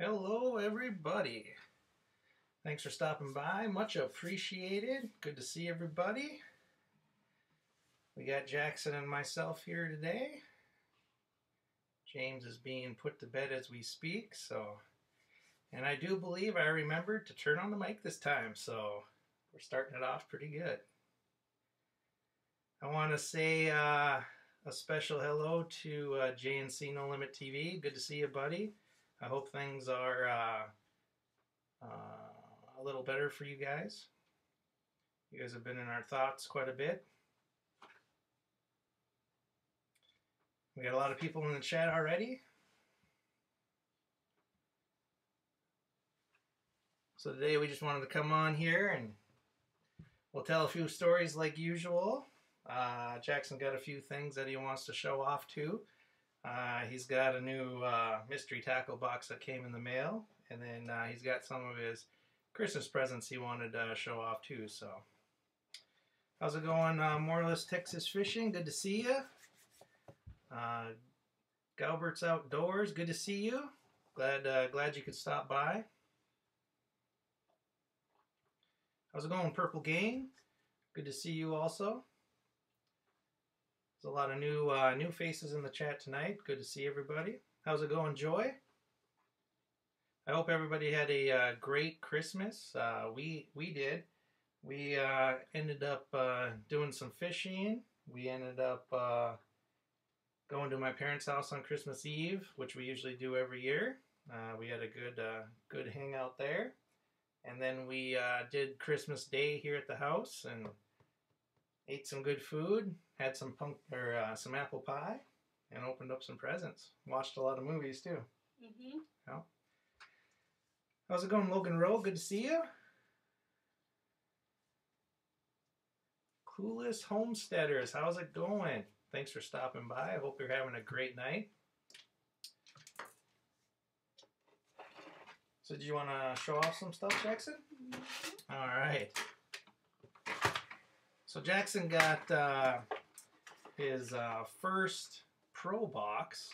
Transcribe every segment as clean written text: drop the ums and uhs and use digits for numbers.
Hello, everybody. Thanks for stopping by. Much appreciated. Good to see everybody. We got Jackson and myself here today. James is being put to bed as we speak, and I do believe I remembered to turn on the mic this time, so we're starting it off pretty good. I want to say a special hello to JNC No Limit TV. Good to see you, buddy. I hope things are a little better for you guys. You guys have been in our thoughts quite a bit. We got a lot of people in the chat already. So today we just wanted to come on here and we'll tell a few stories like usual. Jackson got a few things that he wants to show off too. He's got a new mystery tackle box that came in the mail, and then he's got some of his Christmas presents he wanted to show off too. So, how's it going, Moreless Texas Fishing? Good to see you. Galbert's Outdoors, good to see you. Glad you could stop by. How's it going, Purple Game? Good to see you also. There's a lot of new faces in the chat tonight. Good to see everybody. How's it going, Joy? I hope everybody had a great Christmas. We did. We ended up doing some fishing. We ended up going to my parents' house on Christmas Eve, which we usually do every year. We had a good hangout there, and then we did Christmas Day here at the house and ate some good food. Had some some apple pie, and opened up some presents. Watched a lot of movies too. Yeah. How's it going, Logan Rowe? Good to see you. Clueless Homesteaders, how's it going? Thanks for stopping by. I hope you're having a great night. So, do you want to show off some stuff, Jackson? All right. So Jackson got his first Pro box.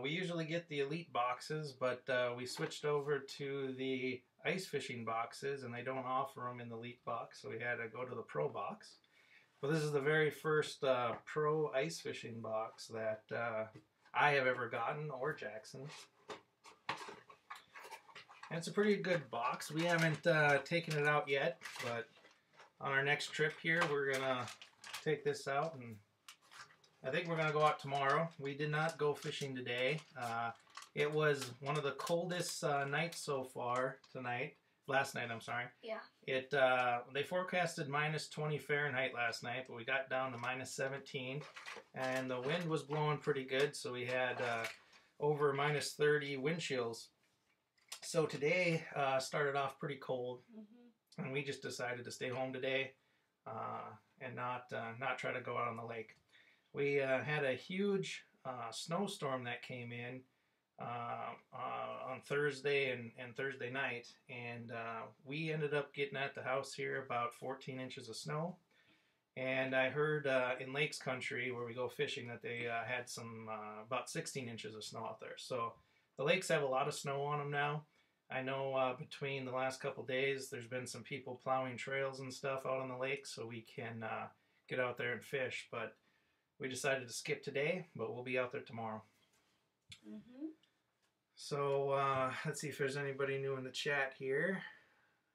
We usually get the Elite boxes, but we switched over to the ice fishing boxes, and they don't offer them in the Elite box, so we had to go to the Pro box. But this is the very first Pro ice fishing box that I have ever gotten, or Jackson. And it's a pretty good box. We haven't taken it out yet, but on our next trip here, we're gonna take this out, and I think we're gonna go out tomorrow. We did not go fishing today. It was one of the coldest nights so far tonight. Last night, I'm sorry. Yeah. They forecasted minus 20 Fahrenheit last night, but we got down to minus 17, and the wind was blowing pretty good, so we had over minus 30 wind chills. So today started off pretty cold. And we just decided to stay home today and not try to go out on the lake. We had a huge snowstorm that came in on Thursday and Thursday night, and we ended up getting at the house here about 14 inches of snow. And I heard in Lakes Country, where we go fishing, that they had some about 16 inches of snow out there. So the lakes have a lot of snow on them now. I know between the last couple days, there's been some people plowing trails and stuff out on the lake, so we can get out there and fish. But we decided to skip today, but we'll be out there tomorrow. So let's see if there's anybody new in the chat here.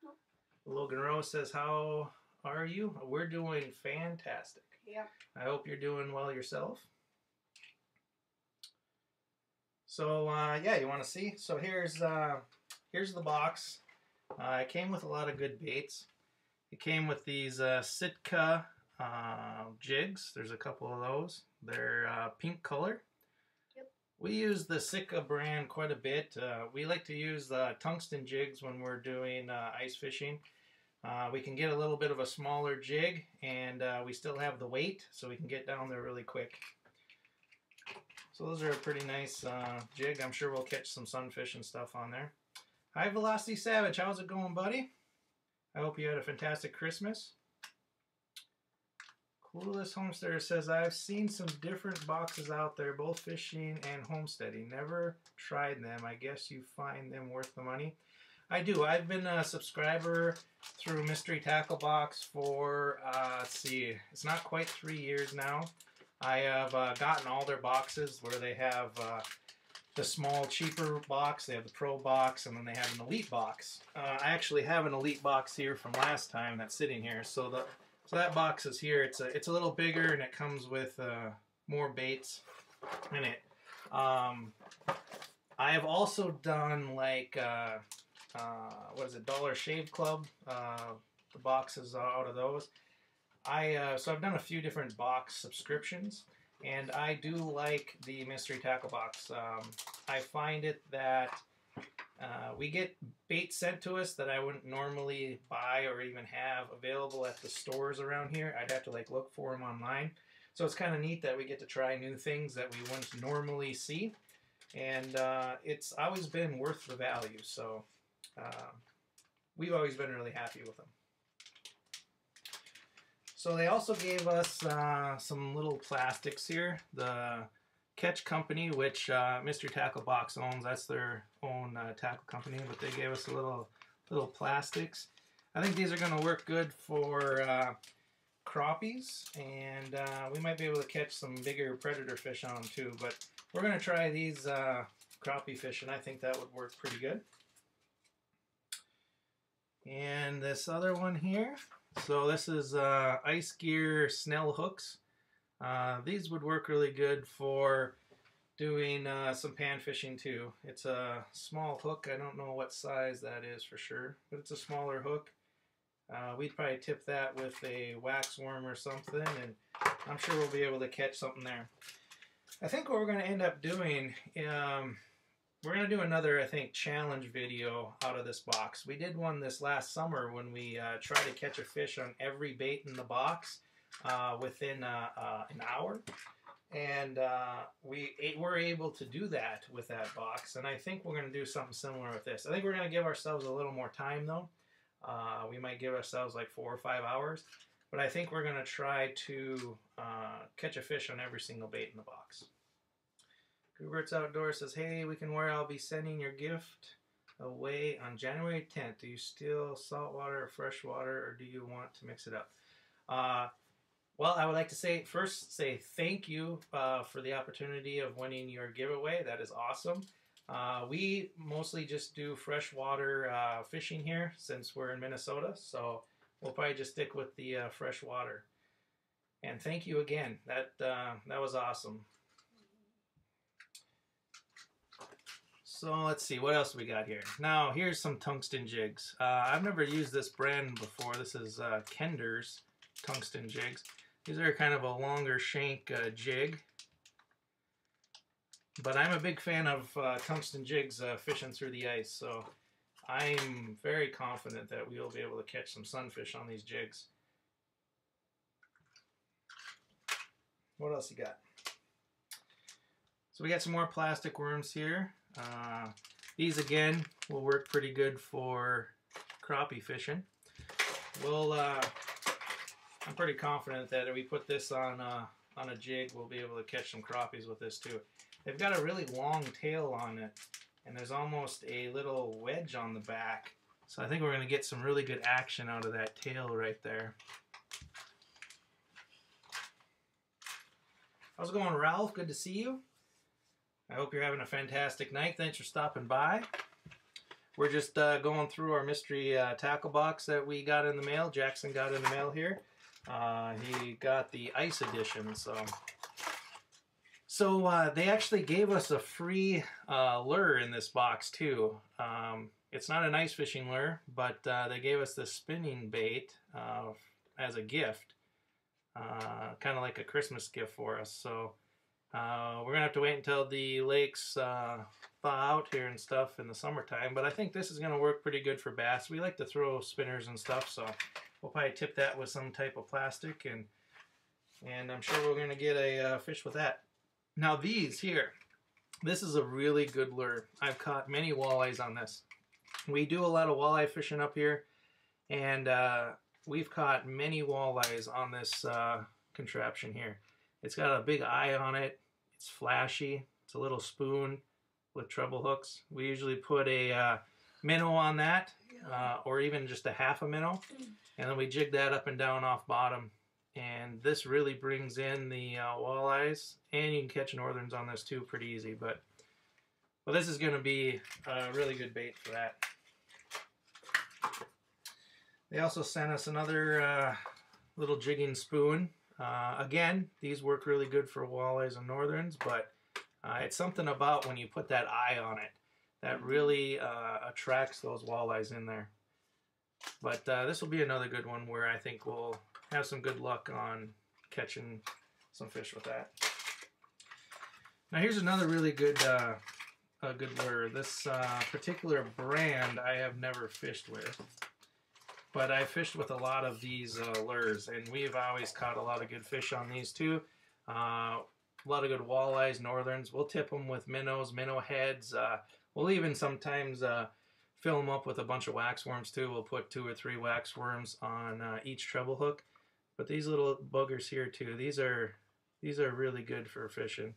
Nope. Logan Rose says, "How are you?" We're doing fantastic. Yeah. I hope you're doing well yourself. So yeah, you want to see? So here's the box. It came with a lot of good baits. It came with these Sitka jigs. There's a couple of those. They're pink color. Yep. We use the Sitka brand quite a bit. We like to use the tungsten jigs when we're doing ice fishing. We can get a little bit of a smaller jig, and we still have the weight, so we can get down there really quick. So those are a pretty nice jig. I'm sure we'll catch some sunfish and stuff on there. Hi, Velocity Savage. How's it going, buddy? I hope you had a fantastic Christmas. Clueless Homesteader says, I've seen some different boxes out there, both fishing and homesteading. Never tried them. I guess you find them worth the money. I do. I've been a subscriber through Mystery Tackle Box for, let's see, it's not quite 3 years now. I have gotten all their boxes where they have the small, cheaper box, they have the Pro box, and then they have an Elite box. I actually have an Elite box here from last time that's sitting here. So that box is here. It's a little bigger, and it comes with more baits in it. I have also done like what is it, Dollar Shave Club, the boxes out of those. So I've done a few different box subscriptions, and I do like the Mystery Tackle Box. I find it that we get bait sent to us that I wouldn't normally buy or even have available at the stores around here. I'd have to like look for them online. So it's kind of neat that we get to try new things that we wouldn't normally see, and it's always been worth the value. So we've always been really happy with them. So they also gave us some little plastics here. The Catch Company, which Mystery Tackle Box owns, that's their own tackle company, but they gave us a little plastics. I think these are going to work good for crappies, and we might be able to catch some bigger predator fish on them too. But we're going to try these crappie fish, and I think that would work pretty good. And this other one here, so this is Ice Gear Snell hooks. These would work really good for doing some pan fishing too. It's a small hook. I don't know what size that is for sure, but it's a smaller hook. We'd probably tip that with a wax worm or something, and I'm sure we'll be able to catch something there. I think what we're going to end up doing, we're going to do another, I think, challenge video out of this box. We did one this last summer when we tried to catch a fish on every bait in the box within an hour. And we were able to do that with that box. And I think we're going to do something similar with this. I think we're going to give ourselves a little more time, though. We might give ourselves like 4 or 5 hours. But I think we're going to try to catch a fish on every single bait in the box. Goobert's Outdoors says, hey, we can where I'll be sending your gift away on January 10th. Do you still saltwater or freshwater, or do you want to mix it up? Well, I would like to say thank you for the opportunity of winning your giveaway. That is awesome. We mostly just do freshwater fishing here since we're in Minnesota, so we'll probably just stick with the freshwater. And thank you again. That was awesome. So let's see, what else we got here? Now, here's some tungsten jigs. I've never used this brand before. This is Kender's tungsten jigs. These are kind of a longer shank jig. But I'm a big fan of tungsten jigs fishing through the ice, so I'm very confident that we'll be able to catch some sunfish on these jigs. What else you got? So we got some more plastic worms here. These again will work pretty good for crappie fishing. I'm pretty confident that if we put this on a jig, we'll be able to catch some crappies with this too. They've got a really long tail on it, and there's almost a little wedge on the back. So I think we're going to get some really good action out of that tail right there. How's it going, Ralph? Good to see you. I hope you're having a fantastic night. Thanks for stopping by. We're just going through our mystery tackle box that we got in the mail. Jackson got in the mail here. He got the ice edition. So they actually gave us a free lure in this box too. It's not an ice fishing lure, but they gave us this spinning bait as a gift. Kind of like a Christmas gift for us. So we're gonna have to wait until the lakes thaw out here and stuff in the summertime, but I think this is gonna work pretty good for bass. We like to throw spinners and stuff, so we'll probably tip that with some type of plastic, and I'm sure we're gonna get a fish with that. Now these here, this is a really good lure. I've caught many walleyes on this. We do a lot of walleye fishing up here, and we've caught many walleyes on this contraption here. It's got a big eye on it. It's flashy. It's a little spoon with treble hooks. We usually put a minnow on that, or even just a half a minnow, and then we jig that up and down off bottom. And this really brings in the walleyes, and you can catch northerns on this too pretty easy. But this is going to be a really good bait for that. They also sent us another little jigging spoon. Again, these work really good for walleyes and northerns, but it's something about when you put that eye on it that really attracts those walleyes in there. But this will be another good one where I think we'll have some good luck on catching some fish with that. Now here's another really good good lure. This particular brand I have never fished with, but I fished with a lot of these lures, and we've always caught a lot of good fish on these too. A lot of good walleyes, northerns. We'll tip them with minnows, minnow heads. We'll even sometimes fill them up with a bunch of waxworms too. We'll put 2 or 3 waxworms on each treble hook. But these little buggers here too, these are really good for fishing.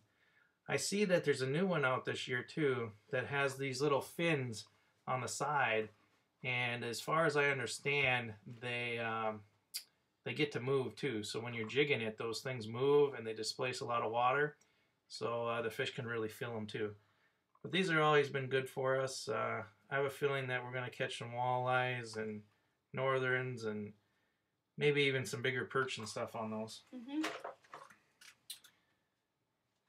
I see that there's a new one out this year too that has these little fins on the side, and as far as I understand, they get to move too. So when you're jigging it, those things move and they displace a lot of water, so the fish can really feel them too. But these have always been good for us. I have a feeling that we're going to catch some walleyes and northerns and maybe even some bigger perch and stuff on those.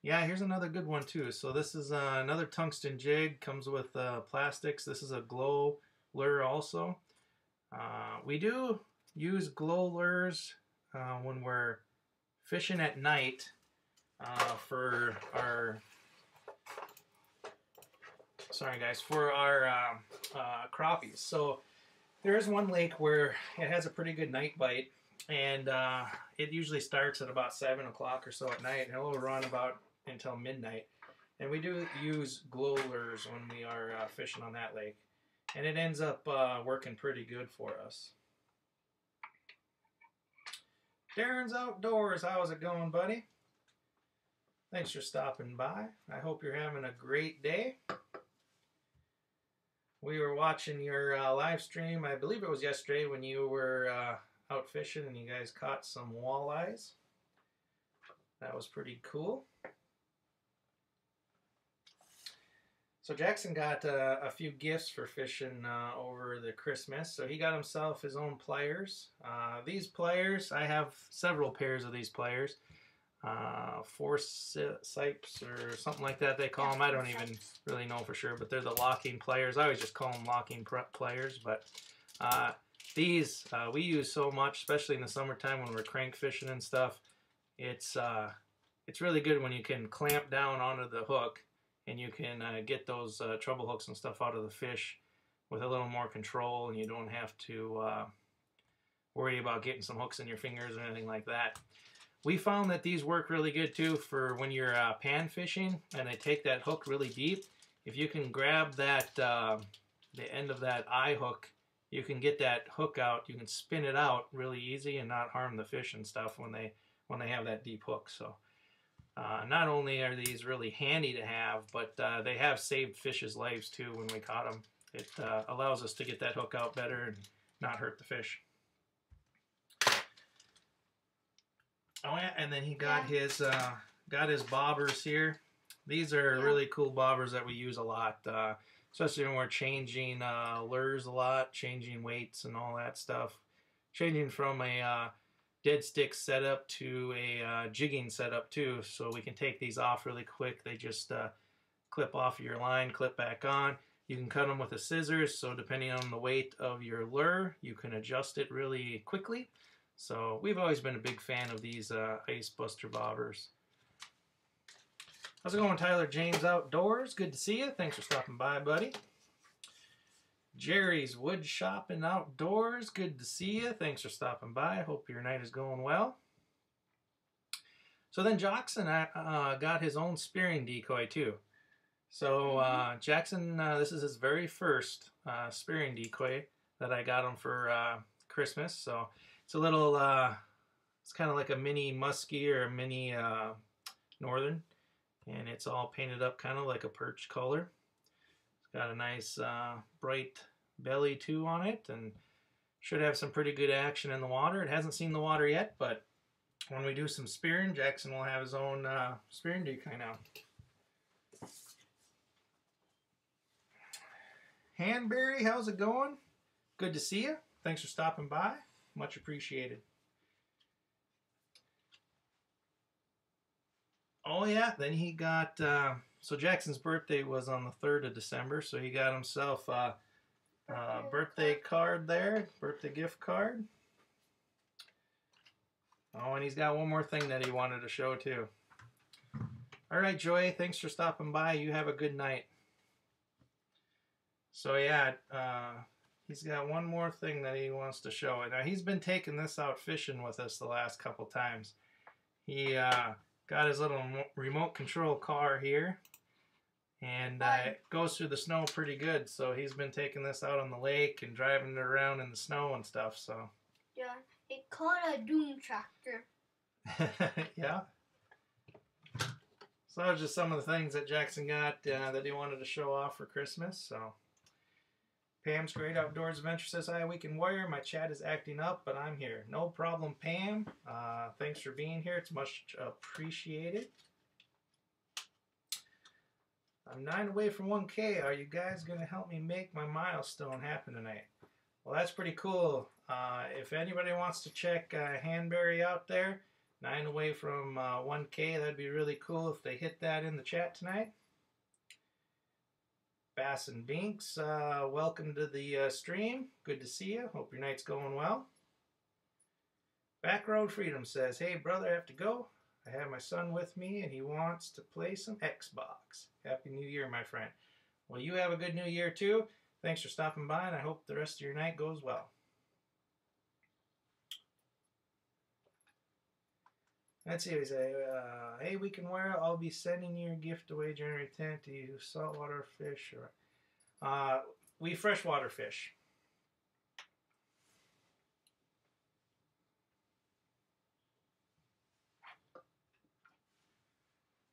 Yeah, here's another good one too. So this is another tungsten jig. Comes with plastics. This is a glow lure also. We do use glow lures when we're fishing at night for our crappies. So there is one lake where it has a pretty good night bite, and it usually starts at about 7 o'clock or so at night, and it'll run about until midnight. And we do use glow lures when we are fishing on that lake, and it ends up working pretty good for us. Darren's Outdoors, how's it going, buddy? Thanks for stopping by. I hope you're having a great day. We were watching your live stream, I believe it was yesterday, when you were out fishing and you guys caught some walleyes. That was pretty cool. So Jackson got a few gifts for fishing over the Christmas. So he got himself his own pliers. These pliers, I have several pairs of these pliers. Forceps or something like that they call them. I don't even really know for sure, but they're the locking pliers. I always just call them locking pliers. But these we use so much, especially in the summertime when we're crank fishing and stuff. It's really good when you can clamp down onto the hook and you can get those treble hooks and stuff out of the fish with a little more control, and you don't have to worry about getting some hooks in your fingers or anything like that. We found that these work really good too for when you're pan fishing and they take that hook really deep. If you can grab that the end of that eye hook, you can get that hook out. You can spin it out really easy and not harm the fish and stuff when they have that deep hook. So not only are these really handy to have, but they have saved fish's lives too when we caught them. It allows us to get that hook out better and not hurt the fish. Oh yeah, and then he got his bobbers here. These are really cool bobbers that we use a lot, especially when we're changing lures a lot, changing weights and all that stuff. Changing from a dead stick setup to a jigging setup too, so we can take these off really quick. They just clip off your line, clip back on. You can cut them with a scissors, so depending on the weight of your lure, you can adjust it really quickly. So we've always been a big fan of these Ice Buster bobbers. How's it going, Tyler James Outdoors? Good to see you. Thanks for stopping by, buddy. Jerry's Wood Shop and Outdoors. Good to see you. Thanks for stopping by. Hope your night is going well. So then Jackson got his own spearing decoy too. So Jackson, this is his very first spearing decoy that I got him for Christmas. So it's a little It's kind of like a mini muskie or a mini northern, and it's all painted up kind of like a perch color. It's got a nice bright belly too on it, and should have some pretty good action in the water. It hasn't seen the water yet, but when we do some spearing, Jackson will have his own spearing decoy now. Hanbury, how's it going? Good to see you. Thanks for stopping by. Much appreciated. Oh yeah, then he got, so Jackson's birthday was on the 3rd of December, so he got himself a birthday card there, birthday gift card. Oh, and he's got one more thing that he wanted to show too. All right, Joy, thanks for stopping by. You have a good night. So yeah, he's got one more thing that he wants to show. Now he's been taking this out fishing with us the last couple times. He got his little remote control car here, and it goes through the snow pretty good. So he's been taking this out on the lake and driving it around in the snow and stuff. So yeah, it's called a doom tractor. Yeah. So that was just some of the things that Jackson got that he wanted to show off for Christmas. So Pam's Great Outdoors Adventure says, hi, Weekend Warrior. My chat is acting up, but I'm here. No problem, Pam. Thanks for being here. It's much appreciated. I'm 9 away from 1K. Are you guys going to help me make my milestone happen tonight? Well, that's pretty cool. If anybody wants to check Hanbury out there, 9 away from 1K, that'd be really cool if they hit that in the chat tonight. Bass and Binks, welcome to the stream. Good to see you. Hope your night's going well. Backroad Freedom says, hey brother, I have to go. I have my son with me and he wants to play some Xbox. Happy New Year, my friend. Well, you have a good New Year too. Thanks for stopping by, and I hope the rest of your night goes well. Let's see what he say. Hey, Weekend Warrior, I'll be sending your gift away January 10th. Do you saltwater fish or we freshwater fish.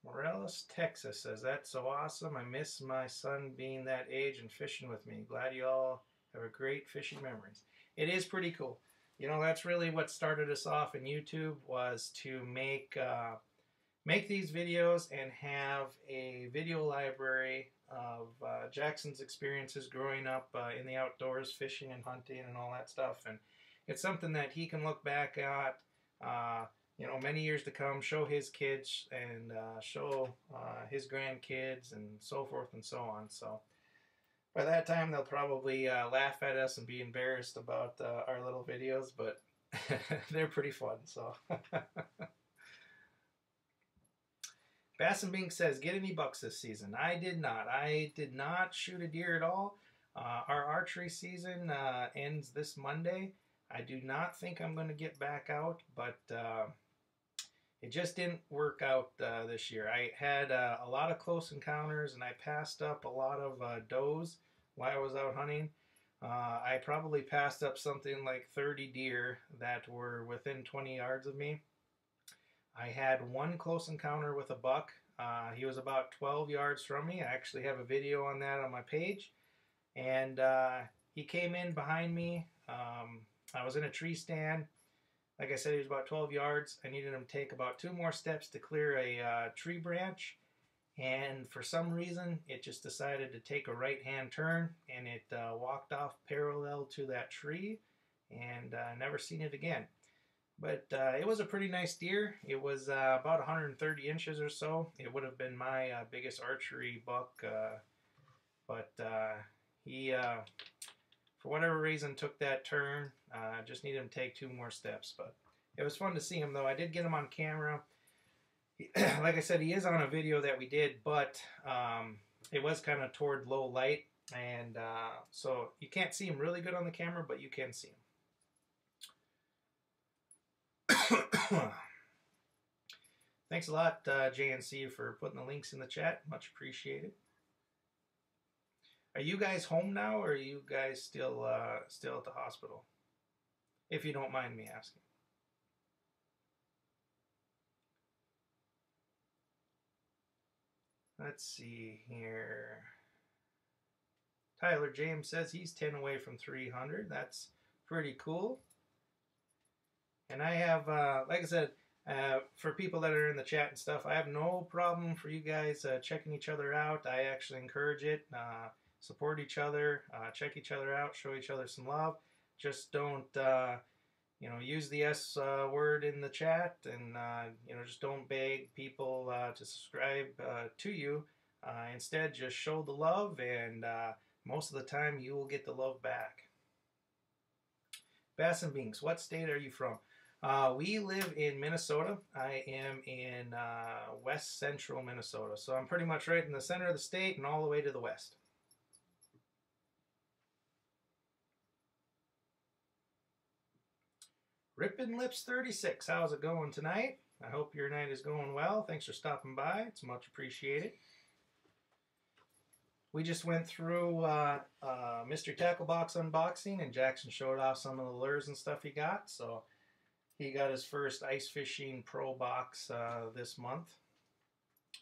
Morelos, Texas says, that's so awesome. I miss my son being that age and fishing with me. Glad you all have a great fishing memories. It is pretty cool. You know, that's really what started us off in YouTube, was to make these videos and have a video library of Jackson's experiences growing up in the outdoors, fishing and hunting and all that stuff. And it's something that he can look back at, you know, many years to come, show his kids and show his grandkids and so forth and so on. So by that time, they'll probably laugh at us and be embarrassed about our little videos, but they're pretty fun. So Bass and Bink says, get any bucks this season? I did not. I did not shoot a deer at all. Our archery season ends this Monday. I do not think I'm going to get back out, but it just didn't work out this year. I had a lot of close encounters, and I passed up a lot of does while I was out hunting. I probably passed up something like 30 deer that were within 20 yards of me. I had one close encounter with a buck. He was about 12 yards from me. I actually have a video on that on my page. And he came in behind me. I was in a tree stand. Like I said, he was about 12 yards. I needed him to take about 2 more steps to clear a tree branch. And for some reason, it just decided to take a right-hand turn, and it walked off parallel to that tree, and never seen it again. But it was a pretty nice deer. It was about 130 inches or so. It would have been my biggest archery buck, but he, for whatever reason, took that turn. Just needed him to take 2 more steps. But it was fun to see him, though. I did get him on camera. Like I said, he is on a video that we did, but it was kind of toward low light, and so you can't see him really good on the camera, but you can see him. Thanks a lot, JNC, for putting the links in the chat. Much appreciated. Are you guys home now, or are you guys still at the hospital? If you don't mind me asking. Let's see here. Tyler James says he's 10 away from 300. That's pretty cool. And I have, like I said, for people that are in the chat and stuff, I have no problem for you guys checking each other out. I actually encourage it. Support each other, check each other out, show each other some love. Just don't, use the S word in the chat, and just don't beg people to subscribe to you. Instead, just show the love, and most of the time you will get the love back. Bass and Binks, what state are you from? We live in Minnesota. I am in west central Minnesota, so I'm pretty much right in the center of the state and all the way to the west. Rippin' Lips 36, how's it going tonight? I hope your night is going well. Thanks for stopping by. It's much appreciated. We just went through Mystery Tackle Box unboxing, and Jackson showed off some of the lures and stuff he got. So he got his first Ice Fishing Pro box this month.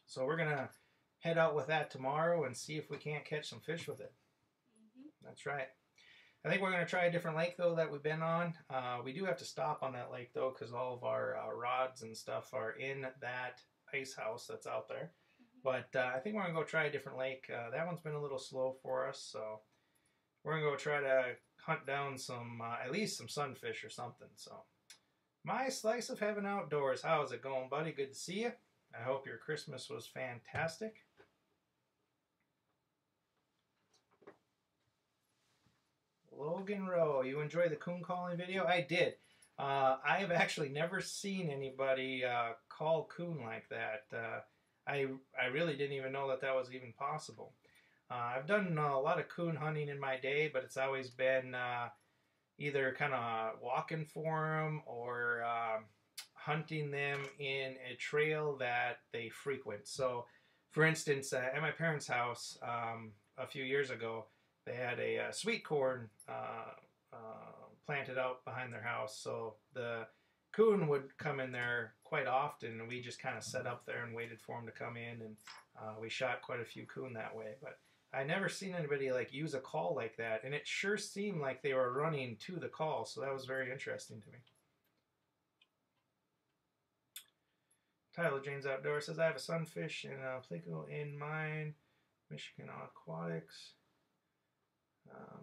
So we're going to head out with that tomorrow and see if we can't catch some fish with it. That's right. I think we're going to try a different lake, though, that we've been on. We do have to stop on that lake, though, because all of our rods and stuff are in that ice house that's out there. But I think we're going to go try a different lake. That one's been a little slow for us, so we're going to go try to hunt down some, at least some sunfish or something. So, my slice of heaven outdoors. How is it going, buddy? Good to see you. I hope your Christmas was fantastic. Logan Rowe, you enjoyed the coon calling video? I did. I have actually never seen anybody call coon like that. I really didn't even know that that was even possible. I've done a lot of coon hunting in my day, but it's always been either kind of walking for them or hunting them in a trail that they frequent. So, for instance, at my parents' house a few years ago, they had a sweet corn planted out behind their house, so the coon would come in there quite often, and we just kind of set up there and waited for him to come in, and we shot quite a few coon that way. But I never seen anybody like use a call like that, and it sure seemed like they were running to the call, so that was very interesting to me. Tyler James Outdoors says, I have a sunfish and a plinko in mine, Michigan Aquatics.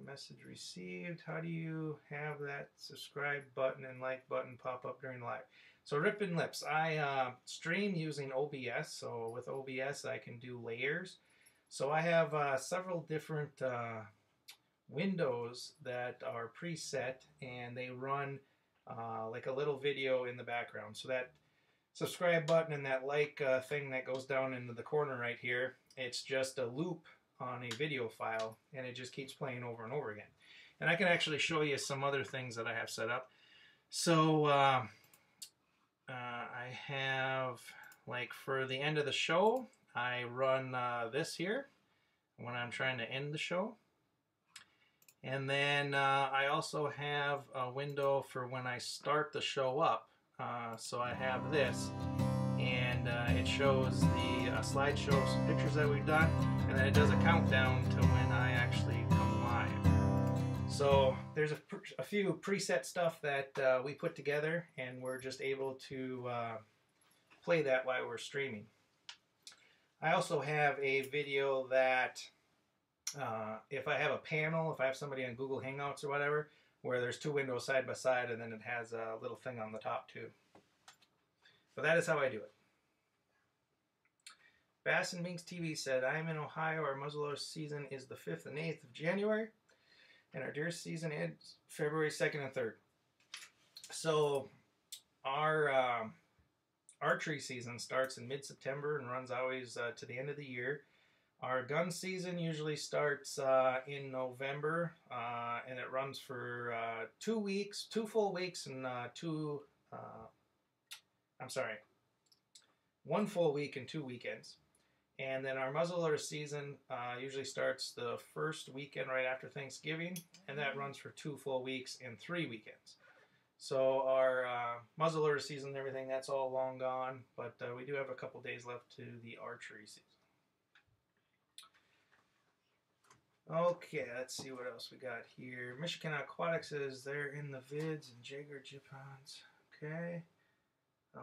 Message received. How do you have that subscribe button and like button pop up during live? So Rippin' Lips, I stream using OBS. So with OBS, I can do layers. So I have several different windows that are preset, and they run like a little video in the background. So that subscribe button and that like thing that goes down into the corner right here, it's just a loop on a video file, and it just keeps playing over and over again. And I can actually show you some other things that I have set up. So I have, like, for the end of the show, I run this here when I'm trying to end the show. And then I also have a window for when I start the show up. So I have this, and it shows the slideshow, some pictures that we've done, and then it does a countdown to when I actually come live. So there's a few preset stuff that we put together, and we're just able to play that while we're streaming. I also have a video that if I have a panel, if I have somebody on Google Hangouts or whatever, where there's two windows side by side, and then it has a little thing on the top too. But that is how I do it. Bass and Binks TV said, I am in Ohio. Our muzzleloader season is the 5th and 8th of January, and our deer season ends February 2nd and 3rd. So our archery season starts in mid-September and runs always to the end of the year. Our gun season usually starts in November, and it runs for 2 weeks, 2 full weeks, and 1 full week and 2 weekends. And then our muzzleloader season usually starts the first weekend right after Thanksgiving, and that runs for 2 full weeks and 3 weekends. So our muzzleloader season and everything, that's all long gone, but we do have a couple days left to the archery season. Okay, let's see what else we got here. Michigan Aquatics says they're in the vids and Jaeger Gypons. Okay.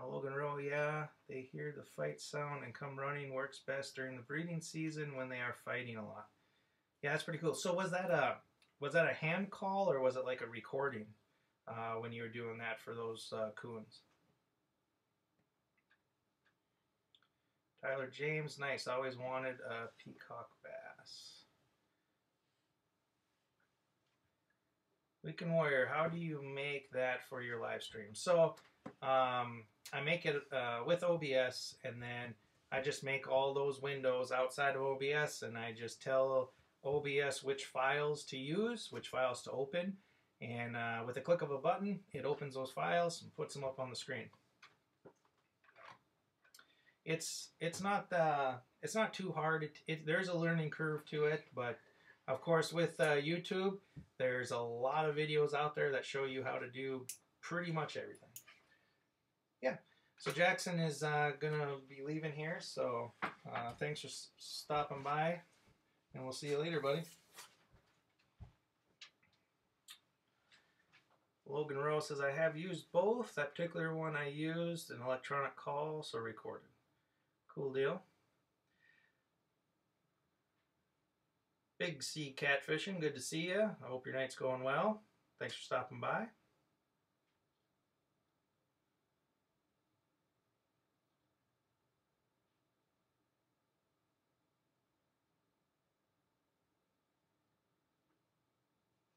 Logan Rowe, yeah, they hear the fight sound and come running. Works best during the breeding season when they are fighting a lot. Yeah, that's pretty cool. So was that a hand call or was it like a recording when you were doing that for those coons? Tyler James, nice. Always wanted a peacock bass. Weekend Warrior, how do you make that for your live stream? So I make it with OBS, and then I just make all those windows outside of OBS, and I just tell OBS which files to use, which files to open, and with a click of a button, it opens those files and puts them up on the screen. It's not too hard. There's a learning curve to it, but of course with YouTube, there's a lot of videos out there that show you how to do pretty much everything. Yeah. So Jackson is gonna be leaving here. So thanks for stopping by, and we'll see you later, buddy. Logan Rose says, I have used both. That particular one I used an electronic call, so recorded. Cool deal. Big C Catfishing, good to see you. I hope your night's going well. Thanks for stopping by.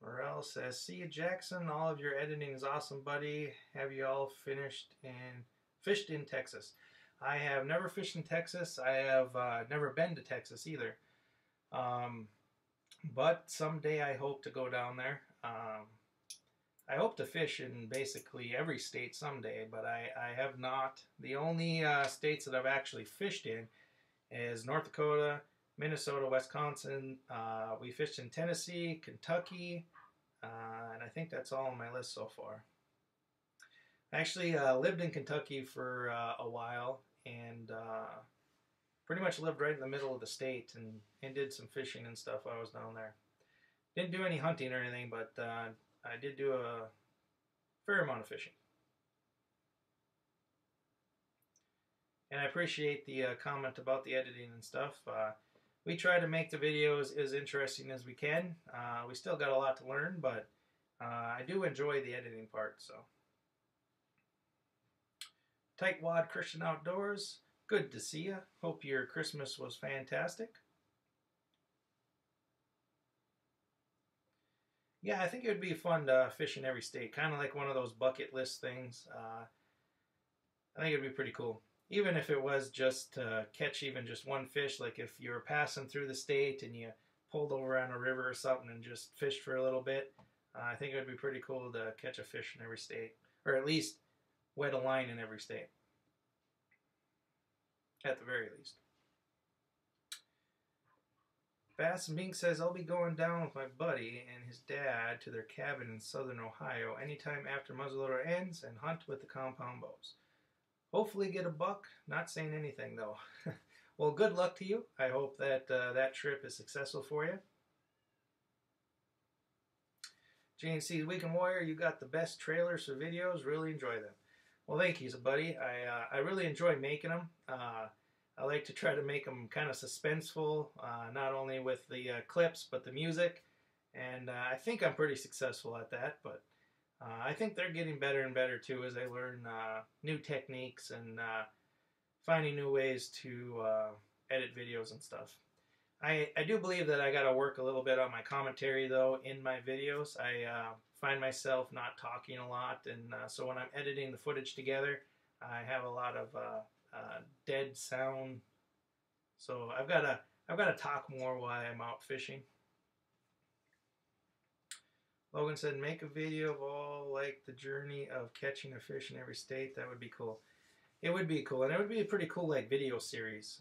Morel says, see you, Jackson. All of your editing is awesome, buddy. Have you all fished in Texas? I have never fished in Texas. I have never been to Texas either. But someday I hope to go down there. I hope to fish in basically every state someday, but I have not. The only states that I've actually fished in is North Dakota, Minnesota, Wisconsin. We fished in Tennessee, Kentucky, and I think that's all on my list so far. I actually lived in Kentucky for a while, and pretty much lived right in the middle of the state, and did some fishing and stuff while I was down there. Didn't do any hunting or anything, but I did do a fair amount of fishing. And I appreciate the comment about the editing and stuff. We try to make the videos as interesting as we can. We still got a lot to learn, but I do enjoy the editing part. So, Tightwad Christian Outdoors, good to see you. Hope your Christmas was fantastic. Yeah, I think it would be fun to fish in every state, kind of like one of those bucket list things. I think it'd be pretty cool. Even if it was just to catch even just one fish, like if you were passing through the state and you pulled over on a river or something and just fished for a little bit, I think it would be pretty cool to catch a fish in every state, or at least wet a line in every state, at the very least. Bass and Bink says, I'll be going down with my buddy and his dad to their cabin in southern Ohio anytime after muzzleloader ends and hunt with the compound bows. Hopefully get a buck. Not saying anything though. Well, good luck to you. I hope that that trip is successful for you. JNC's Weekend Warrior, you got the best trailers or videos. Really enjoy them. Well, thank you, buddy. I really enjoy making them. I like to try to make them kind of suspenseful, not only with the clips, but the music. And I think I'm pretty successful at that, but I think they're getting better and better too as they learn new techniques and finding new ways to edit videos and stuff. I do believe that I got to work a little bit on my commentary though in my videos. I find myself not talking a lot, and so when I'm editing the footage together, I have a lot of dead sound. So I've got to talk more while I'm out fishing. Logan said, make a video of all, like, the journey of catching a fish in every state. That would be cool. It would be cool, and it would be a pretty cool, like, video series.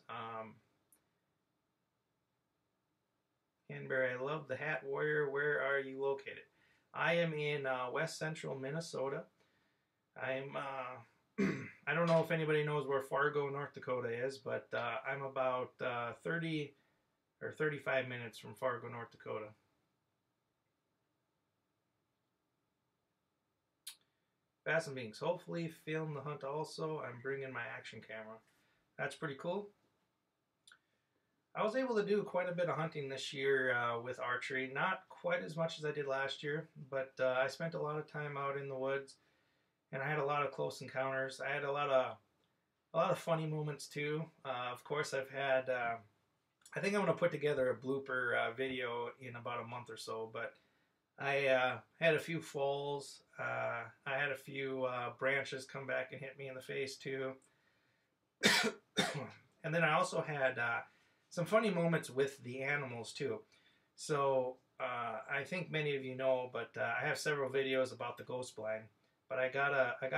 Canberra, I love the Hat Warrior. Where are you located? I am in west central Minnesota. I'm, I don't know if anybody knows where Fargo, North Dakota is, but I'm about 30 or 35 minutes from Fargo, North Dakota. Bass and Binks, hopefully film the hunt also. I'm bringing my action camera. That's pretty cool. I was able to do quite a bit of hunting this year with archery. Not quite as much as I did last year, but I spent a lot of time out in the woods, and I had a lot of close encounters. I had a lot of funny moments too. Of course, I've had. I think I'm gonna put together a blooper video in about a month or so, but I had a few falls. I had a few branches come back and hit me in the face too. And then I also had some funny moments with the animals too. So I think many of you know, but I have several videos about the ghost blind. But I got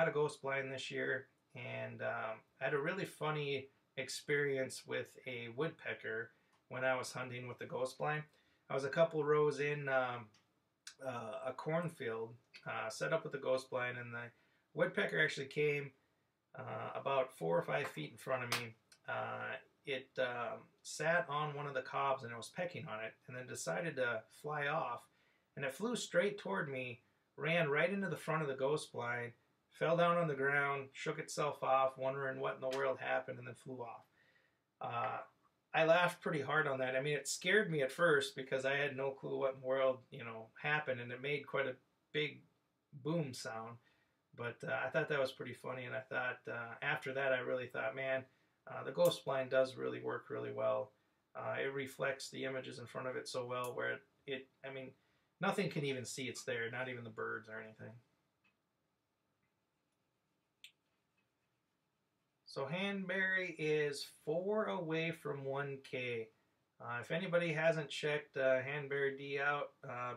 a ghost blind this year, and I had a really funny experience with a woodpecker when I was hunting with the ghost blind. I was a couple rows in a cornfield, set up with the ghost blind, and the woodpecker actually came about 4 or 5 feet in front of me. It sat on one of the cobs and it was pecking on it, and then decided to fly off, and it flew straight toward me, ran right into the front of the ghost blind, fell down on the ground, shook itself off, wondering what in the world happened, and then flew off. I laughed pretty hard on that. I mean, it scared me at first because I had no clue what in the world, happened, and it made quite a big boom sound. But I thought that was pretty funny, and I thought after that, I really thought, man, the ghost blind does really work really well. It reflects the images in front of it so well, where I mean, nothing can even see it's there, not even the birds or anything. So Hanbury is 4 away from 1K. If anybody hasn't checked Hanbury D out,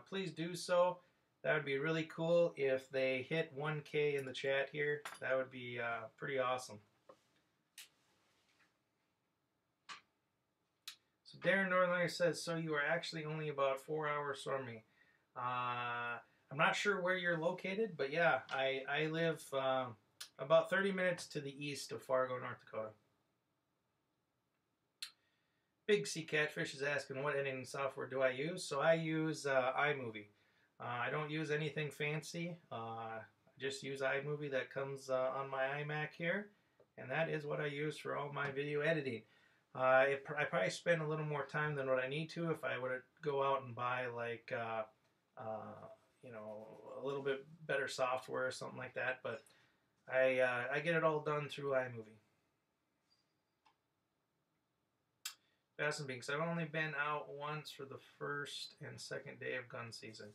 please do so. That would be really cool if they hit 1K in the chat here. That would be pretty awesome. So Darren Northerner says, so you are actually only about 4 hours from me. I'm not sure where you're located, but yeah, I live about 30 minutes to the east of Fargo, North Dakota. Big Sea Catfish is asking, what editing software do I use? So I use iMovie. I don't use anything fancy. I just use iMovie that comes on my iMac here, and that is what I use for all my video editing. I probably spend a little more time than what I need to if I were to go out and buy like a little bit better software or something like that. But I get it all done through iMovie. Bass and Binks, I've only been out once for the first and second day of gun season.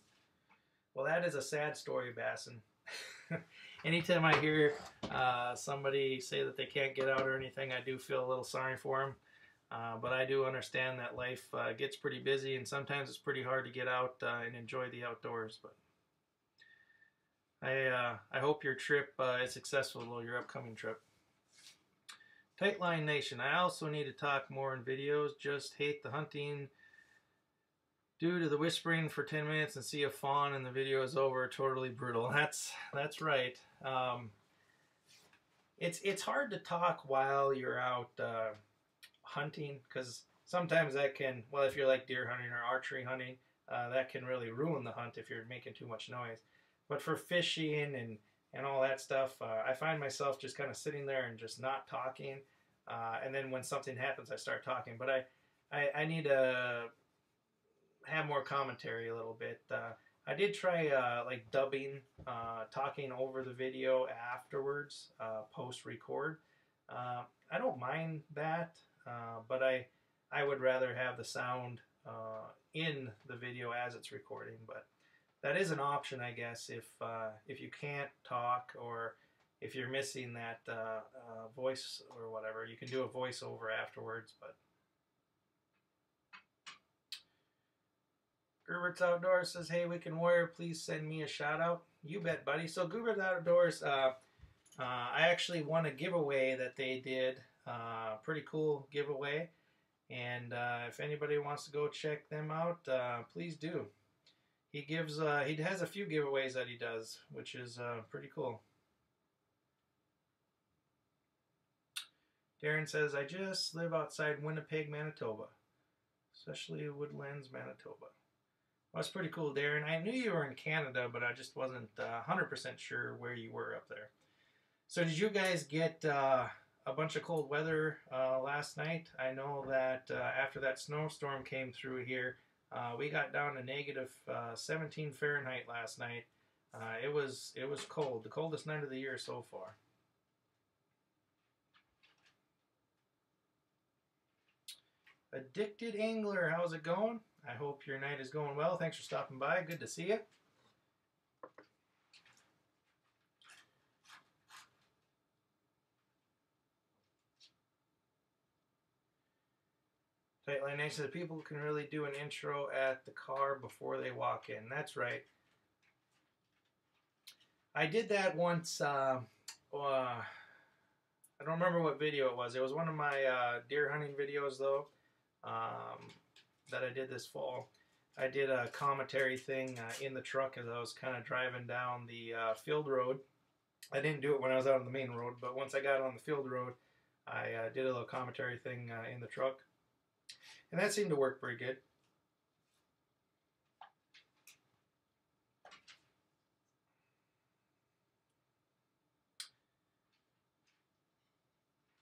Well, that is a sad story, Bassin. Anytime I hear somebody say that they can't get out or anything, I do feel a little sorry for them. But I do understand that life gets pretty busy, and sometimes it's pretty hard to get out and enjoy the outdoors. But I hope your trip is successful, your upcoming trip. Tightline Nation, I also need to talk more in videos. Just hate the hunting due to the whispering for 10 minutes and see a fawn and the video is over. Totally brutal. That's right. It's hard to talk while you're out hunting, because sometimes that can, well, if you're like deer hunting or archery hunting, that can really ruin the hunt if you're making too much noise. But for fishing and all that stuff, I find myself just kind of sitting there and just not talking, and then when something happens, I start talking. But I need to have more commentary a little bit. I did try like dubbing, talking over the video afterwards, post-record. I don't mind that, but I would rather have the sound in the video as it's recording. But that is an option, I guess, if you can't talk, or if you're missing that voice or whatever, you can do a voiceover afterwards. But Gerbert's Outdoors says, hey, Weekend Warrior, please send me a shout out. You bet, buddy. So Gerbert's Outdoors, I actually won a giveaway that they did. Pretty cool giveaway. And if anybody wants to go check them out, please do. He has a few giveaways that he does, which is pretty cool. Darren says, I just live outside Winnipeg, Manitoba. especially Woodlands, Manitoba. Well, that's pretty cool, Darren. I knew you were in Canada, but I just wasn't 100% sure where you were up there. So did you guys get a bunch of cold weather last night? I know that after that snowstorm came through here, we got down to negative 17 Fahrenheit last night. It was cold, the coldest night of the year so far. Addicted Angler, how's it going? I hope your night is going well. Thanks for stopping by. Good to see you. Tightline Nation says people can really do an intro at the car before they walk in. That's right. I did that once. I don't remember what video it was. It was one of my deer hunting videos, though, that I did this fall. I did a commentary thing in the truck as I was kind of driving down the field road. I didn't do it when I was out on the main road, but once I got on the field road, I did a little commentary thing in the truck. And that seemed to work pretty good.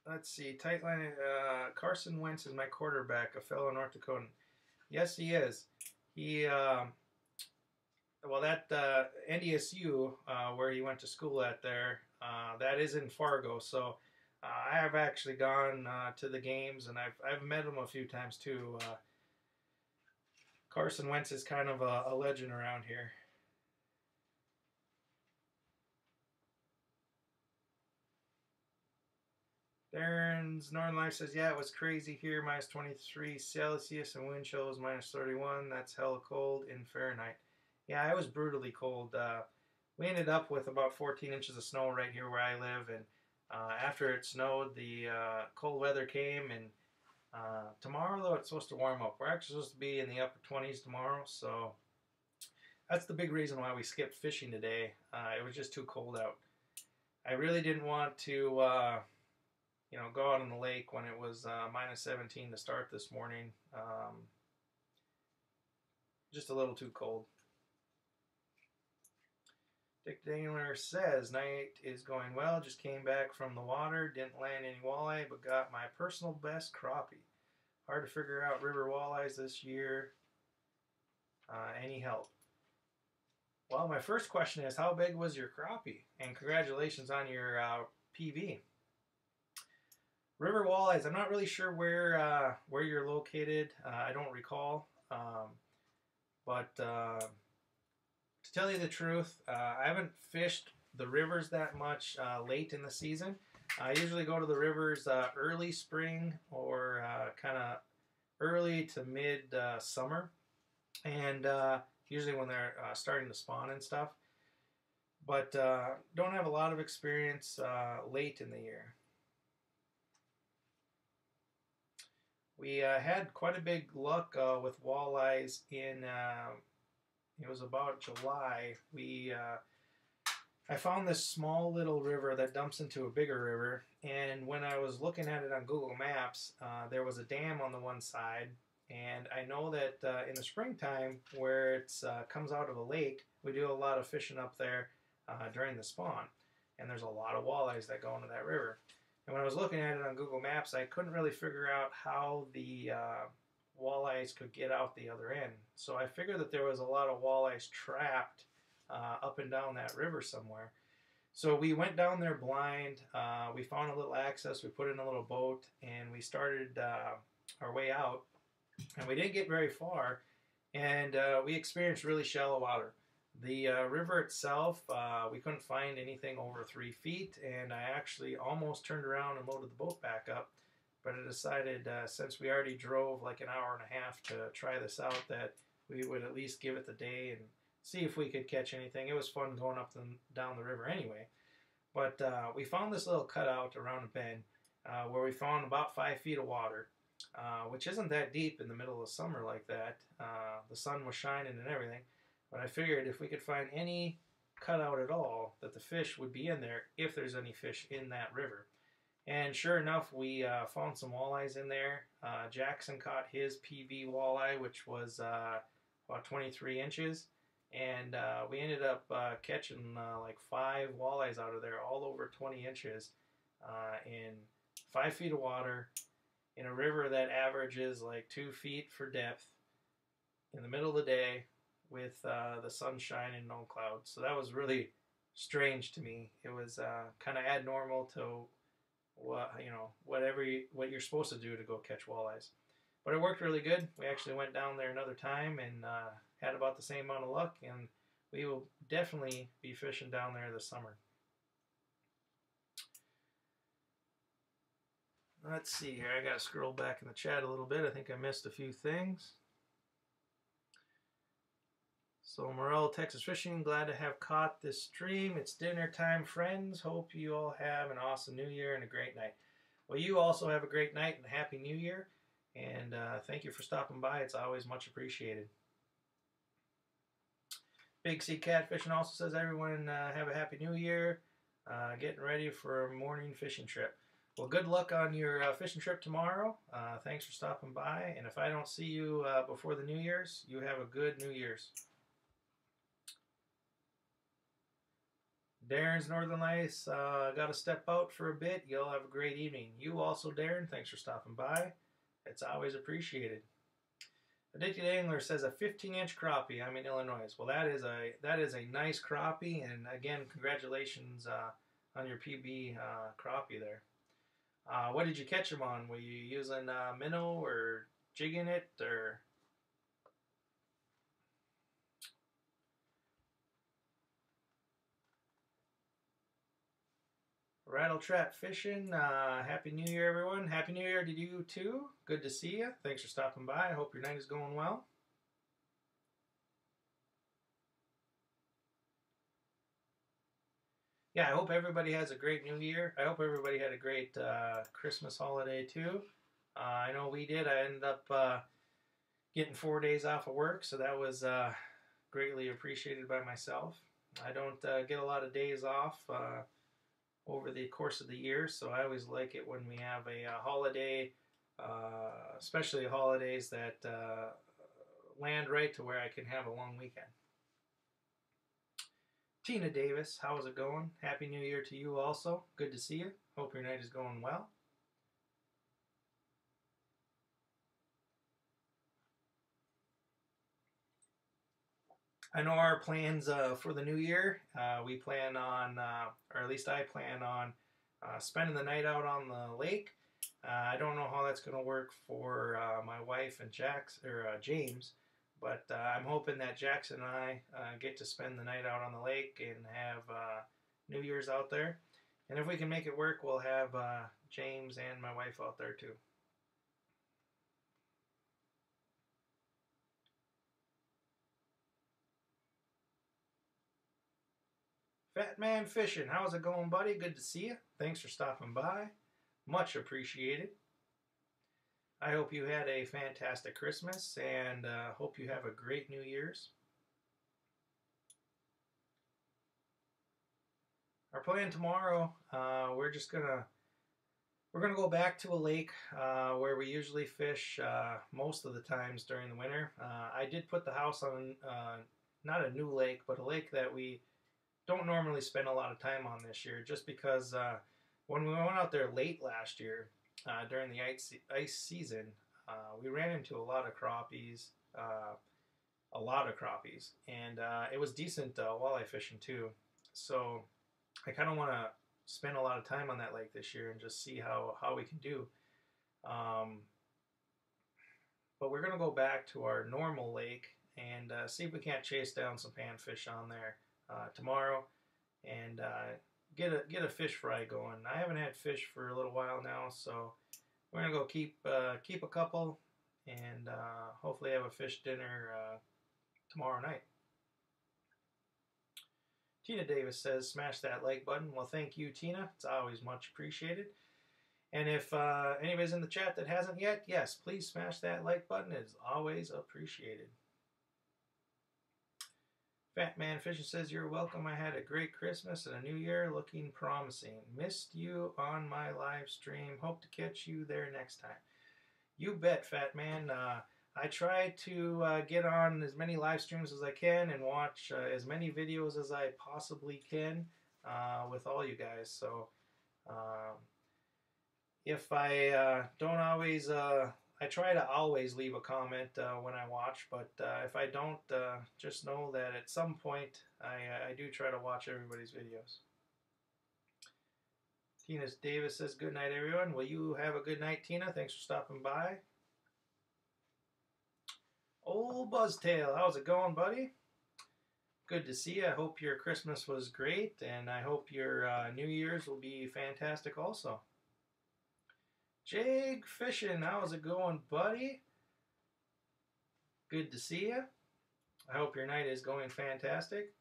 Let's see. Tightline. Carson Wentz is my quarterback, a fellow North Dakotan. Yes, he is. He, well, that NDSU, where he went to school at there, that is in Fargo. So I have actually gone to the games, and I've met him a few times too. Carson Wentz is kind of a legend around here. Darren's Northern Life says, yeah, it was crazy here, minus 23 Celsius, and wind chill was minus 31. That's hella cold in Fahrenheit. Yeah, it was brutally cold. We ended up with about 14 inches of snow right here where I live, and after it snowed, the cold weather came, and tomorrow, though, it's supposed to warm up. We're actually supposed to be in the upper 20s tomorrow, so that's the big reason why we skipped fishing today. It was just too cold out. I really didn't want to go out on the lake when it was minus 17 to start this morning. Just a little too cold. Dick Dangler says, night is going well. Just came back from the water. Didn't land any walleye, but got my personal best crappie. Hard to figure out river walleyes this year. Any help? Well, my first question is, how big was your crappie? And congratulations on your PB. River walleyes, I'm not really sure where you're located. I don't recall. But to tell you the truth, I haven't fished the rivers that much late in the season. I usually go to the rivers early spring or kind of early to mid summer, and usually when they're starting to spawn and stuff. But don't have a lot of experience late in the year. We had quite a big luck with walleyes in, it was about July. I found this small little river that dumps into a bigger river, and when I was looking at it on Google Maps, there was a dam on the one side, and I know that in the springtime, where it comes out of a lake, we do a lot of fishing up there during the spawn, and there's a lot of walleyes that go into that river. And when I was looking at it on Google Maps, I couldn't really figure out how the walleyes could get out the other end. So I figured that there was a lot of walleyes trapped up and down that river somewhere. So we went down there blind. We found a little access. We put in a little boat, and we started our way out. And we didn't get very far, and we experienced really shallow water. The river itself, we couldn't find anything over 3 feet, and I actually almost turned around and loaded the boat back up, but I decided since we already drove like an hour and a half to try this out, that we would at least give it the day and see if we could catch anything. It was fun going up and down the river anyway, but we found this little cutout around a bend where we found about 5 feet of water, which isn't that deep in the middle of summer like that. The sun was shining and everything. But I figured if we could find any cutout at all, that the fish would be in there if there's any fish in that river. And sure enough, we found some walleyes in there. Jackson caught his PB walleye, which was about 23 inches. And we ended up catching like 5 walleyes out of there, all over 20 inches, in 5 feet of water, in a river that averages like 2 feet for depth, in the middle of the day, with the sun shining, no clouds. So that was really strange to me. It was kind of abnormal to what you're supposed to do to go catch walleyes. But it worked really good. We actually went down there another time and had about the same amount of luck, and we will definitely be fishing down there this summer. Let's see here. I got to scroll back in the chat a little bit. I think I missed a few things. So Morel, Texas Fishing, glad to have caught this stream. It's dinner time, friends. Hope you all have an awesome New Year and a great night. Well, you also have a great night and a Happy New Year. And thank you for stopping by. It's always much appreciated. Big C Catfishing also says, everyone have a Happy New Year. Getting ready for a morning fishing trip. Well, good luck on your fishing trip tomorrow. Thanks for stopping by. And if I don't see you before the New Year's, you have a good New Year's. Darren's Northern Lights, got to step out for a bit. Y'all have a great evening. You also, Darren, thanks for stopping by. It's always appreciated. Addicted Angler says a 15-inch crappie. I'm in Illinois. Well, that is a nice crappie, and again, congratulations on your PB crappie there. What did you catch them on? Were you using minnow or jigging it, or? Rattle Trap Fishing, Happy New Year, everyone. Happy New Year to you, too. Good to see you. Thanks for stopping by. I hope your night is going well. Yeah, I hope everybody has a great New Year. I hope everybody had a great Christmas holiday, too. I know we did. I ended up getting 4 days off of work, so that was greatly appreciated by myself. I don't get a lot of days off over the course of the year, so I always like it when we have a holiday, especially holidays that land right to where I can have a long weekend. Tina Davis, how's it going? Happy New Year to you also. Good to see you. Hope your night is going well. I know our plans for the new year. We plan on, or at least I plan on, spending the night out on the lake. I don't know how that's going to work for my wife and James, but I'm hoping that Jackson and I get to spend the night out on the lake and have New Year's out there. And if we can make it work, we'll have James and my wife out there too. Fat Man Fishing, how's it going, buddy? Good to see you. Thanks for stopping by. Much appreciated. I hope you had a fantastic Christmas and hope you have a great New Year's. Our plan tomorrow, we're gonna go back to a lake where we usually fish most of the times during the winter. I did put the house on not a new lake, but a lake that we don't normally spend a lot of time on this year, just because when we went out there late last year during the ice season, we ran into a lot of crappies, and it was decent walleye fishing too. So I kind of want to spend a lot of time on that lake this year and just see how we can do. But we're gonna go back to our normal lake and see if we can't chase down some panfish on there tomorrow, and get a fish fry going. I haven't had fish for a little while now, so we're gonna go keep a couple, and hopefully have a fish dinner tomorrow night. Tina Davis says, smash that like button. Well, thank you, Tina. It's always much appreciated. And if anybody's in the chat that hasn't yet, yes, please smash that like button. It's always appreciated. Fat Man Fisher says, you're welcome. I had a great Christmas and a new year, looking promising. Missed you on my live stream. Hope to catch you there next time. You bet, Fat Man. I try to get on as many live streams as I can and watch as many videos as I possibly can with all you guys. So if I don't always, I try to always leave a comment when I watch, but if I don't, just know that at some point I do try to watch everybody's videos. Tina Davis says, good night, everyone. Will you have a good night, Tina? Thanks for stopping by. Old Buzztail, how's it going, buddy? Good to see you. I hope your Christmas was great, and I hope your New Year's will be fantastic also. Jake Fishing, how's it going, buddy? Good to see you. I hope your night is going fantastic.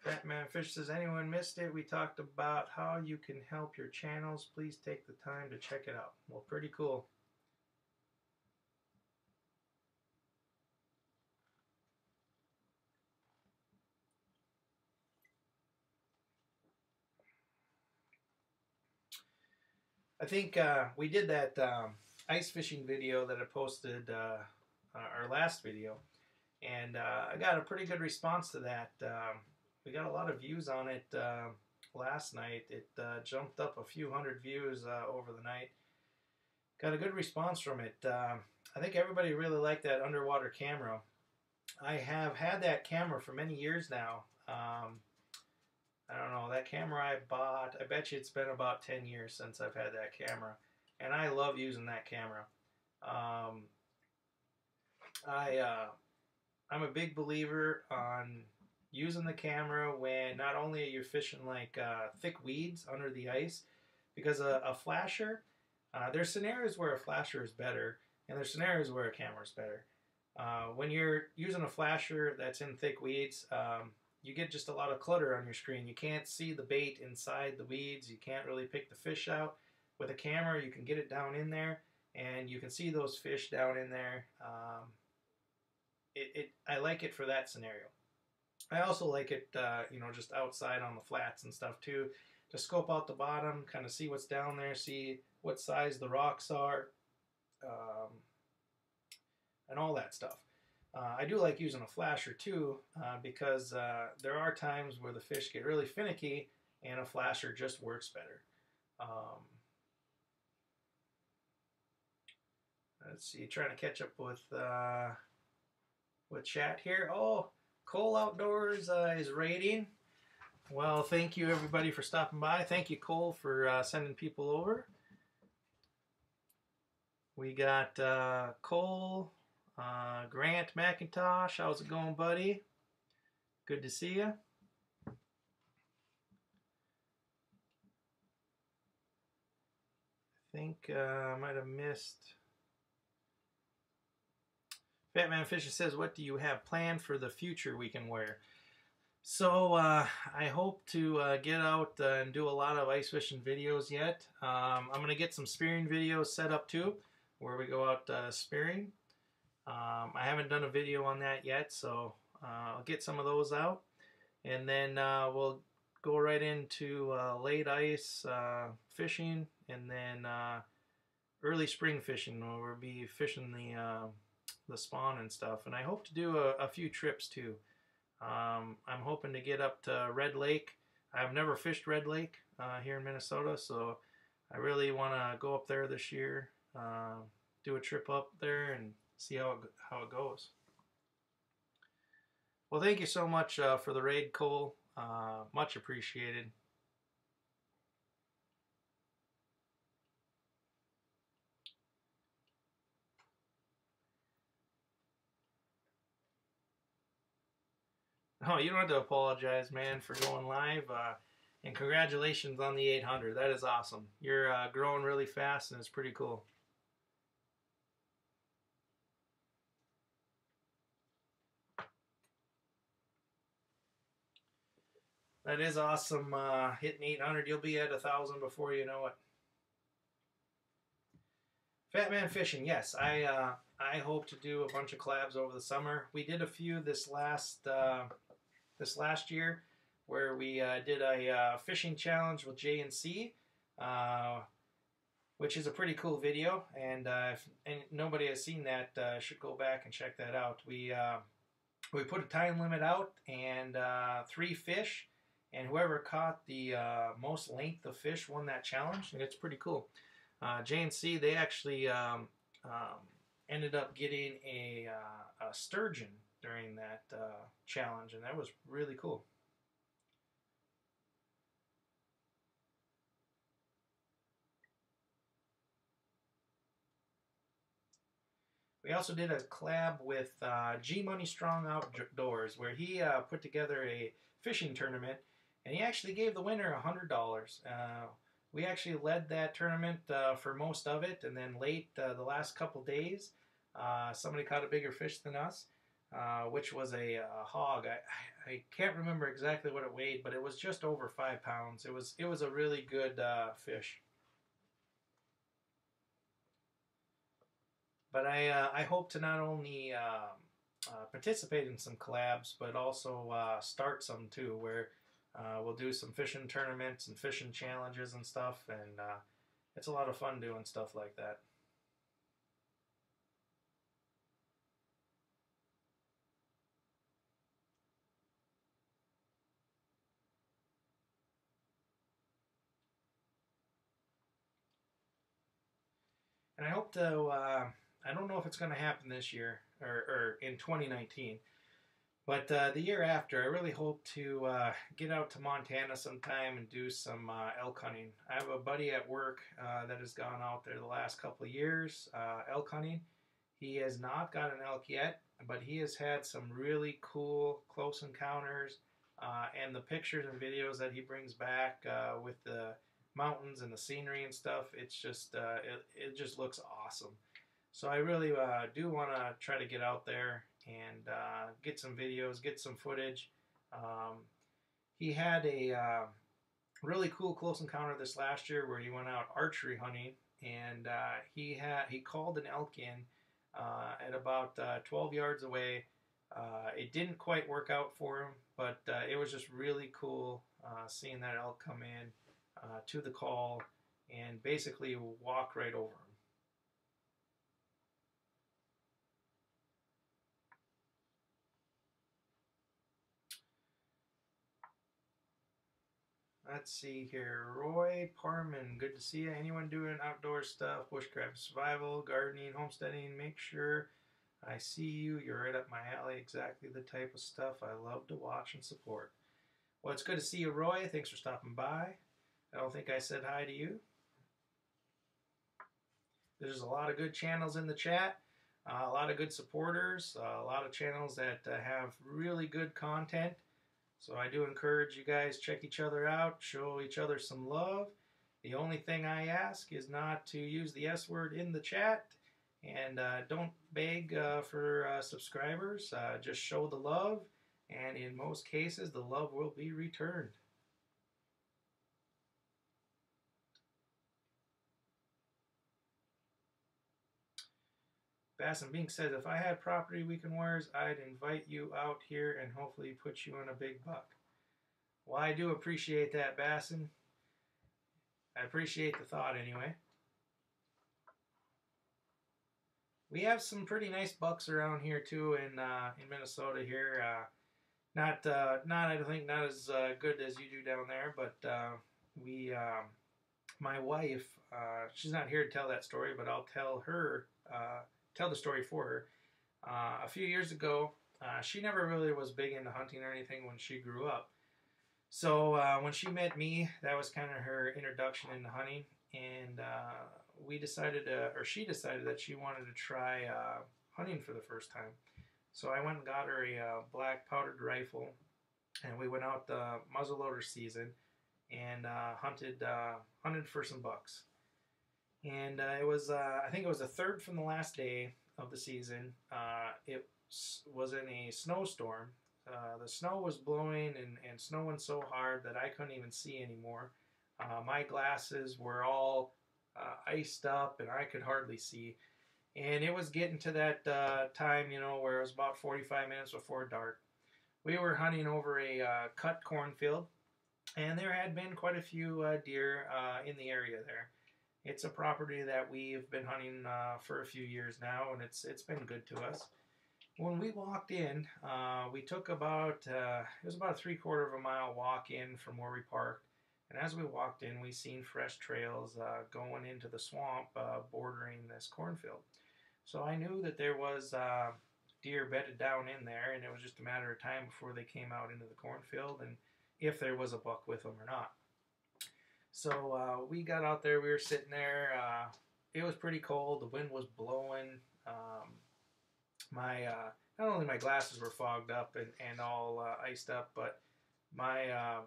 Batman Fish says, anyone missed it? We talked about how you can help your channels. Please take the time to check it out. Well, pretty cool. I think we did that ice fishing video that I posted, our last video, and I got a pretty good response to that. We got a lot of views on it last night. It jumped up a few hundred views over the night. Got a good response from it. I think everybody really liked that underwater camera. I have had that camera for many years now. I don't know, that camera I bought, I bet you it's been about 10 years since I've had that camera. And I love using that camera. I'm a big believer on using the camera when not only are you fishing like thick weeds under the ice, because a flasher, there's scenarios where a flasher is better, and there's scenarios where a camera is better. When you're using a flasher that's in thick weeds, you get just a lot of clutter on your screen. You can't see the bait inside the weeds. You can't really pick the fish out. With a camera, you can get it down in there, and you can see those fish down in there. I like it for that scenario. I also like it, just outside on the flats and stuff too, to scope out the bottom, kind of see what's down there, see what size the rocks are, and all that stuff. I do like using a flasher too, because there are times where the fish get really finicky and a flasher just works better. Let's see, trying to catch up with chat here. Oh, Cole Outdoors is raiding. Well, thank you everybody for stopping by. Thank you, Cole, for sending people over. We got Cole, Grant McIntosh. How's it going, buddy? Good to see you. I think I might have missed. Batman Fisher says, what do you have planned for the future we can wear? So I hope to get out and do a lot of ice fishing videos yet. I'm going to get some spearing videos set up too, where we go out spearing. I haven't done a video on that yet, so I'll get some of those out. And then we'll go right into late ice fishing, and then early spring fishing, where we'll be fishing the spawn and stuff. And I hope to do a few trips too. I'm hoping to get up to Red Lake. I've never fished Red Lake here in Minnesota, so I really want to go up there this year, do a trip up there and see how it goes. Well, thank you so much for the raid, Cole. Much appreciated. Oh, you don't have to apologize, man, for going live. And congratulations on the 800. That is awesome. You're growing really fast, and it's pretty cool. That is awesome. Hitting 800, you'll be at 1,000 before you know it. Fat Man Fishing, yes. I hope to do a bunch of collabs over the summer. We did a few this last year, where we did a fishing challenge with J&C, which is a pretty cool video. And if nobody has seen that, should go back and check that out. We put a time limit out and 3 fish, and whoever caught the most length of fish won that challenge, and it's pretty cool. J&C, they actually ended up getting a sturgeon during that challenge, and that was really cool. We also did a collab with G Money Strong Outdoors, where he put together a fishing tournament, and he actually gave the winner $100. We actually led that tournament for most of it, and then late the last couple days, somebody caught a bigger fish than us, which was a hog. I can't remember exactly what it weighed, but it was just over 5 pounds. It was a really good fish. But I hope to not only participate in some collabs, but also start some too, where we'll do some fishing tournaments and fishing challenges and stuff, and it's a lot of fun doing stuff like that. And I hope to, I don't know if it's going to happen this year or in 2019, but the year after, I really hope to get out to Montana sometime and do some elk hunting. I have a buddy at work that has gone out there the last couple of years elk hunting. He has not got an elk yet, but he has had some really cool close encounters, and the pictures and videos that he brings back with the mountains and the scenery and stuff, it's just it just looks awesome. So I really do want to try to get out there and get some videos, get some footage. He had a really cool close encounter this last year where he went out archery hunting, and he called an elk in at about 12 yards away. It didn't quite work out for him, but it was just really cool seeing that elk come in to the call and basically walk right over him. Let's see here. Roy Parman, good to see you. Anyone doing outdoor stuff, bushcraft survival, gardening, homesteading, make sure I see you. You're right up my alley. Exactly the type of stuff I love to watch and support. Well, it's good to see you, Roy. Thanks for stopping by. I don't think I said hi to you. There's a lot of good channels in the chat, a lot of good supporters, a lot of channels that have really good content. So I do encourage you guys, check each other out, show each other some love. The only thing I ask is not to use the S word in the chat, and don't beg for subscribers. Just show the love, and in most cases, the love will be returned. Bass and Bink says, if I had property weekend warriors, I'd invite you out here and hopefully put you on a big buck. Well, I do appreciate that, Bassin. I appreciate the thought anyway. We have some pretty nice bucks around here too in Minnesota here. I don't think not as good as you do down there, but my wife, she's not here to tell that story, but I'll tell the story for her. A few years ago, she never really was big into hunting or anything when she grew up. So when she met me, that was kind of her introduction into hunting, and she decided that she wanted to try hunting for the first time. So I went and got her a black powdered rifle, and we went out the muzzleloader season and hunted for some bucks. And it was I think it was the third from the last day of the season. It was in a snowstorm. The snow was blowing and snowing so hard that I couldn't even see anymore. My glasses were all iced up, and I could hardly see. And it was getting to that time, you know, where it was about 45 minutes before dark. We were hunting over a cut cornfield, and there had been quite a few deer in the area there. It's a property that we've been hunting for a few years now, and it's been good to us. When we walked in, we took about it was about a 3/4 of a mile walk in from where we parked. And as we walked in, we seen fresh trails going into the swamp bordering this cornfield. So I knew that there was deer bedded down in there, and it was just a matter of time before they came out into the cornfield, and if there was a buck with them or not. So we got out there. We were sitting there. It was pretty cold. The wind was blowing. My not only my glasses were fogged up and all iced up, but my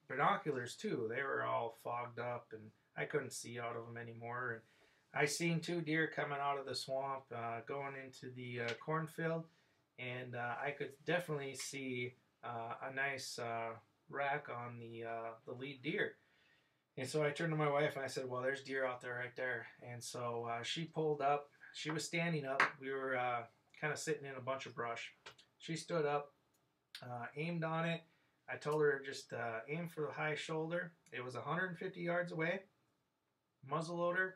binoculars too. They were all fogged up, and I couldn't see out of them anymore. And I seen 2 deer coming out of the swamp, going into the cornfield, and I could definitely see a nice rack on the lead deer. And so I turned to my wife and I said, "Well, there's deer out there right there." And so she pulled up. She was standing up. We were kind of sitting in a bunch of brush. She stood up, aimed on it. I told her just aim for the high shoulder. It was 150 yards away. Muzzleloader,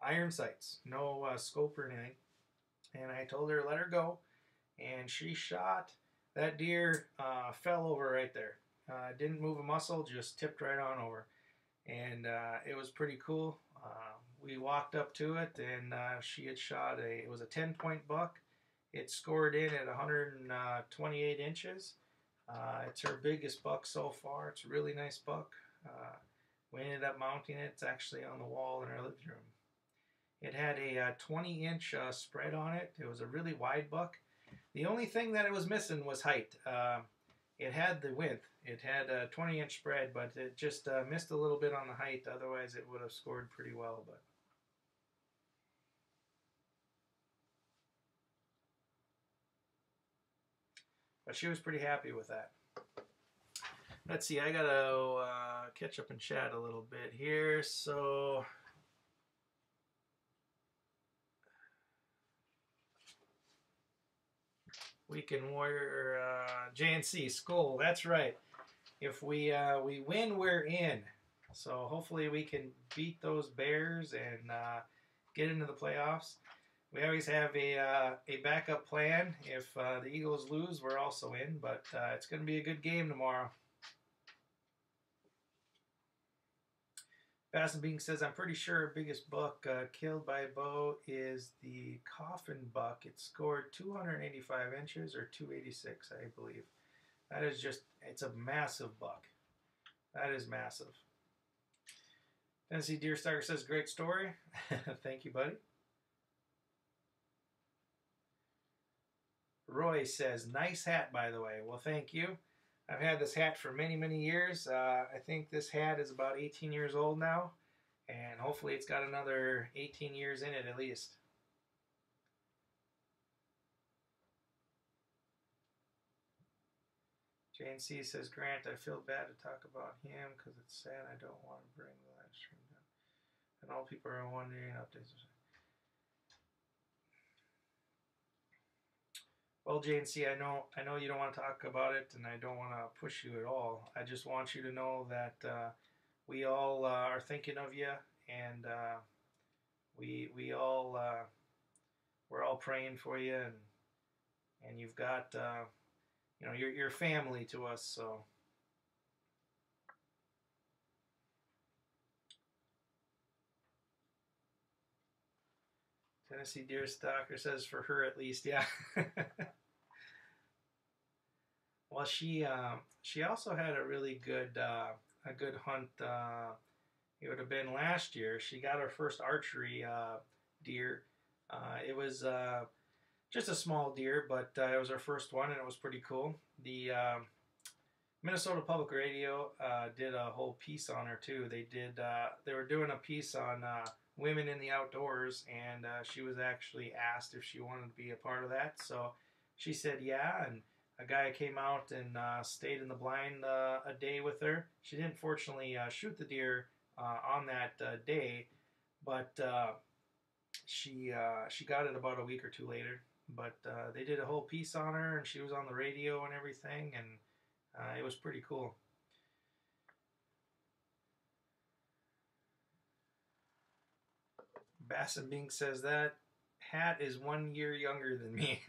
iron sights, no scope or anything. And I told her let her go, and she shot. That deer fell over right there. Didn't move a muscle, just tipped right on over. And it was pretty cool. We walked up to it, and she had shot it was a 10-point buck. It scored in at 128 inches. It's her biggest buck so far. It's a really nice buck. We ended up mounting it. It's actually on the wall in our living room. It had a 20-inch spread on it. It was a really wide buck. The only thing that it was missing was height. It had the width. It had a 20-inch spread, but it just missed a little bit on the height. Otherwise, it would have scored pretty well. But she was pretty happy with that. Let's see, I gotta catch up and chat a little bit here. So Weekend Warrior JNC Skull. That's right. If we win, we're in. So hopefully we can beat those Bears and get into the playoffs. We always have a backup plan. If the Eagles lose, we're also in. But it's going to be a good game tomorrow. Bassin Bean says, I'm pretty sure biggest buck killed by a bow is the coffin buck. It scored 285 inches or 286, I believe. That is just, it's a massive buck. That is massive. Tennessee Deer Stalker says, great story. Thank you, buddy. Roy says, nice hat, by the way. Well, thank you. I've had this hat for many, many years. I think this hat is about 18 years old now, and hopefully it's got another 18 years in it at least. Jane C says, Grant, I feel bad to talk about him because it's sad. I don't want to bring the live stream down. And all people are wondering updates. Well, Jane C, I know you don't want to talk about it, and I don't want to push you at all. I just want you to know that we all are thinking of you, and we're all praying for you, and you've got you're family to us, so. Tennessee Deer Stalker says for her at least, yeah. Well, she also had a really good hunt. It would have been last year. She got her first archery deer. It was just a small deer, but it was her first one, and it was pretty cool. The Minnesota Public Radio did a whole piece on her too. They were doing a piece on women in the outdoors, and she was actually asked if she wanted to be a part of that. So she said yeah, and a guy came out and stayed in the blind a day with her. She didn't fortunately shoot the deer on that day, but she got it about a week or two later. But they did a whole piece on her, and she was on the radio and everything, and it was pretty cool. Bass and Bink says that hat is 1 year younger than me.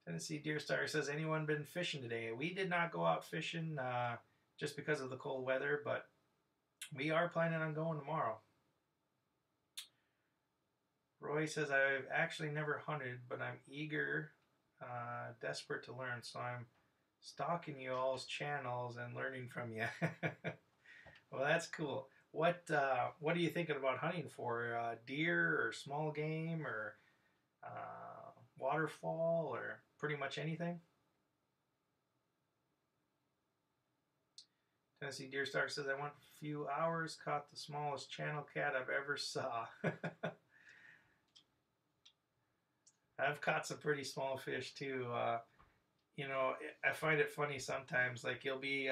Tennessee Deer Star says, anyone been fishing today? We did not go out fishing just because of the cold weather, but we are planning on going tomorrow. Roy says, I've actually never hunted, but I'm eager, desperate to learn, so I'm stalking you all's channels and learning from you. Well, that's cool. What are you thinking about hunting for? Deer or small game or waterfall or pretty much anything? Tennessee Deer Star says, I went a few hours, caught the smallest channel cat I've ever saw. I've caught some pretty small fish too. You know, I find it funny sometimes. Like you'll be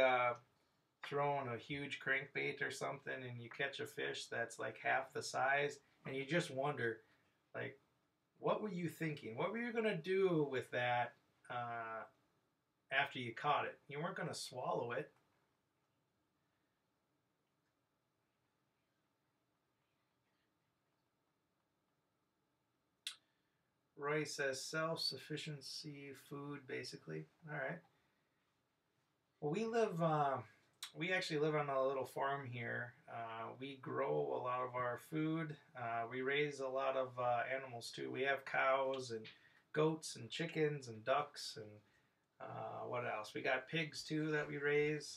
throwing a huge crankbait or something, and you catch a fish that's like half the size, and you just wonder, like, what were you thinking? What were you gonna do with that after you caught it? You weren't gonna swallow it. Roy says self-sufficiency food, basically. All right. Well, we actually live on a little farm here. We grow a lot of our food. We raise a lot of animals too. We have cows and goats and chickens and ducks and what else? We got pigs too that we raise.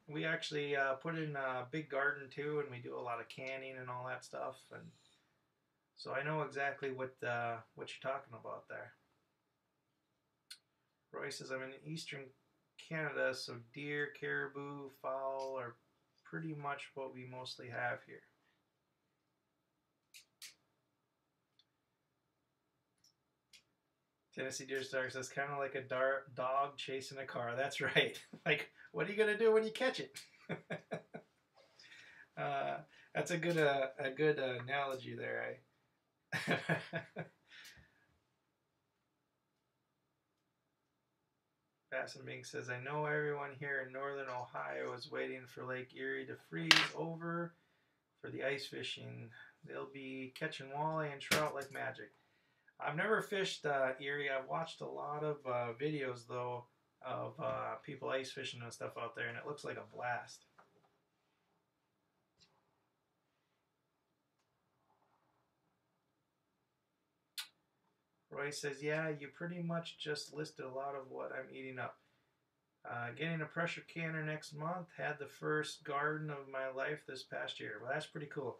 We actually put in a big garden too, and we do a lot of canning and all that stuff. And so I know exactly what you're talking about there. Roy says, I'm in eastern Canada, so deer, caribou, fowl are pretty much what we mostly have here. Tennessee Deer Star says, kind of like a dog chasing a car. That's right. Like, what are you going to do when you catch it? That's a good analogy there. Bass and Bink says, I know everyone here in northern Ohio is waiting for Lake Erie to freeze over for the ice fishing. They'll be catching walleye and trout like magic. I've never fished Erie. I've watched a lot of videos, though, of people ice fishing and stuff out there, and it looks like a blast. Roy says, yeah, you pretty much just listed a lot of what I'm eating up. Getting a pressure canner next month. Had the first garden of my life this past year. Well, that's pretty cool.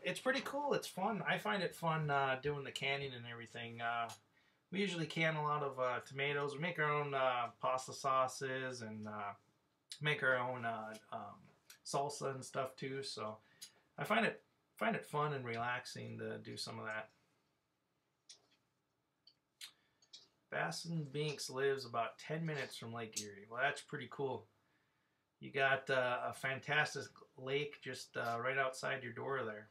It's pretty cool. It's fun. I find it fun doing the canning and everything. We usually can a lot of tomatoes. We make our own pasta sauces and make our own salsa and stuff too. So I find it fun and relaxing to do some of that. Bass and Binks lives about 10 minutes from Lake Erie. Well, that's pretty cool. You got a fantastic lake just right outside your door there.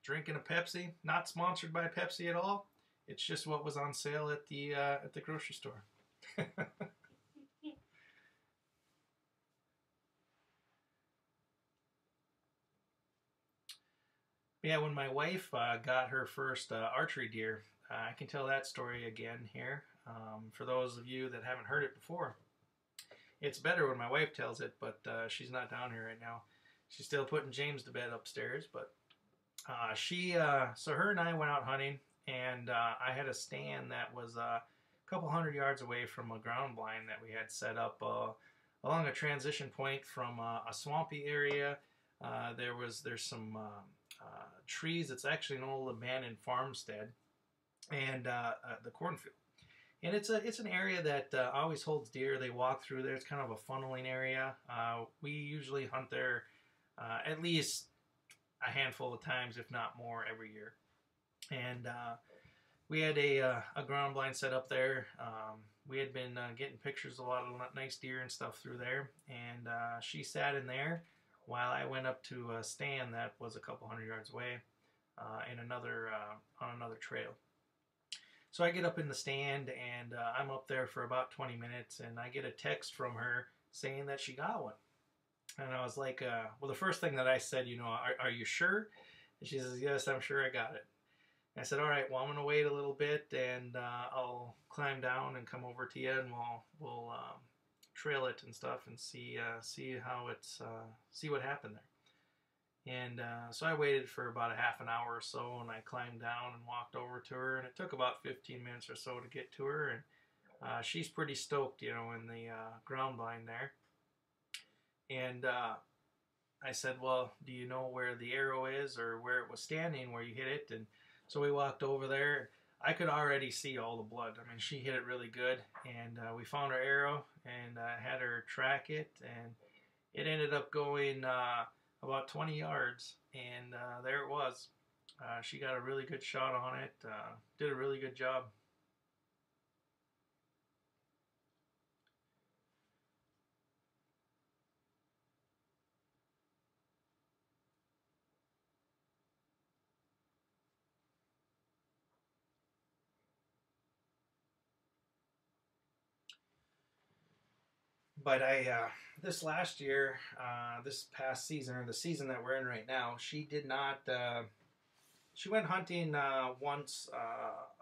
Drinking a Pepsi, not sponsored by Pepsi at all. It's just what was on sale at the grocery store. Yeah, when my wife got her first archery deer, I can tell that story again here. For those of you that haven't heard it before, it's better when my wife tells it, but she's not down here right now. She's still putting James to bed upstairs, but so her and I went out hunting, and I had a stand that was a couple hundred yards away from a ground blind that we had set up along a transition point from a swampy area. There's some trees. It's actually an old abandoned farmstead, and the cornfield. And it's an area that always holds deer. They walk through there. It's kind of a funneling area. We usually hunt there at least a handful of times, if not more, every year. And we had a ground blind set up there. We had been getting pictures of a lot of nice deer and stuff through there, and she sat in there while I went up to a stand that was a couple hundred yards away in another on another trail. So I get up in the stand, and I'm up there for about 20 minutes, and I get a text from her saying that she got one. And I was like, well, the first thing that I said, are you sure? And she says, yes, I'm sure I got it. And I said, all right, well, I'm going to wait a little bit, and I'll climb down and come over to you, and we'll trail it and stuff, and see how it's see what happened there. And so I waited for about a half an hour or so, and I climbed down and walked over to her, and it took about 15 minutes or so to get to her, and she's pretty stoked, in the ground blind there. And I said, well, do you know where the arrow is, or where it was standing, where you hit it? And so we walked over there. I could already see all the blood. I mean, she hit it really good, and we found her arrow and had her track it, and it ended up going about 20 yards, and there it was. She got a really good shot on it, did a really good job. But this last year, this past season, or the season that we're in right now, she did not. She went hunting once,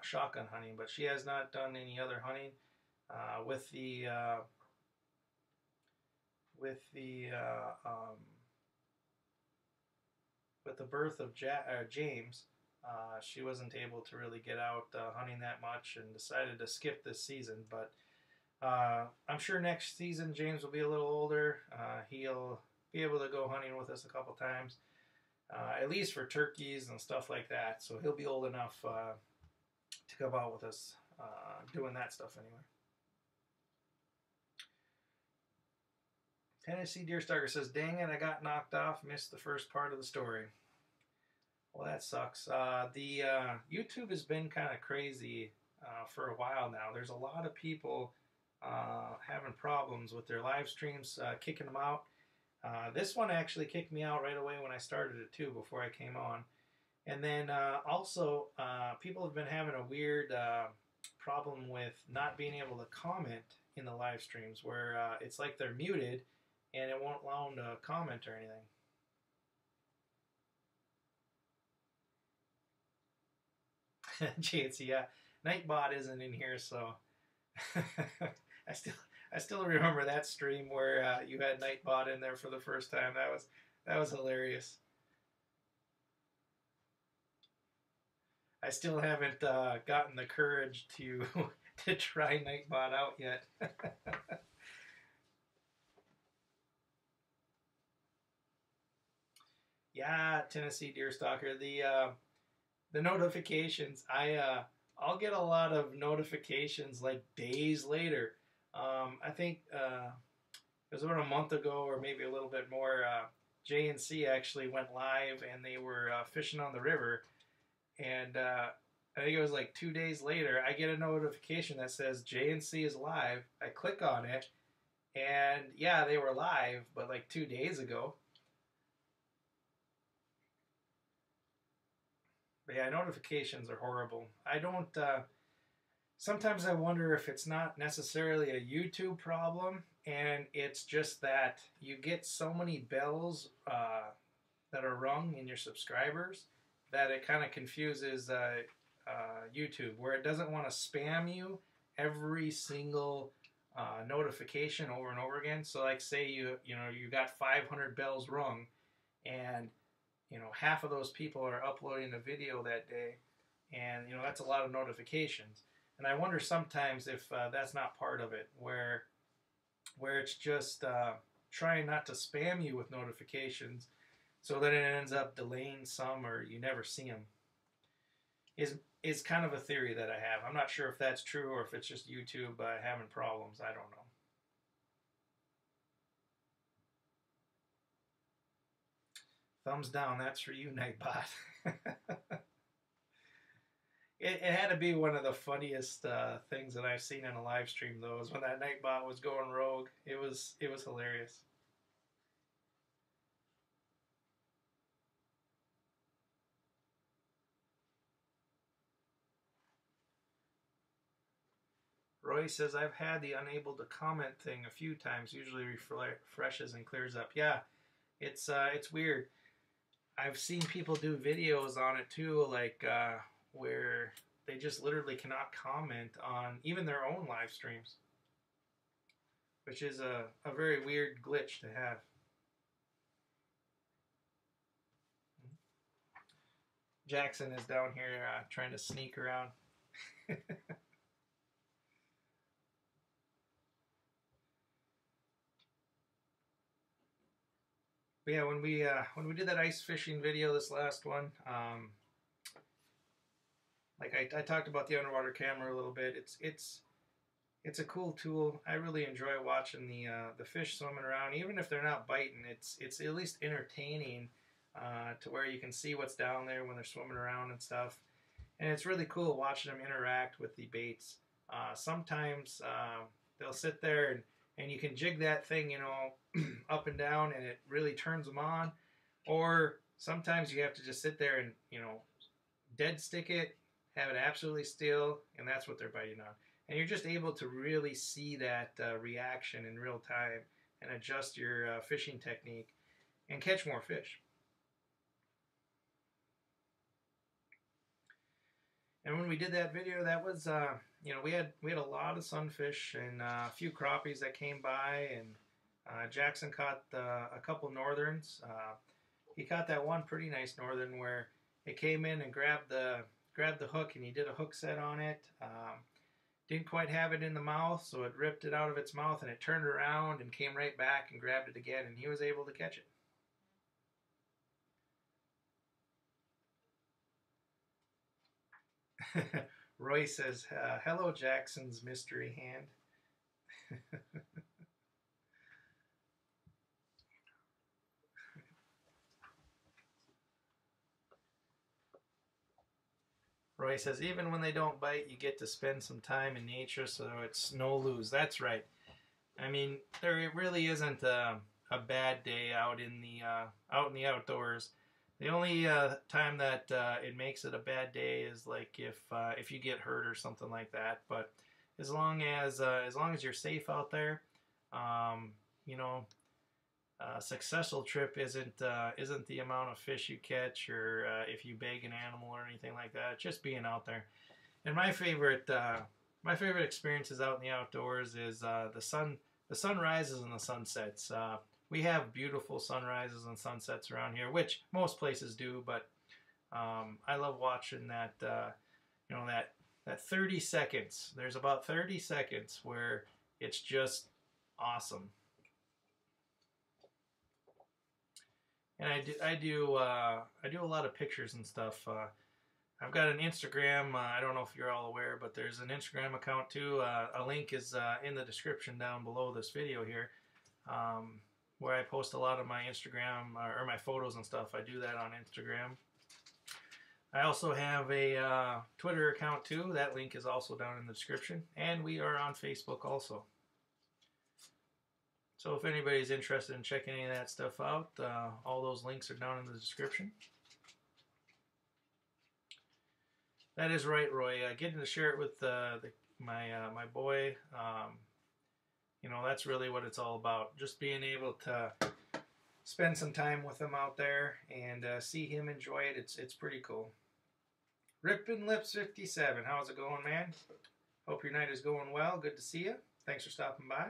shotgun hunting, but she has not done any other hunting. With the birth of James, she wasn't able to really get out hunting that much, and decided to skip this season. But I'm sure next season James will be a little older. He'll be able to go hunting with us a couple times, at least for turkeys and stuff like that. So he'll be old enough to come out with us doing that stuff anyway. Tennessee Deer Stalker says, dang it, I got knocked off, missed the first part of the story. Well, that sucks. The YouTube has been kind of crazy for a while now. There's a lot of people having problems with their live streams, kicking them out. This one actually kicked me out right away when I started it too, before I came on. And then also, people have been having a weird problem with not being able to comment in the live streams, where it's like they're muted and it won't allow them to comment or anything. JNC, yeah, Nightbot isn't in here, so I still remember that stream where you had Nightbot in there for the first time. That was hilarious. I still haven't gotten the courage to to try Nightbot out yet. Yeah, Tennessee Deer Stalker. The notifications. I'll get a lot of notifications like days later. I think it was about a month ago, or maybe a little bit more. JNC actually went live, and they were fishing on the river. And I think it was like 2 days later, I get a notification that says JNC is live. I click on it, and yeah, they were live, but like 2 days ago. But yeah, notifications are horrible. I don't. Sometimes I wonder if it's not necessarily a YouTube problem, and it's just that you get so many bells that are rung in your subscribers that it kind of confuses YouTube, where it doesn't want to spam you every single notification over and over again. So, like, say you got 500 bells rung, and half of those people are uploading a video that day, and that's a lot of notifications. And I wonder sometimes if that's not part of it, where it's just trying not to spam you with notifications, so that it ends up delaying some, or you never see them. Is kind of a theory that I have. I'm not sure if that's true, or if it's just YouTube having problems. I don't know. Thumbs down. That's for you, Nightbot. It had to be one of the funniest things that I've seen in a live stream, though, is when that Nightbot was going rogue. It was hilarious. Roy says, I've had the unable to comment thing a few times. Usually refreshes and clears up. Yeah, it's weird. I've seen people do videos on it too, like where they just literally cannot comment on even their own live streams, which is a very weird glitch to have. Jackson is down here trying to sneak around. But yeah, when we did that ice fishing video, this last one, like I talked about the underwater camera a little bit. It's a cool tool. I really enjoy watching the fish swimming around, even if they're not biting. It's at least entertaining to where you can see what's down there when they're swimming around and stuff. And it's really cool watching them interact with the baits. Sometimes they'll sit there and you can jig that thing, you know, up and down, and it really turns them on. Or sometimes you have to just sit there and, you know, dead stick it, have it absolutely still, and that's what they're biting on. And you're just able to really see that reaction in real time and adjust your fishing technique and catch more fish. And when we did that video, that was, you know, we had a lot of sunfish and a few crappies that came by, and Jackson caught a couple northerns. He caught that one pretty nice northern where it came in and grabbed the hook, and he did a hook set on it. Didn't quite have it in the mouth, so it ripped it out of its mouth, and it turned around and came right back and grabbed it again, and he was able to catch it. Roy says, hello, Jackson's mystery hand. Roy says, even when they don't bite, you get to spend some time in nature, so it's no lose. That's right. I mean, there really isn't a bad day out in the outdoors. The only time that it makes it a bad day is like if you get hurt or something like that. But as long as you're safe out there, you know, a successful trip isn't the amount of fish you catch or if you bag an animal or anything like that. It's just being out there. And my favorite experiences out in the outdoors is the sunrises and the sunsets. We have beautiful sunrises and sunsets around here, which most places do, but I love watching that, you know, that 30 seconds. There's about 30 seconds where it's just awesome. And I do a lot of pictures and stuff. I've got an Instagram. I don't know if you're all aware, but there's an Instagram account too. A link is in the description down below this video here. Where I post a lot of my Instagram or my photos and stuff. I do that on Instagram. I also have a Twitter account too. That link is also down in the description. And we are on Facebook also. So if anybody's interested in checking any of that stuff out, all those links are down in the description. That is right, Roy. Getting to share it with my boy. You know, that's really what it's all about. Just being able to spend some time with him out there and see him enjoy it. It's pretty cool. Rippin' Lips 57. How's it going, man? Hope your night is going well. Good to see you. Thanks for stopping by.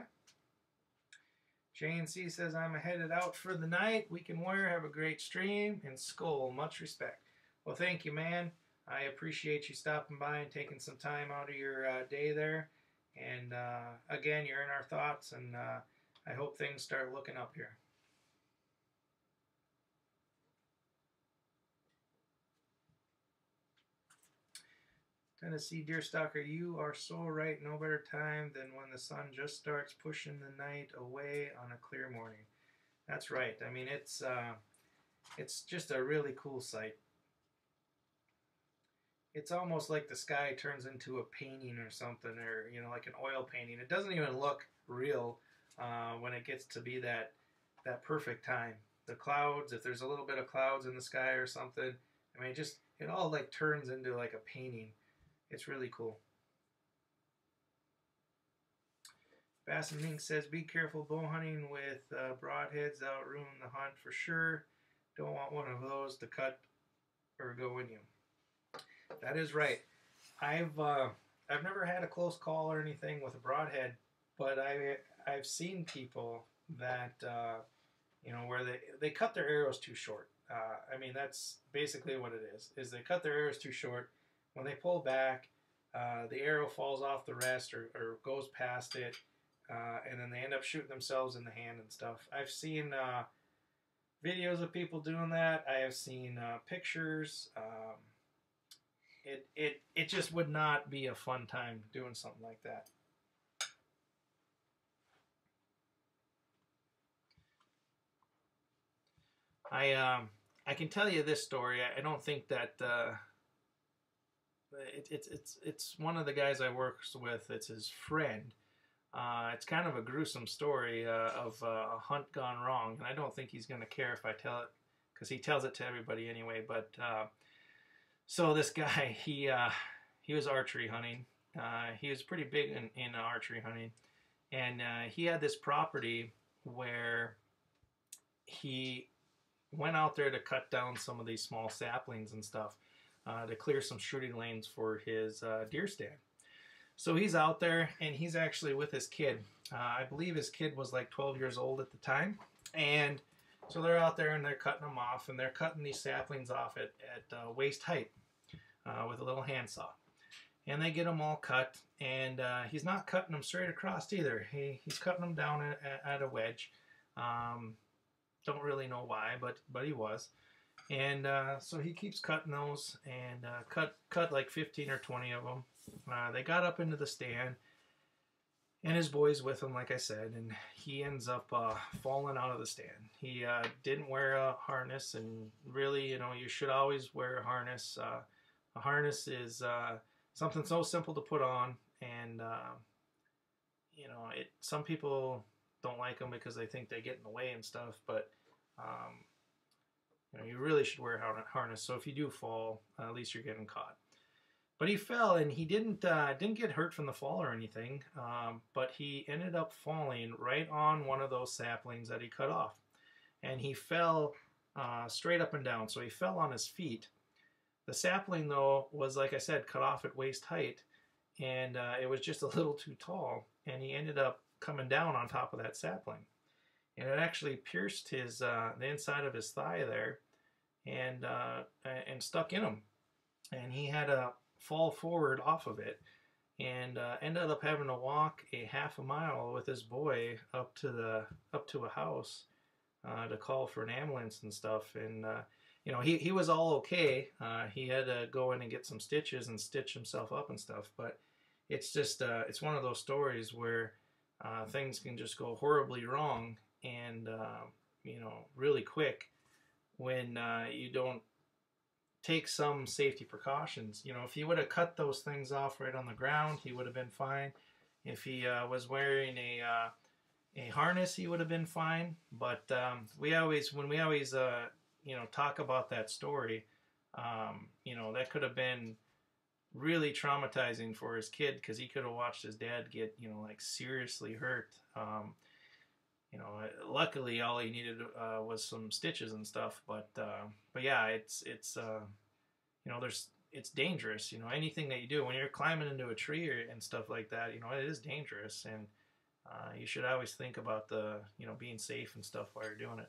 JNC says, I'm headed out for the night. Weekend Warrior, have a great stream. And Skull, much respect. Well, thank you, man. I appreciate you stopping by and taking some time out of your day there. And again, you're in our thoughts, and I hope things start looking up here. Tennessee Deerstalker, you are so right. No better time than when the sun just starts pushing the night away on a clear morning. That's right. I mean, it's It's just a really cool sight. It's almost like the sky turns into a painting or something, or like an oil painting. It doesn't even look real when it gets to be that perfect time. The clouds, if there's a little bit of clouds in the sky or something, I mean, it all like turns into like a painting. It's really cool. Bass and Mink says, be careful bow hunting with broadheads. That'll ruin the hunt for sure. Don't want one of those to cut or go in you. That is right. I've never had a close call or anything with a broadhead, but I've seen people that where they cut their arrows too short. I mean, that's basically what it is they cut their arrows too short. When they pull back, the arrow falls off the rest or goes past it, and then they end up shooting themselves in the hand and stuff. I've seen videos of people doing that. I have seen pictures. It just would not be a fun time doing something like that. I can tell you this story. I don't think that it's one of the guys I work with. It's his friend. It's kind of a gruesome story of a hunt gone wrong, and I don't think he's going to care if I tell it, because he tells it to everybody anyway. But so this guy, he was archery hunting. He was pretty big in archery hunting, and he had this property where he went out there to cut down some of these small saplings and stuff to clear some shooting lanes for his deer stand. So he's out there, and he's actually with his kid. I believe his kid was like 12 years old at the time. And so they're out there, and they're cutting them off, and they're cutting these saplings off at waist height with a little handsaw. And they get them all cut, and he's not cutting them straight across either. He's cutting them down at a wedge. Don't really know why, but he was. And so he keeps cutting those, and cut like 15 or 20 of them. They got up into the stand, and his boy's with him, like I said, and he ends up falling out of the stand. He didn't wear a harness, and really, you should always wear a harness. A harness is something so simple to put on, and some people don't like them because they think they get in the way and stuff, but you really should wear a harness. So if you do fall, at least you're getting caught. But he fell, and he didn't get hurt from the fall or anything, but he ended up falling right on one of those saplings that he cut off, and he fell straight up and down. So he fell on his feet. The sapling, though, was, like I said, cut off at waist height, and it was just a little too tall, and he ended up coming down on top of that sapling, and it actually pierced his the inside of his thigh there, and stuck in him, and he had to fall forward off of it, and ended up having to walk a half a mile with his boy up to a house to call for an ambulance and stuff. And he was all okay. He had to go in and get some stitches and stitch himself up and stuff. But it's just it's one of those stories where things can just go horribly wrong, and really quick when you don't take some safety precautions. If he would have cut those things off right on the ground, he would have been fine. If he was wearing a harness, he would have been fine. But when we always talk about that story, that could have been really traumatizing for his kid, because he could have watched his dad get like seriously hurt. Luckily all he needed was some stitches and stuff, but yeah, it's it's dangerous. Anything that you do when you're climbing into a tree and stuff like that, it is dangerous, and you should always think about the being safe and stuff while you're doing it.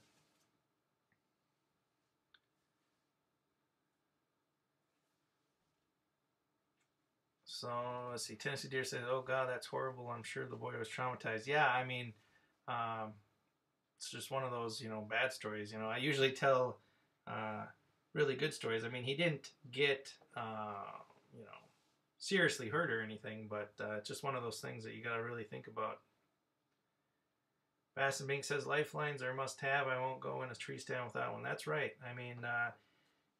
So let's see. Tennessee Deer says, "Oh God, that's horrible. I'm sure the boy was traumatized." Yeah, I mean, it's just one of those bad stories. I usually tell really good stories. I mean, he didn't get seriously hurt or anything, but it's just one of those things that you got to really think about. Bass and Bink says lifelines are a must-have. I won't go in a tree stand without one. That's right. I mean,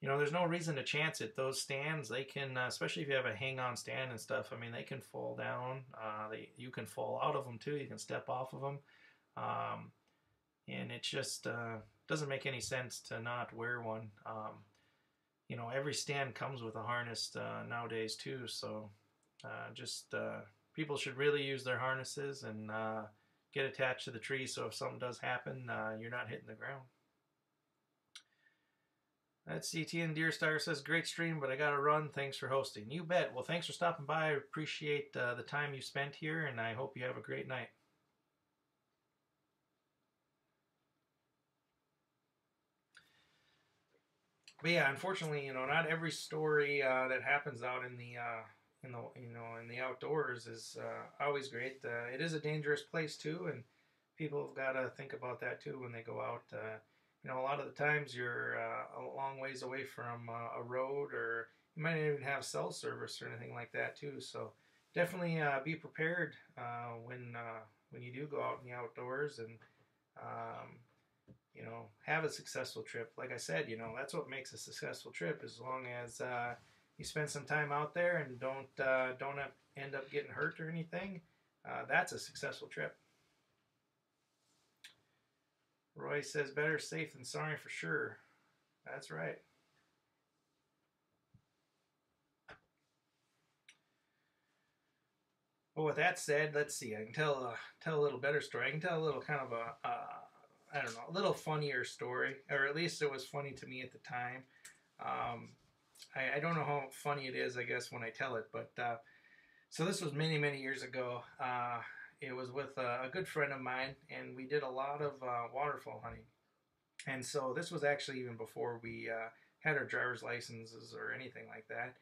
you know, there's no reason to chance it. Those stands, they can, especially if you have a hang-on stand and stuff. I mean, they can fall down. You can fall out of them too. You can step off of them, and it just doesn't make any sense to not wear one. You know, every stand comes with a harness nowadays too. So just people should really use their harnesses and get attached to the tree, so if something does happen, you're not hitting the ground. That's CT and Deerstar says, great stream, but I gotta run. Thanks for hosting. You bet. Well, thanks for stopping by. I appreciate the time you spent here, and I hope you have a great night. But yeah, unfortunately, you know, not every story that happens out in the in the outdoors is always great. It is a dangerous place too, and people have got to think about that too when they go out. You know, a lot of the times you're a long ways away from a road, or you might not even have cell service or anything like that too. So definitely be prepared when you do go out in the outdoors, and you know, have a successful trip. Like I said, you know, that's what makes a successful trip, as long as you spend some time out there and don't end up getting hurt or anything. That's a successful trip. Roy says, better safe than sorry for sure. That's right. Well, with that said, let's see. I can tell a little better story. I can tell a little kind of I don't know, a little funnier story, or at least it was funny to me at the time. I don't know how funny it is, I guess, when I tell it, but so this was many, many years ago. It was with a good friend of mine, and we did a lot of waterfowl hunting. And so this was actually even before we had our driver's licenses or anything like that.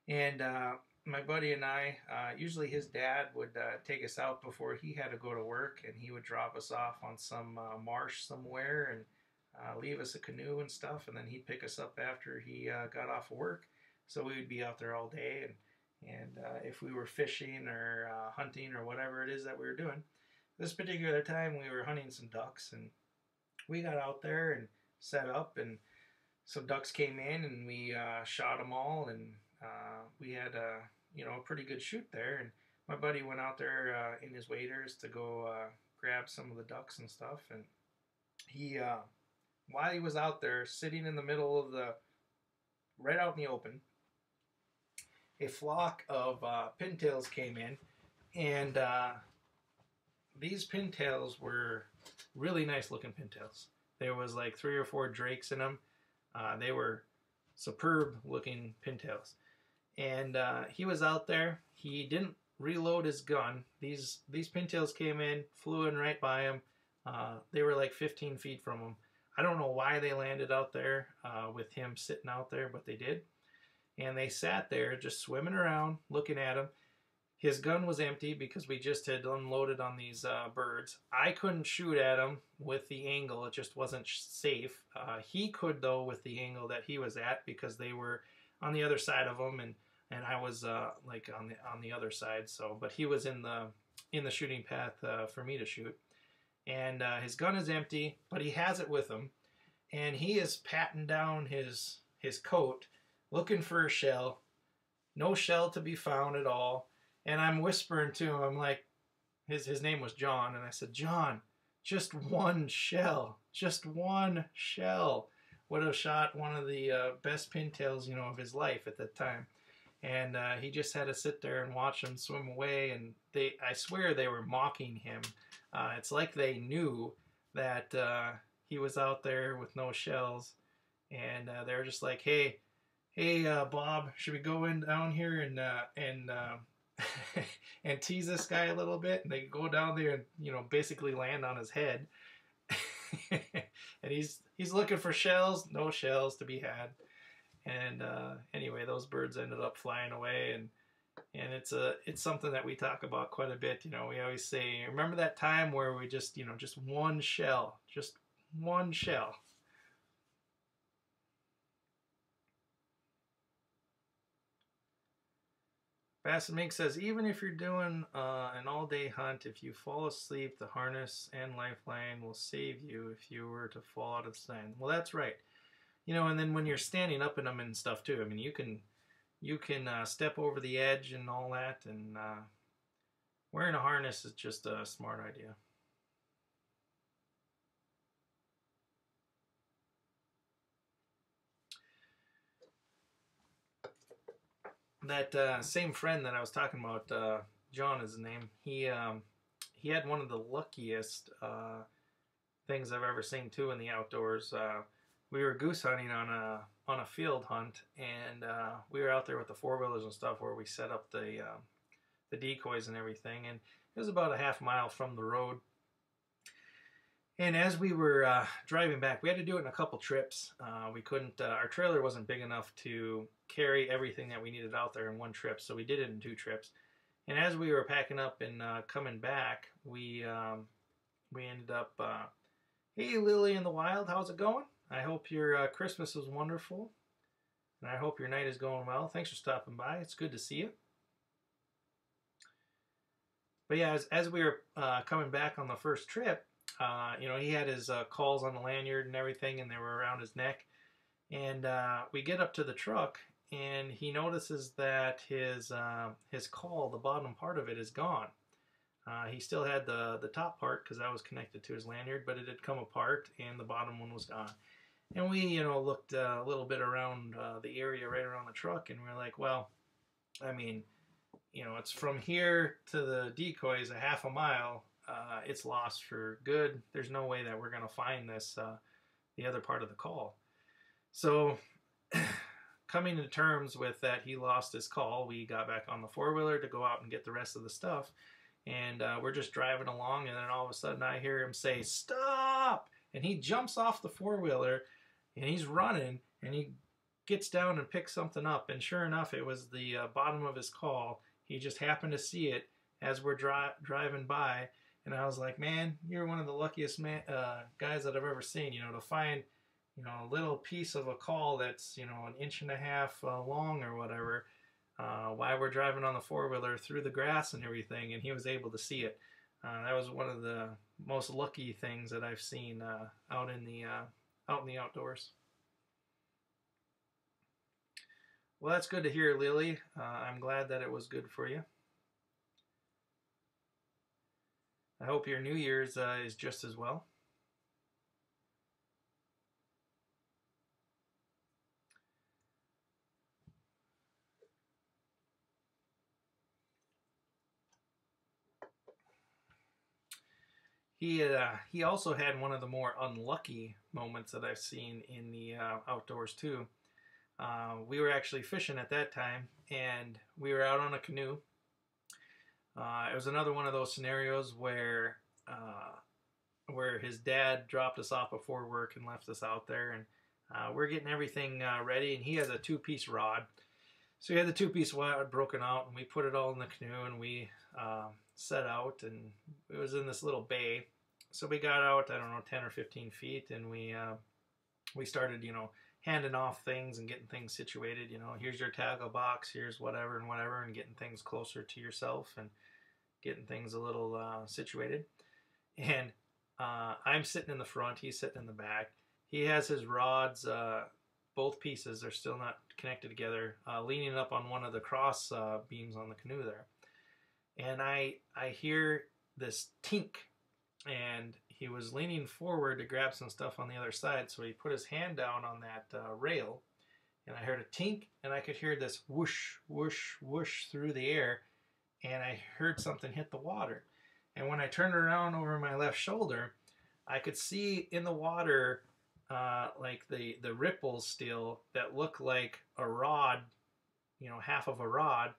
And my buddy and I, usually his dad would take us out before he had to go to work, and he would drop us off on some marsh somewhere and leave us a canoe and stuff, and then he'd pick us up after he got off of work. So we would be out there all day, and if we were fishing or hunting or whatever it is that we were doing. This particular time we were hunting some ducks, and we got out there and set up, and some ducks came in, and we shot them all, and we had a pretty good shoot there. And my buddy went out there in his waders to go grab some of the ducks and stuff, and he while he was out there sitting in the middle of right out in the open, a flock of pintails came in, and these pintails were really nice looking pintails. There was like 3 or 4 drakes in them. They were superb looking pintails. And he was out there. He didn't reload his gun. These pintails came in, flew in right by him. They were like 15 feet from him. I don't know why they landed out there with him sitting out there, but they did. And they sat there just swimming around, looking at him. His gun was empty because we just had unloaded on these birds. I couldn't shoot at him with the angle. It just wasn't safe. He could, though, with the angle that he was at, because they were on the other side of him, and I was like on the other side. So, but he was in the shooting path for me to shoot. And his gun is empty, but he has it with him, and he is patting down his coat, looking for a shell. No shell to be found at all. And I'm whispering to him, I'm like, his name was John, and I said, John, just one shell, just one shell would have shot one of the best pintails, of his life at that time. And he just had to sit there and watch them swim away, and I swear they were mocking him. It's like they knew that he was out there with no shells, and they were just like, hey, Bob, should we go down here and and tease this guy a little bit? And they go down there and basically land on his head. And he's looking for shells, no shells to be had. And anyway, those birds ended up flying away, and it's something that we talk about quite a bit. We always say, remember that time where we just one shell, just one shell. Basset Mink says, even if you're doing an all-day hunt, if you fall asleep, the harness and lifeline will save you if you were to fall out of the stand. Well, that's right. You know, and then when you're standing up in them and stuff too, I mean, you can step over the edge and all that, and wearing a harness is just a smart idea. That same friend that I was talking about, John is his name. He had one of the luckiest things I've ever seen too in the outdoors. We were goose hunting on a field hunt, and we were out there with the 4-wheelers and stuff where we set up the decoys and everything, and it was about a half mile from the road. And as we were driving back, we had to do it in a couple trips. We couldn't, our trailer wasn't big enough to carry everything that we needed out there in one trip, so we did it in 2 trips. And as we were packing up and coming back, we ended up, hey Lily in the Wild, how's it going? I hope your Christmas was wonderful, and I hope your night is going well. Thanks for stopping by. It's good to see you. But yeah, as we were coming back on the first trip, you know, he had his calls on the lanyard and everything, and they were around his neck. And we get up to the truck, and he notices that his call, the bottom part of it, is gone. He still had the top part because that was connected to his lanyard, but it had come apart, and the bottom one was gone. And we, you know, looked a little bit around the area right around the truck, and we're like, well, I mean, you know, it's from here to the decoys a half a mile. It's lost for good. There's no way that we're going to find this, the other part of the call. So coming to terms with that he lost his call, we got back on the 4-wheeler to go out and get the rest of the stuff. And we're just driving along, and then all of a sudden I hear him say, "Stop!" And he jumps off the 4-wheeler, and he's running, and he gets down and picks something up. And sure enough, it was the bottom of his call. He just happened to see it as we're driving by. And I was like, man, you're one of the luckiest guys that I've ever seen, you know, to find, you know, a little piece of a call that's, you know, 1.5 inches long or whatever, while we're driving on the 4-wheeler through the grass and everything, and he was able to see it. That was one of the most lucky things that I've seen out in the outdoors. Well, that's good to hear, Lily. I'm glad that it was good for you. I hope your New Year's is just as well. He also had one of the more unlucky moments that I've seen in the outdoors too. We were actually fishing at that time, and we were out on a canoe. It was another one of those scenarios where his dad dropped us off before work and left us out there, and we're getting everything ready, and he has a 2-piece rod. So he had the 2-piece rod broken out, and we put it all in the canoe, and we set out, and it was in this little bay. So we got out, I don't know, 10 or 15 feet, and we started, you know, handing off things and getting things situated. You know, here's your tackle box, here's whatever and whatever, and getting things closer to yourself and getting things a little situated. And I'm sitting in the front, he's sitting in the back. He has his rods, both pieces, they're still not connected together, leaning up on one of the cross beams on the canoe there. And I hear this tink, and he was leaning forward to grab some stuff on the other side, so he put his hand down on that rail, and I heard a tink, and I could hear this whoosh, whoosh, whoosh through the air, and I heard something hit the water. And when I turned around over my left shoulder, I could see in the water like the ripples still that look like a rod, you know, half of a rod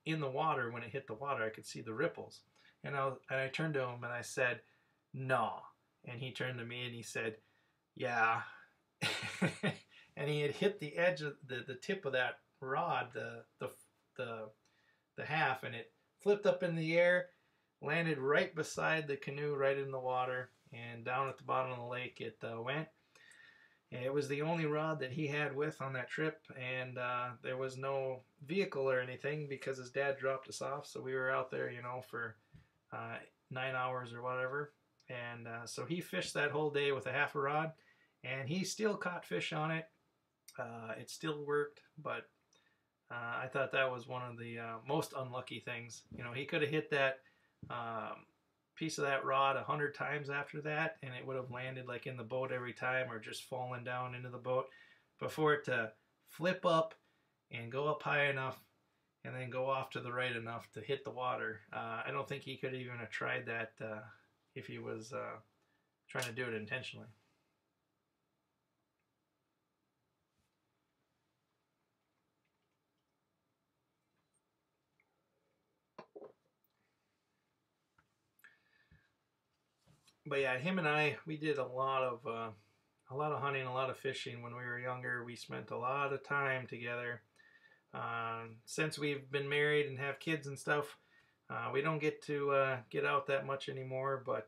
in the water. When it hit the water, I could see the ripples. And I turned to him and I said, "No." And he turned to me and he said, "Yeah." And he had hit the edge of the tip of that rod, the half, and it flipped up in the air, landed right beside the canoe, right in the water, and down at the bottom of the lake it went. It was the only rod that he had with on that trip, and there was no vehicle or anything because his dad dropped us off. So we were out there, you know, for 9 hours or whatever. And so he fished that whole day with a half a rod, and he still caught fish on it. It still worked, but I thought that was one of the most unlucky things. You know, he could have hit that piece of that rod 100 times after that, and it would have landed like in the boat every time, or just fallen down into the boat. But for it to flip up and go up high enough and then go off to the right enough to hit the water, I don't think he could even have tried that if he was trying to do it intentionally. But yeah, him and I, we did a lot of hunting, a lot of fishing when we were younger. We spent a lot of time together. Since we've been married and have kids and stuff, we don't get to get out that much anymore. But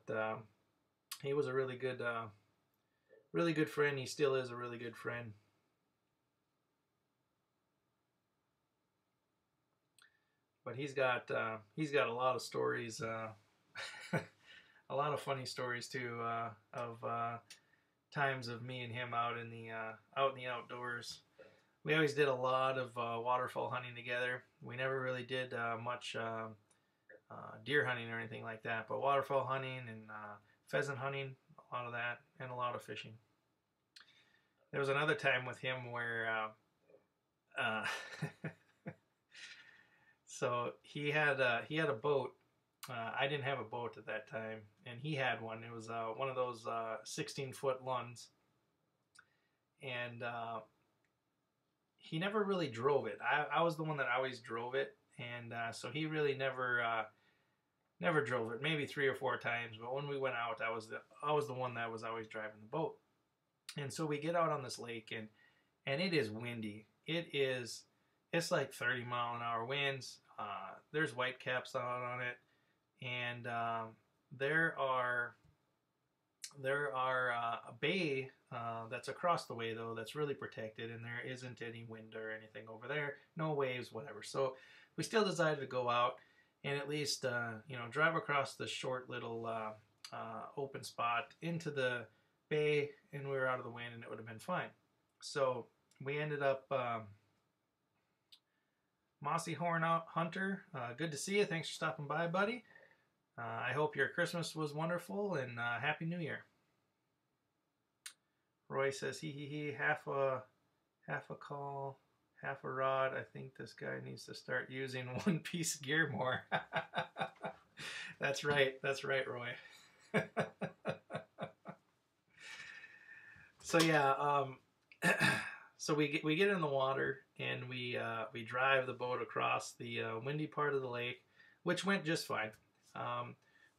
he was a really good friend. He still is a really good friend. But he's got a lot of stories. A lot of funny stories too of times of me and him out in the outdoors. We always did a lot of waterfowl hunting together. We never really did much deer hunting or anything like that, but waterfowl hunting and pheasant hunting, a lot of that, and a lot of fishing. There was another time with him where so he had a boat. I didn't have a boat at that time, and he had one. It was one of those 16-foot Lunds, and he never really drove it. I was the one that always drove it, and so he really never drove it. Maybe 3 or 4 times, but when we went out, I was the one that was always driving the boat. And so we get out on this lake, and it is windy. It's like 30-mile-an-hour winds. There's whitecaps out on it. And there are a bay that's across the way, though, that's really protected, and there isn't any wind or anything over there, no waves, whatever. So we still decided to go out and at least drive across the short little open spot into the bay, and we were out of the wind, and it would have been fine. So we ended up Mossy Horn Hunter, good to see you. Thanks for stopping by, buddy. I hope your Christmas was wonderful, and Happy New Year. Roy says, he, half a call, half a rod. I think this guy needs to start using one-piece gear more. That's right, Roy. So yeah, so we get in the water, and we drive the boat across the windy part of the lake, which went just fine.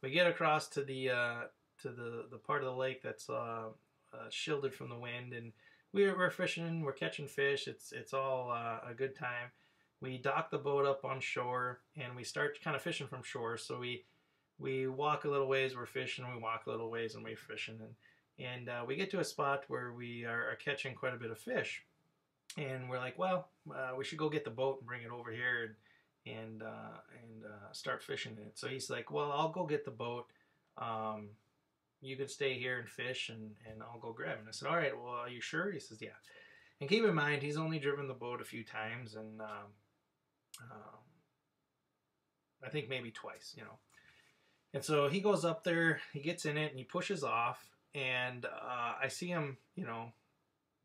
We get across to the part of the lake that's shielded from the wind, and we're fishing, we're catching fish. It's all a good time. We dock the boat up on shore, and we start kind of fishing from shore. So we walk a little ways, we're fishing. We walk a little ways, and we're fishing, and we get to a spot where we are catching quite a bit of fish, and we're like, well, we should go get the boat and bring it over here and start fishing in it. So he's like, well, I'll go get the boat. You can stay here and fish, and I'll go grab it. And I said, all right, well, are you sure? He says, yeah. And keep in mind, he's only driven the boat a few times, and I think maybe twice, And so he goes up there, he gets in it, and he pushes off, and I see him,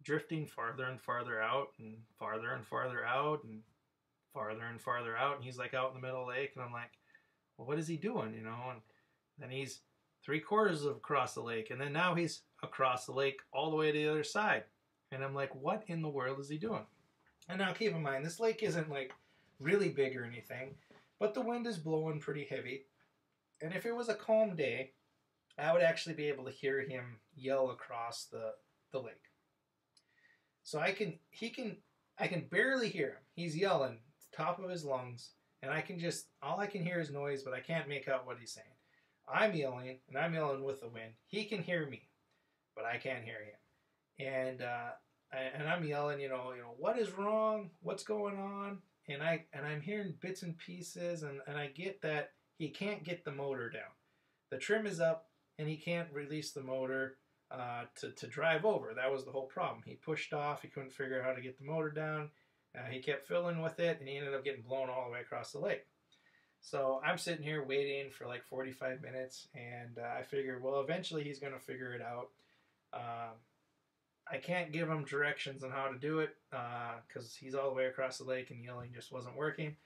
drifting farther and farther out, and farther and farther out, and farther and farther out, and he's like out in the middle of the lake, and I'm like, well, what is he doing, And then he's 3/4 across the lake, and then now he's across the lake all the way to the other side, and I'm like, what in the world is he doing? And now keep in mind, this lake isn't like really big or anything, but the wind is blowing pretty heavy, and if it was a calm day, I would actually be able to hear him yell across the lake. So I can barely hear him. He's yelling top of his lungs, and all I can hear is noise, but I can't make out what he's saying. I'm yelling, and I'm yelling with the wind. He can hear me, but I can't hear him. and I'm yelling, what is wrong? What's going on? And I'm hearing bits and pieces, and I get that he can't get the motor down. The trim is up, and he can't release the motor to drive over. That was the whole problem. He pushed off. He couldn't figure out how to get the motor down. He kept filling with it, and he ended up getting blown all the way across the lake. So I'm sitting here waiting for like 45 minutes, and I figured, well, eventually he's going to figure it out. Um, I can't give him directions on how to do it because he's all the way across the lake, and yelling just wasn't working.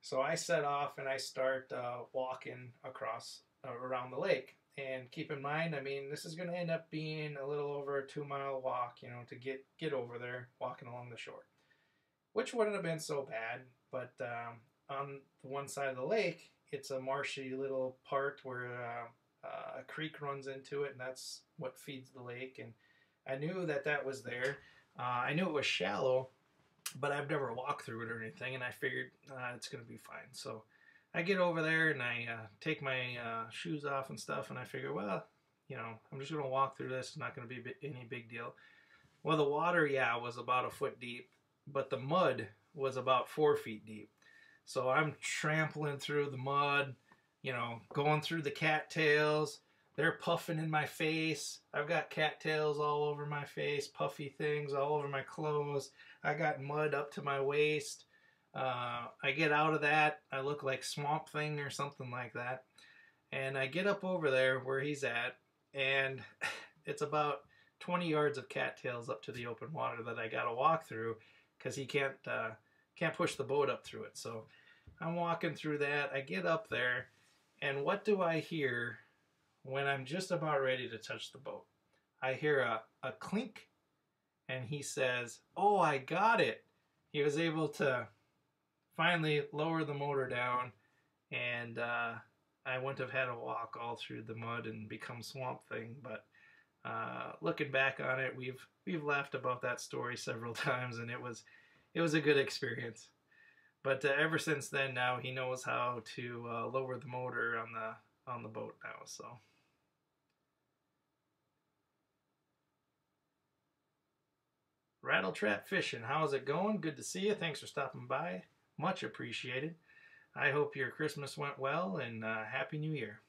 So I set off and I start walking across around the lake. And keep in mind, I mean, this is going to end up being a little over a 2 mile walk, to get over there, walking along the shore, which wouldn't have been so bad. But on the one side of the lake, it's a marshy little part where a creek runs into it, and that's what feeds the lake. And I knew that was there. I knew it was shallow, but I've never walked through it or anything, and I figured it's going to be fine. So I get over there and I take my shoes off and stuff, and I figure, well, I'm just going to walk through this. It's not going to be any big deal. Well, the water, yeah, was about a foot deep, but the mud was about 4 feet deep. So I'm trampling through the mud, going through the cattails. They're puffing in my face. I've got cattails all over my face, puffy things all over my clothes. I got mud up to my waist. I get out of that. I look like Swamp Thing or something like that. And I get up over there where he's at, and it's about 20 yards of cattails up to the open water that I got to walk through because he can't push the boat up through it. So I'm walking through that. I get up there, and what do I hear when I'm just about ready to touch the boat? I hear a clink, and he says, "Oh, I got it." He was able to finally lower the motor down, and I wouldn't have had to walk all through the mud and become Swamp Thing. But looking back on it, we've laughed about that story several times, and it was a good experience. But ever since then, now he knows how to lower the motor on the boat now. So. Rattletrap Fishing, how's it going? Good to see you. Thanks for stopping by. Much appreciated. I hope your Christmas went well, and Happy New Year.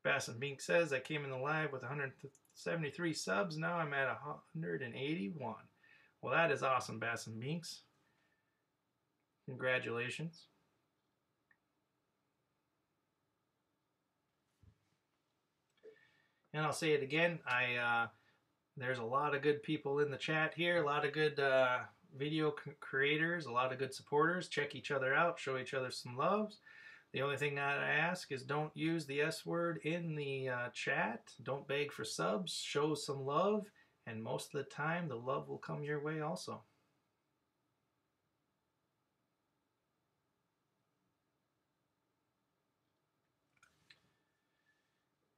Bass and Bink says, I came in the live with 173 subs. Now I'm at 181. Well, that is awesome, Bass and Binks. Congratulations. And I'll say it again, there's a lot of good people in the chat here, a lot of good video creators, a lot of good supporters. Check each other out, show each other some loves. The only thing that I ask is don't use the S word in the chat. Don't beg for subs, show some love, and most of the time the love will come your way also.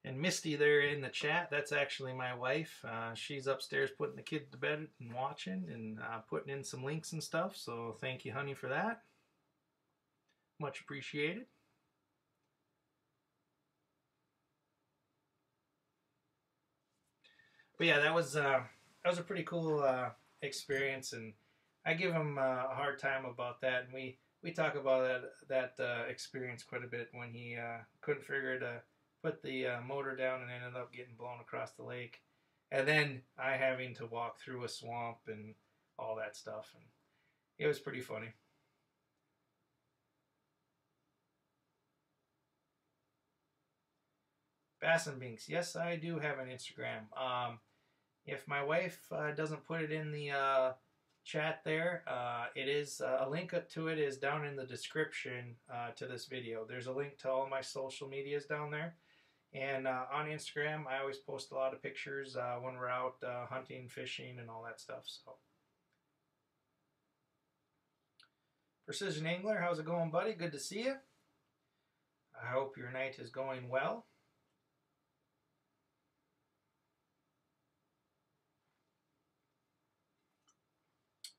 And Misty there in the chat, that's actually my wife. She's upstairs putting the kids to bed and watching and putting in some links and stuff. So thank you, honey, for that. Much appreciated. But yeah, that was a pretty cool experience, and I give him a hard time about that. And we talk about that experience quite a bit when he couldn't figure to put the motor down and ended up getting blown across the lake, and then I having to walk through a swamp and all that stuff, and it was pretty funny. Bass and Binks, yes, I do have an Instagram. If my wife doesn't put it in the chat there, it is a link to it is down in the description to this video. There's a link to all my social medias down there. And on Instagram, I always post a lot of pictures when we're out hunting, fishing, and all that stuff. So, Precision Angler, how's it going, buddy? Good to see you. I hope your night is going well.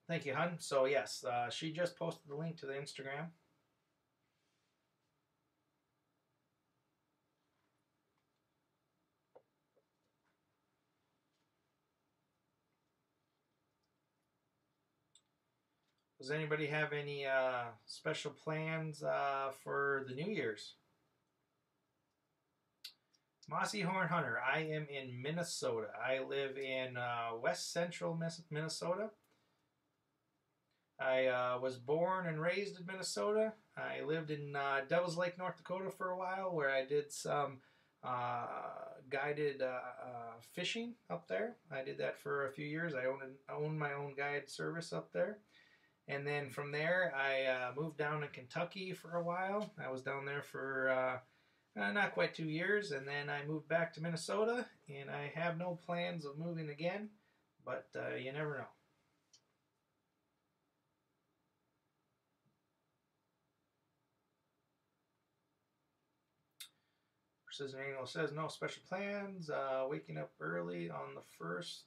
Thank you, hun. So yes, she just posted the link to the Instagram. Does anybody have any special plans for the New Year's? Mossy Horn Hunter. I am in Minnesota. I live in west central Minnesota. I was born and raised in Minnesota. I lived in Devils Lake, North Dakota for a while, where I did some guided fishing up there. I did that for a few years. I owned my own guide service up there. And then from there, I moved down to Kentucky for a while. I was down there for not quite 2 years, and then I moved back to Minnesota, and I have no plans of moving again, but you never know. Precision Angle says no special plans. Waking up early on the 1st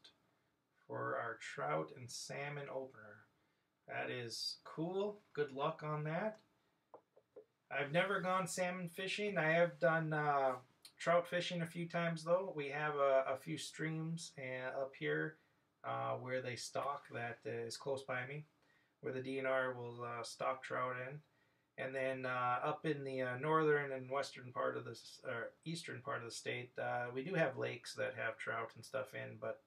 for our trout and salmon opener. That is cool. Good luck on that. I've never gone salmon fishing. I have done trout fishing a few times though. We have a few streams up here where they stock that is close by me, where the DNR will stock trout in. And then up in the northern and western part of the eastern part of the state, we do have lakes that have trout and stuff in, but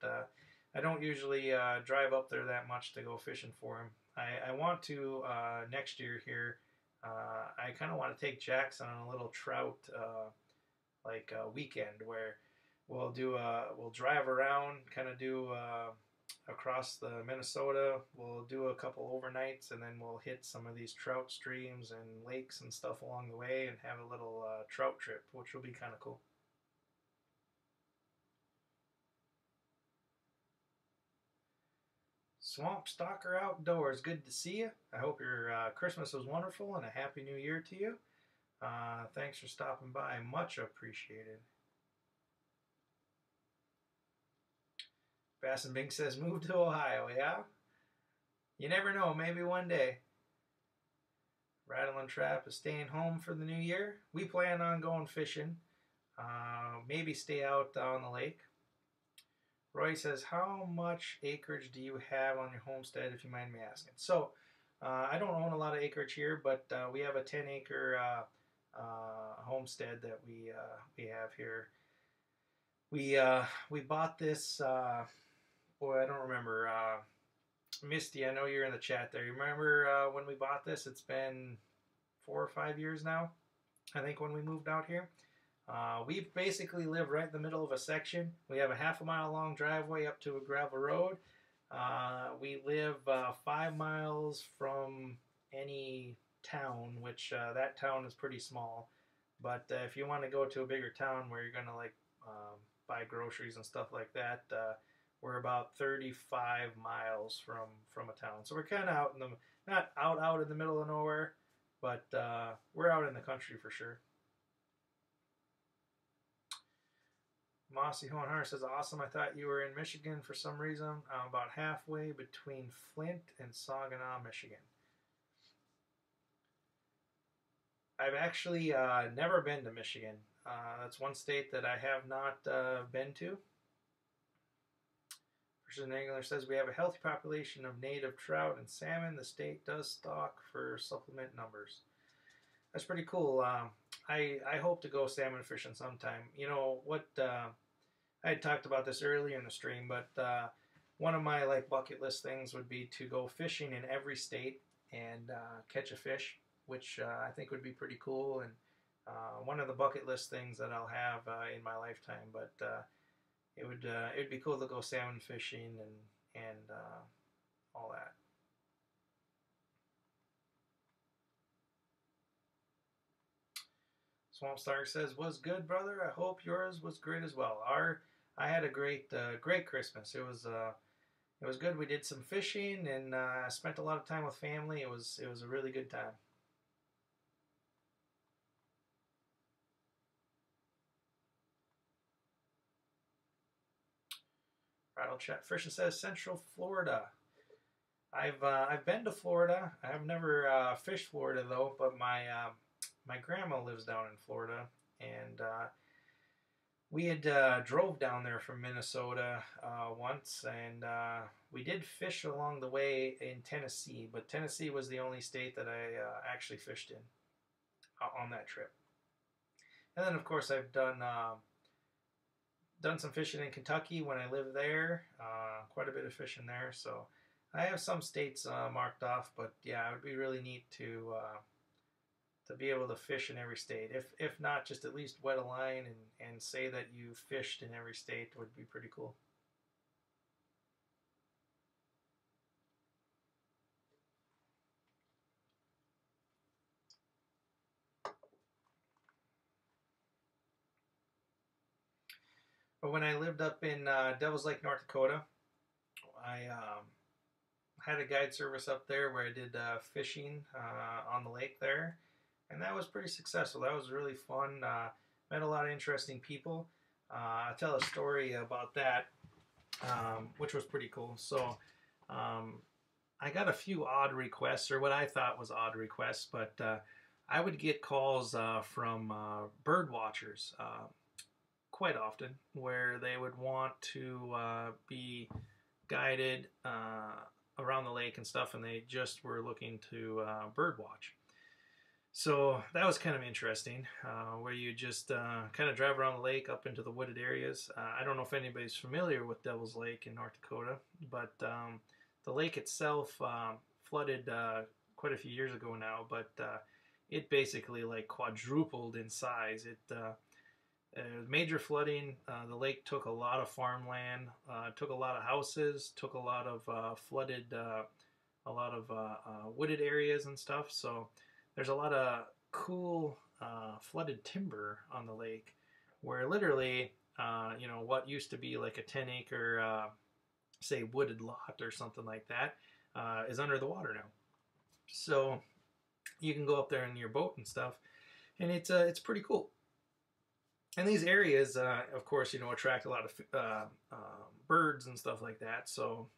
I don't usually drive up there that much to go fishing for them. I want to next year here. I kind of want to take Jackson on a little trout weekend where we'll drive around, kind of do across the Minnesota. We'll do a couple overnights, and then we'll hit some of these trout streams and lakes and stuff along the way, and have a little trout trip, which will be kind of cool. Swamp Stalker Outdoors, good to see you. I hope your Christmas was wonderful, and a Happy New Year to you. Thanks for stopping by. Much appreciated. Bass and Bing says, move to Ohio, yeah? You never know, maybe one day. Rattle and Trap is staying home for the new year. We plan on going fishing. Maybe stay out on the lake. Roy says, how much acreage do you have on your homestead, if you mind me asking? So, I don't own a lot of acreage here, but we have a 10-acre homestead that we have here. We bought this, boy, I don't remember. Misty, I know you're in the chat there. You remember when we bought this? It's been 4 or 5 years now, I think, when we moved out here. We basically live right in the middle of a section. We have a half-a-mile long driveway up to a gravel road. We live 5 miles from any town, which that town is pretty small. But if you want to go to a bigger town where you're going to buy groceries and stuff like that, we're about 35 miles from a town. So we're kind of out in the, not out in the middle of nowhere, but we're out in the country for sure. Mossy Horn Hunter says, awesome. I thought you were in Michigan for some reason. I'm about halfway between Flint and Saginaw, Michigan. I've actually never been to Michigan. That's one state that I have not been to. Precision Angler says, we have a healthy population of native trout and salmon. The state does stock for supplement numbers. That's pretty cool. I hope to go salmon fishing sometime. You know what? I had talked about this earlier in the stream, but one of my bucket list things would be to go fishing in every state and catch a fish, which I think would be pretty cool, and one of the bucket list things that I'll have in my lifetime. But it'd be cool to go salmon fishing and all that. Swamp Star says, was good, brother. I hope yours was great as well. I had a great Christmas. It was good. We did some fishing and spent a lot of time with family. It was a really good time. Rattle Chat Fishing says Central Florida. I've been to Florida. I've never fished Florida though, but my grandma lives down in Florida, and we had drove down there from Minnesota once, and we did fish along the way in Tennessee, but Tennessee was the only state that I actually fished in on that trip. And then, of course, I've done some fishing in Kentucky when I lived there. Quite a bit of fishing there, so I have some states marked off. But yeah, it would be really neat to be able to fish in every state. If not, just at least wet a line and say that you fished in every state would be pretty cool. But when I lived up in Devil's Lake, North Dakota, I had a guide service up there where I did fishing on the lake there, and that was pretty successful. That was really fun. Met a lot of interesting people. I'll tell a story about that, which was pretty cool. So I got a few odd requests, or what I thought was odd requests, but I would get calls from bird watchers quite often where they would want to be guided around the lake and stuff, and they just were looking to bird watch. So that was kind of interesting, where you just kind of drive around the lake up into the wooded areas. I don't know if anybody's familiar with Devil's Lake in North Dakota, but the lake itself flooded quite a few years ago now, but it basically like quadrupled in size. It major flooding. The lake took a lot of farmland, took a lot of houses, took a lot of flooded, a lot of wooded areas and stuff. So there's a lot of cool flooded timber on the lake, where literally, what used to be like a 10-acre, say, wooded lot or something like that, is under the water now. So you can go up there in your boat and stuff, and it's pretty cool. And these areas, of course, attract a lot of birds and stuff like that. So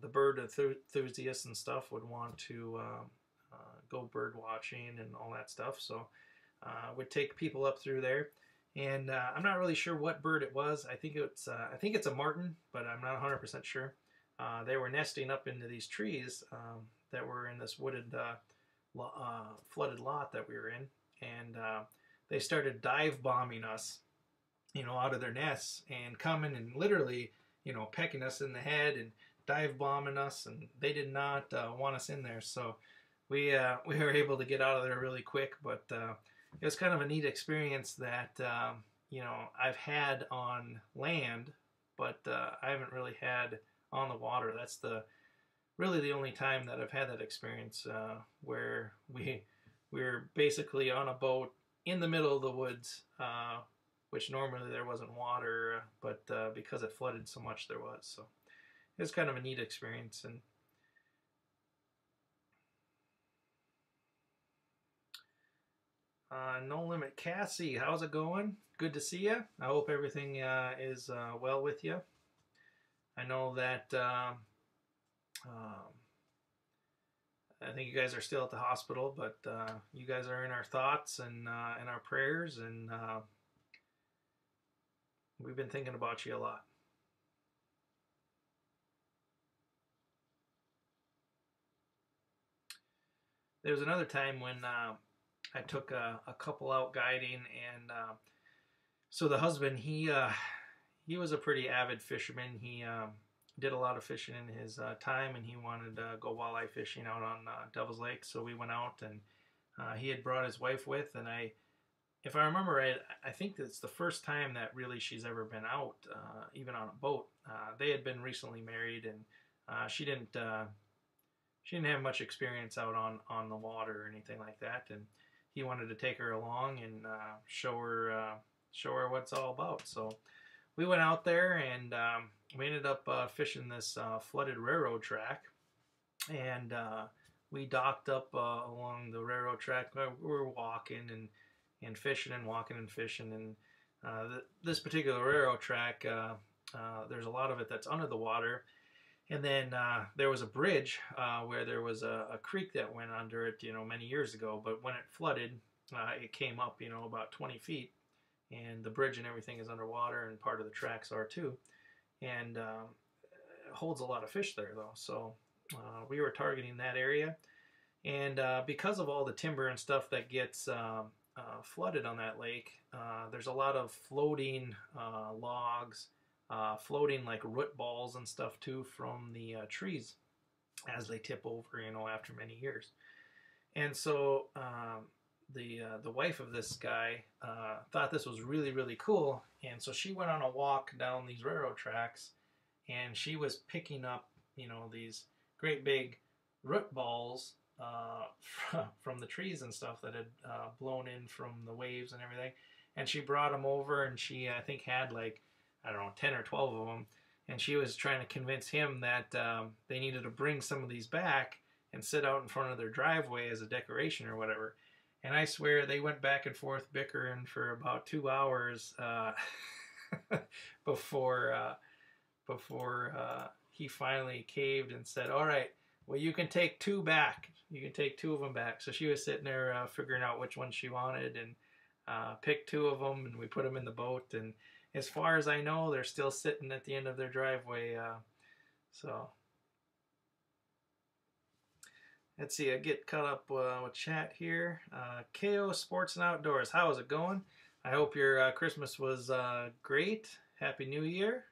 the bird enthusiasts and stuff would want to go bird watching and all that stuff. So would take people up through there. And I'm not really sure what bird it was. I think it's a martin, but I'm not 100% sure. They were nesting up into these trees that were in this wooded, flooded lot that we were in, and they started dive bombing us, out of their nests and coming and literally, pecking us in the head and dive bombing us, and they did not want us in there. So we were able to get out of there really quick, but it was kind of a neat experience that I've had on land, but I haven't really had on the water. That's really the only time that I've had that experience where we're basically on a boat in the middle of the woods, which normally there wasn't water, but because it flooded so much, there was. So it was kind of a neat experience. And No Limit Cassie, how's it going? Good to see you. I hope everything is well with you. I know that I think you guys are still at the hospital, but you guys are in our thoughts and in our prayers, and we've been thinking about you a lot. There was another time when I took a couple out guiding, and so the husband, he was a pretty avid fisherman. He did a lot of fishing in his time, and he wanted to go walleye fishing out on Devil's Lake. So we went out, and he had brought his wife with, and if I remember right, I think it's the first time that really she's ever been out, even on a boat. They had been recently married, and she didn't have much experience out on the water or anything like that. And he wanted to take her along and show her what it's all about. So we went out there, and we ended up fishing this flooded railroad track, and we docked up along the railroad track. We were walking and fishing and walking and fishing, and this particular railroad track, there's a lot of it that's under the water, and then there was a bridge where there was a creek that went under it, many years ago. But when it flooded, it came up, about 20 feet, and the bridge and everything is underwater, and part of the tracks are too. And it holds a lot of fish there though. So we were targeting that area, and because of all the timber and stuff that gets flooded on that lake, there's a lot of floating logs, floating like root balls and stuff too from the trees as they tip over, after many years. And so the wife of this guy thought this was really, really cool, and so she went on a walk down these railroad tracks, and she was picking up, these great big root balls from the trees and stuff that had blown in from the waves and everything, and she brought them over, and she, I think, had like, I don't know, 10 or 12 of them, and she was trying to convince him that they needed to bring some of these back and sit out in front of their driveway as a decoration or whatever. And I swear they went back and forth bickering for about 2 hours before he finally caved and said, "All right, well, you can take 2 back. You can take 2 of them back." So she was sitting there figuring out which ones she wanted, and picked 2 of them, and we put them in the boat. And as far as I know, they're still sitting at the end of their driveway. So let's see, I get caught up with chat here. KO Sports and Outdoors, how is it going? I hope your Christmas was great. Happy New Year.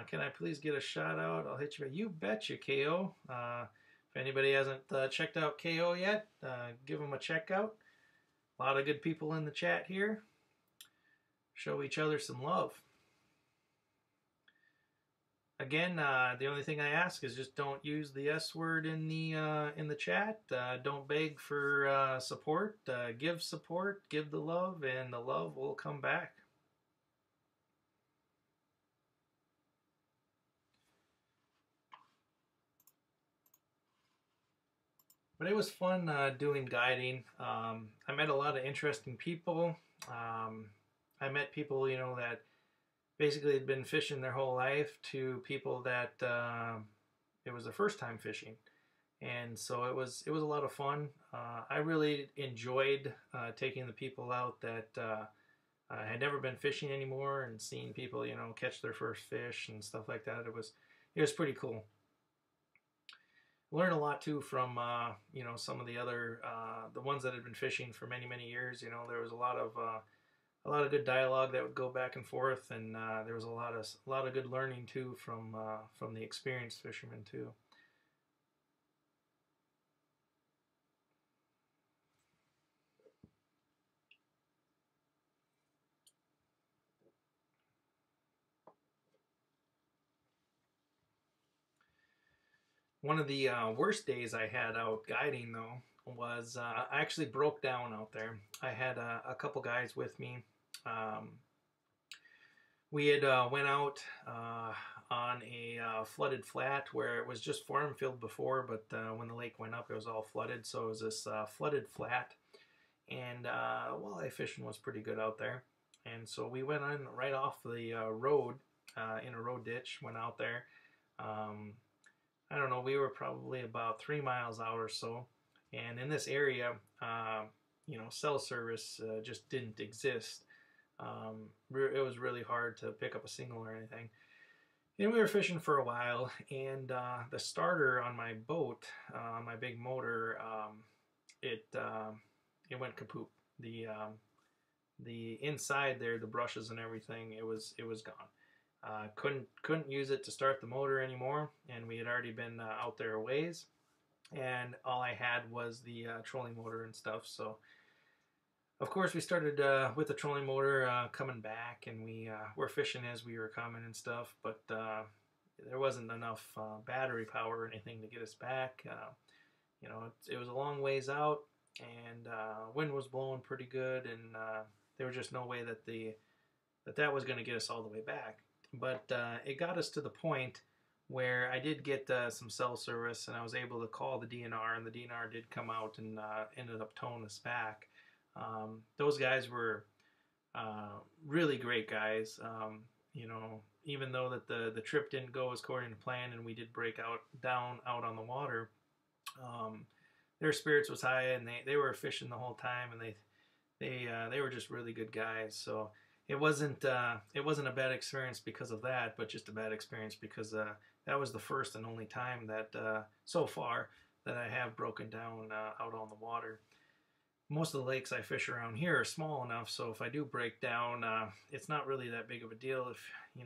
Can I please get a shout out? I'll hit you. You betcha, KO. If anybody hasn't checked out KO yet, give them a check out. A lot of good people in the chat here. Show each other some love. Again, the only thing I ask is just don't use the S word in the chat. Don't beg for support. Give support, give the love, and the love will come back. But it was fun doing guiding. I met a lot of interesting people. I met people, that basically had been fishing their whole life, to people that it was their first time fishing, and so it was a lot of fun. I really enjoyed taking the people out that had never been fishing anymore, and seeing people, catch their first fish and stuff like that. It was pretty cool. Learn a lot too from some of the other the ones that had been fishing for many years. There was a lot of good dialogue that would go back and forth, and there was a lot of good learning too from the experienced fishermen too. One of the worst days I had out guiding though was I actually broke down out there. I had a couple guys with me. We had went out on a flooded flat where it was just farm field before, but when the lake went up, it was all flooded. So it was this flooded flat, and walleye fishing was pretty good out there. And so we went on right off the road in a road ditch. Went out there. I don't know. We were probably about 3 miles out or so, and in this area, cell service just didn't exist. It was really hard to pick up a signal or anything. And we were fishing for a while, and the starter on my boat, my big motor, it went kaput. The inside there, the brushes and everything, it was gone. Couldn't use it to start the motor anymore, and we had already been out there a ways, and all I had was the trolling motor and stuff. So of course we started with the trolling motor coming back, and we were fishing as we were coming and stuff, but there wasn't enough battery power or anything to get us back. It was a long ways out, and wind was blowing pretty good, and there was just no way that was going to get us all the way back. But it got us to the point where I did get some cell service, and I was able to call the DNR, and the DNR did come out and ended up towing us back. Those guys were really great guys. Even though that the trip didn't go as according to plan, and we did break out on the water, their spirits was high, and they were fishing the whole time, and they were just really good guys. So it wasn't a bad experience because of that, but just a bad experience because that was the first and only time that so far that I have broken down out on the water. Most of the lakes I fish around here are small enough, so if I do break down, it's not really that big of a deal. If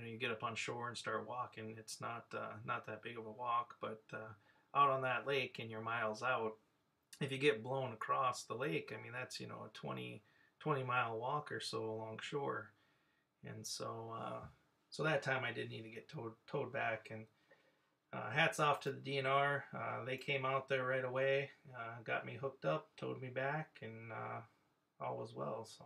you get up on shore and start walking, it's not that big of a walk. But out on that lake and you're miles out, if you get blown across the lake, I mean that's a 20 mile walk or so along shore, and so that time I did need to get towed back. And hats off to the DNR. They came out there right away, got me hooked up, towed me back, and all was well. So.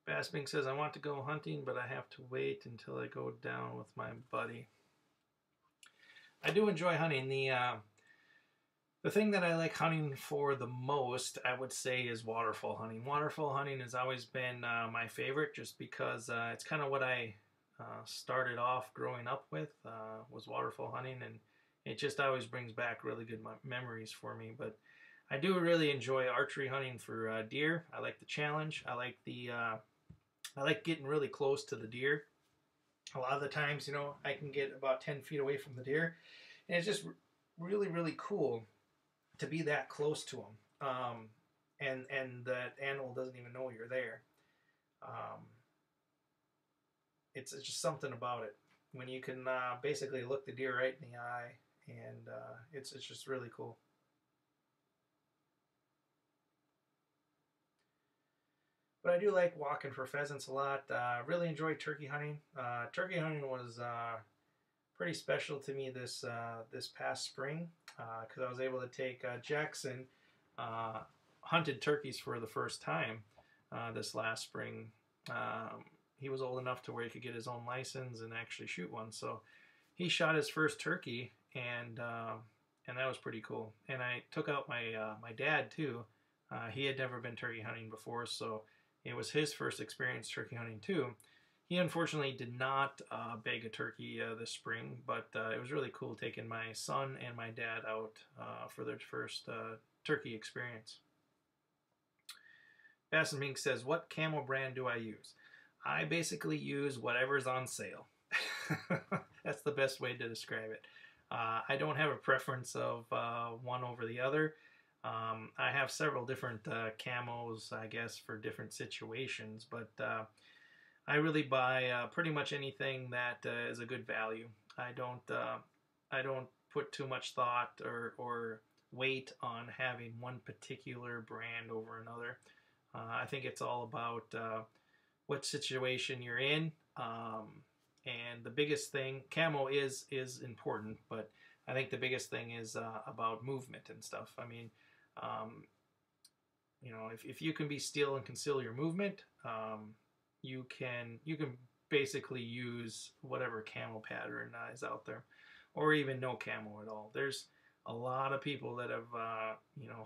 Bassmink says, I want to go hunting, but I have to wait until I go down with my buddy. I do enjoy hunting. The thing that I like hunting for the most, I would say, is waterfall hunting. Waterfall hunting has always been my favorite, just because it's kind of what I started off growing up with, was waterfall hunting, and it just always brings back really good memories for me. But I do really enjoy archery hunting for deer. I like the challenge. I like getting really close to the deer. A lot of the times, I can get about 10 feet away from the deer, and it's just really, really cool to be that close to them, and that animal doesn't even know you're there. It's just something about it when you can basically look the deer right in the eye, and it's just really cool. But I do like walking for pheasants a lot. Really enjoy turkey hunting. Turkey hunting was pretty special to me this past spring, because I was able to take Jackson hunted turkeys for the first time this last spring. He was old enough to where he could get his own license and actually shoot one, so he shot his first turkey, and that was pretty cool. And I took out my dad too. He had never been turkey hunting before, so it was his first experience turkey hunting too. He unfortunately did not bag a turkey this spring, but it was really cool taking my son and my dad out for their first turkey experience. Bass and Mink says, what camo brand do I use? I basically use whatever's on sale. That's the best way to describe it. I don't have a preference of one over the other. I have several different camos, I guess, for different situations, but I really buy pretty much anything that is a good value. I don't put too much thought or weight on having one particular brand over another. I think it's all about what situation you're in. And the biggest thing, camo is important, but I think the biggest thing is about movement and stuff. I mean, if you can be still and conceal your movement, you can basically use whatever camo pattern is out there, or even no camo at all. There's a lot of people that have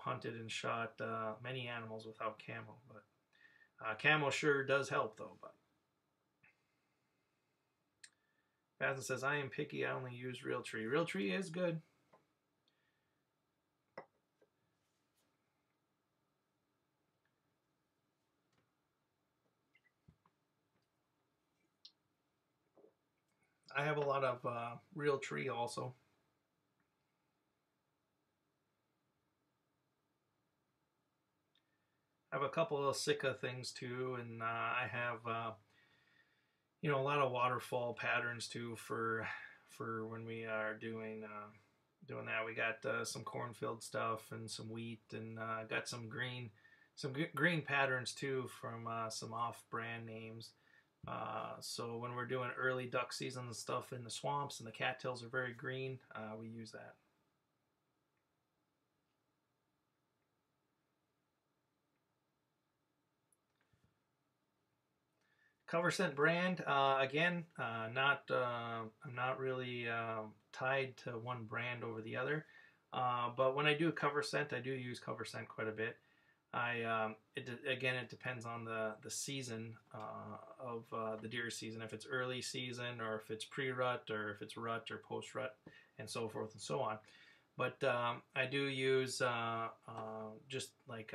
hunted and shot many animals without camo, but camo sure does help though. But Basin says, I am picky, I only use Realtree. Realtree is good. I have a lot of Realtree also. I have a couple of Sitka things too, and I have a lot of waterfall patterns too for when we are doing that. We got some cornfield stuff and some wheat, and got some green patterns too from some off-brand names. So when we're doing early duck season and stuff in the swamps and the cattails are very green, we use that. Cover scent brand, again, I'm not really tied to one brand over the other, but when I do cover scent, I do use cover scent quite a bit. It depends on the season of the deer season, if it's early season or if it's pre-rut or if it's rut or post-rut and so forth and so on. But I do use just like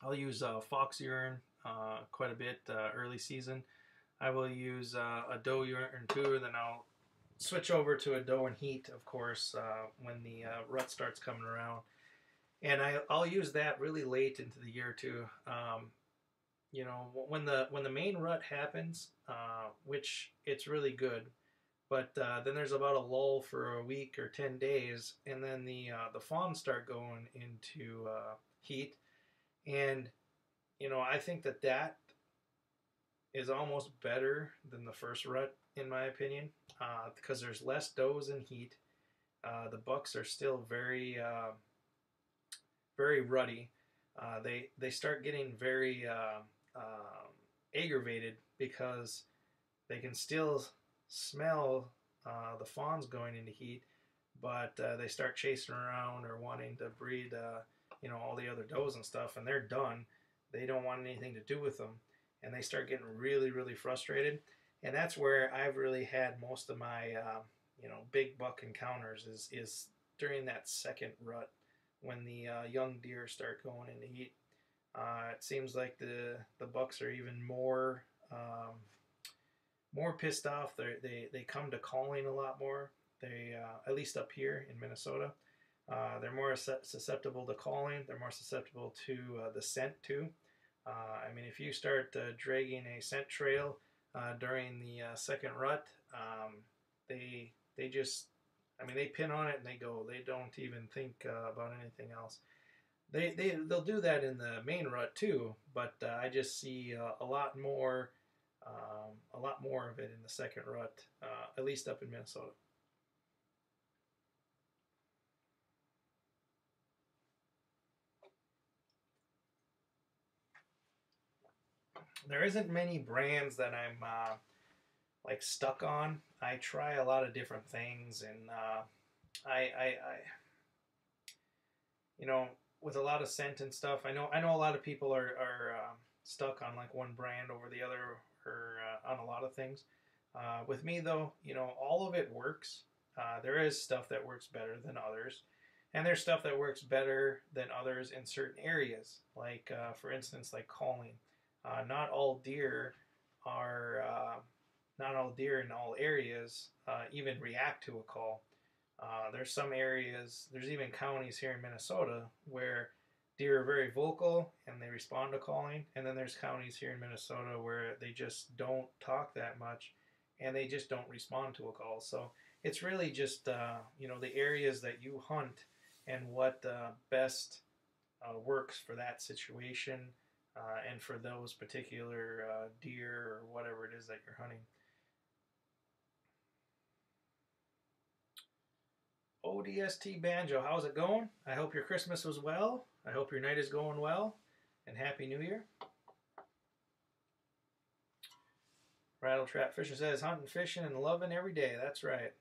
I'll use fox urine quite a bit early season. I will use a doe urine too, then I'll switch over to a doe and heat, of course, when the rut starts coming around. And I'll use that really late into the year too. You know, when the main rut happens, which it's really good, but then there's about a lull for a week or 10 days, and then the fawns start going into heat, and you know I think that is almost better than the first rut in my opinion, because there's less does in heat. The bucks are still very ruddy. They start getting very aggravated because they can still smell the fawns going into heat, but they start chasing around or wanting to breed, you know, all the other does and stuff, and they're done. They don't want anything to do with them, and they start getting really, really frustrated. And that's where I've really had most of my, you know, big buck encounters is during that second rut when the young deer start going into heat. It seems like the bucks are even more pissed off. They come to calling a lot more. They at least up here in Minnesota, they're more susceptible to calling. They're more susceptible to the scent too. I mean, if you start dragging a scent trail during the second rut, they just, I mean, they pin on it and they go. They don't even think about anything else. They'll do that in the main rut too, but I just see a lot more of it in the second rut, at least up in Minnesota. There isn't many brands that I'm like stuck on. I try a lot of different things, and I you know, with a lot of scent and stuff, I know a lot of people are stuck on like one brand over the other or on a lot of things. With me though, you know, all of it works. There is stuff that works better than others, and there's stuff that works better than others in certain areas. Like for instance, like calling. Not all deer are not all deer in all areas even react to a call. There's some areas, there's even counties here in Minnesota where deer are very vocal and they respond to calling, and then there's counties here in Minnesota where they just don't talk that much and they just don't respond to a call. So it's really just you know, the areas that you hunt and what best works for that situation and for those particular deer or whatever it is that you're hunting. ODST Banjo, how's it going? I hope your Christmas was well. I hope your night is going well. And Happy New Year. Rattle Trap Fisher says, hunting, fishing, and loving every day. That's right.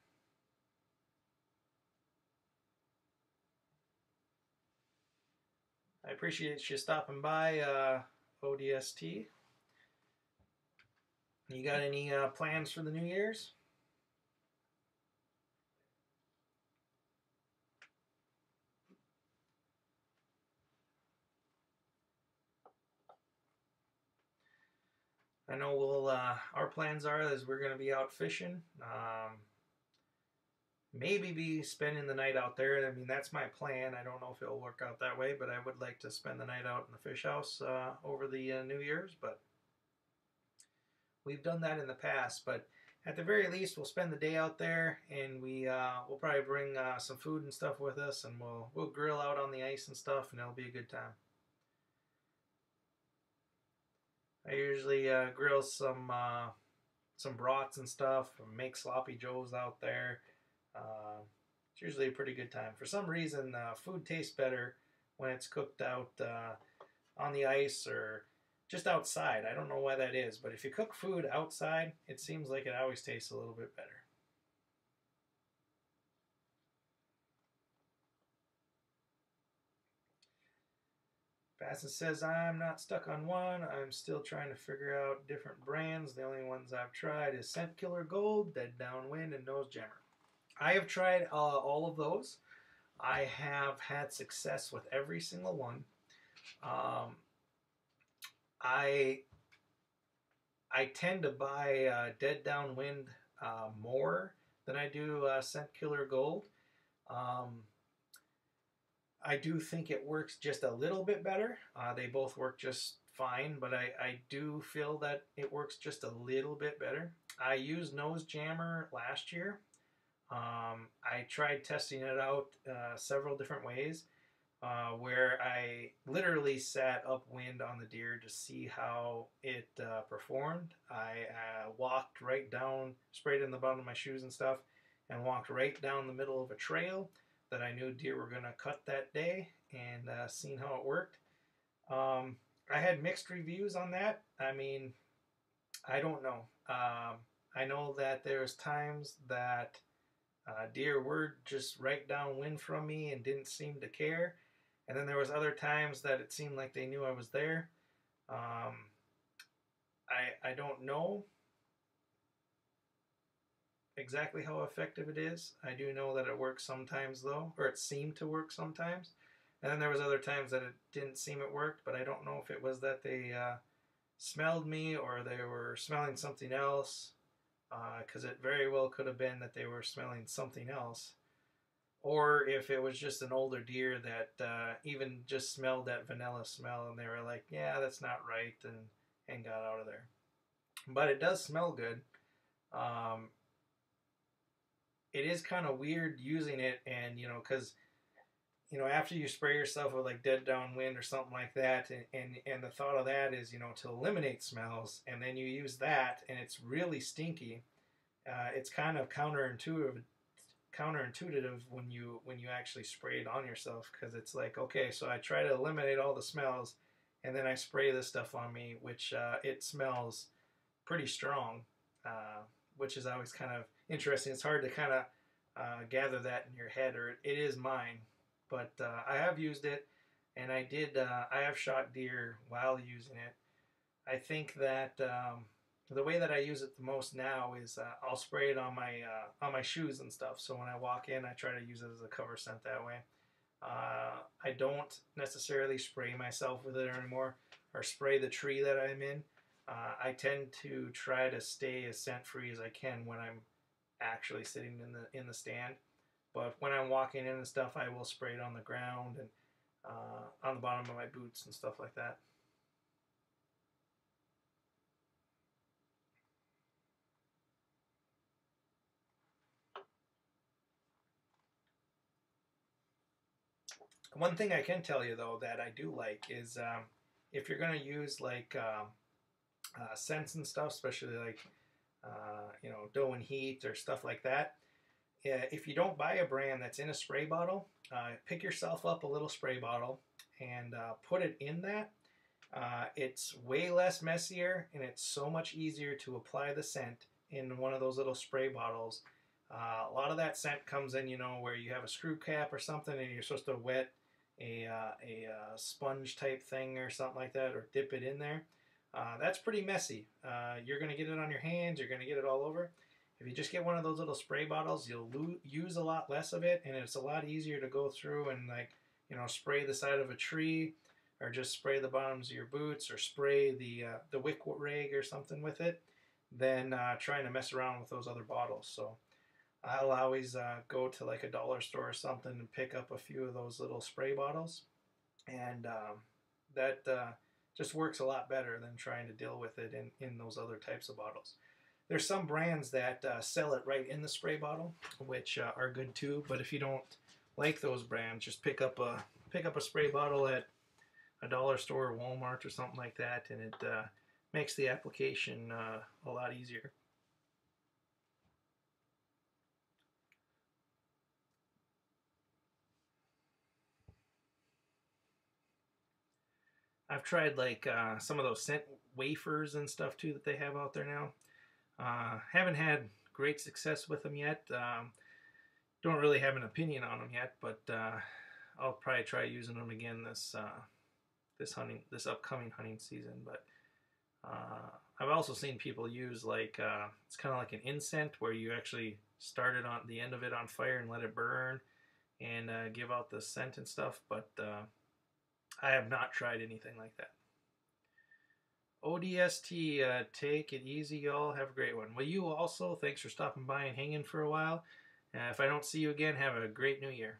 I appreciate you stopping by, ODST. You got any plans for the New Year's? I know our plans are is we're going to be out fishing. Maybe be spending the night out there. I mean, that's my plan. I don't know if it'll work out that way, but I would like to spend the night out in the fish house over the New Year's. But we've done that in the past. But at the very least, we'll spend the day out there, and we'll probably bring some food and stuff with us, and we'll grill out on the ice and stuff, and it'll be a good time. I usually grill some brats and stuff, and make sloppy joes out there. It's usually a pretty good time. For some reason, food tastes better when it's cooked out on the ice or just outside. I don't know why that is, but if you cook food outside, it seems like it always tastes a little bit better. Basset says, I'm not stuck on one. I'm still trying to figure out different brands. The only ones I've tried is Scent Killer Gold, Dead Downwind, and Nose Jammer. I have tried all of those. I have had success with every single one. Um, I I tend to buy Dead Downwind more than I do Scent Killer Gold. Um, I do think it works just a little bit better. They both work just fine, but I do feel that it works just a little bit better. I used Nose Jammer last year. I tried testing it out several different ways, where I literally sat upwind on the deer to see how it performed. I walked right down, sprayed in the bottom of my shoes and stuff, and walked right down the middle of a trail that I knew deer were going to cut that day, and seen how it worked. I had mixed reviews on that. I mean, I don't know. I know that there's times that deer were just right downwind from me and didn't seem to care. And then there was other times that it seemed like they knew I was there. Um, I don't know exactly how effective it is. I do know that it works sometimes though, or it seemed to work sometimes. And then there was other times that it didn't seem it worked, but I don't know if it was that they smelled me or they were smelling something else. Because it very well could have been that they were smelling something else, or if it was just an older deer that even just smelled that vanilla smell and they were like, yeah, that's not right, and got out of there. But it does smell good. Um, it is kind of weird using it, and because after you spray yourself with like Dead Downwind or something like that, and the thought of that is to eliminate smells, and then you use that and it's really stinky. It's kind of counterintuitive when you actually spray it on yourself, because it's like, okay, so I try to eliminate all the smells and then I spray this stuff on me, which it smells pretty strong, uh, which is always kind of interesting. It's hard to kind of gather that in your head, or it is mine, but I have used it, and I have shot deer while using it. I think that the way that I use it the most now is I'll spray it on my shoes and stuff. So when I walk in, I try to use it as a cover scent that way. I don't necessarily spray myself with it anymore, or spray the tree that I'm in. I tend to try to stay as scent free as I can when I'm actually sitting in the stand. But when I'm walking in and stuff, I will spray it on the ground and on the bottom of my boots and stuff like that. One thing I can tell you though that I do like is if you're gonna use like scents and stuff, especially like Doe and Heat or stuff like that. If you don't buy a brand that's in a spray bottle, pick yourself up a little spray bottle and put it in that. It's way less messier, and it's so much easier to apply the scent in one of those little spray bottles. A lot of that scent comes in, where you have a screw cap or something, and you're supposed to wet a sponge type thing or something like that, or dip it in there. That's pretty messy. You're going to get it on your hands. You're going to get it all over. If you just get one of those little spray bottles, you'll use a lot less of it, and it's a lot easier to go through and spray the side of a tree, or just spray the bottoms of your boots, or spray the wick rag or something with it, than trying to mess around with those other bottles. So I'll always go to like a dollar store or something and pick up a few of those little spray bottles, and that just works a lot better than trying to deal with it in those other types of bottles. There's some brands that sell it right in the spray bottle, which are good too. But if you don't like those brands, just pick up a spray bottle at a dollar store or Walmart or something like that, and it makes the application a lot easier. I've tried like some of those scent wafers and stuff too that they have out there now. Haven't had great success with them yet. Don't really have an opinion on them yet, but I'll probably try using them again this upcoming hunting season. But I've also seen people use like it's kind of like an incense where you actually start it on the end of it on fire and let it burn, and give out the scent and stuff, but I have not tried anything like that. ODST, take it easy, y'all. Have a great one. Well, you also, thanks for stopping by and hanging for a while. If I don't see you again, have a great new year.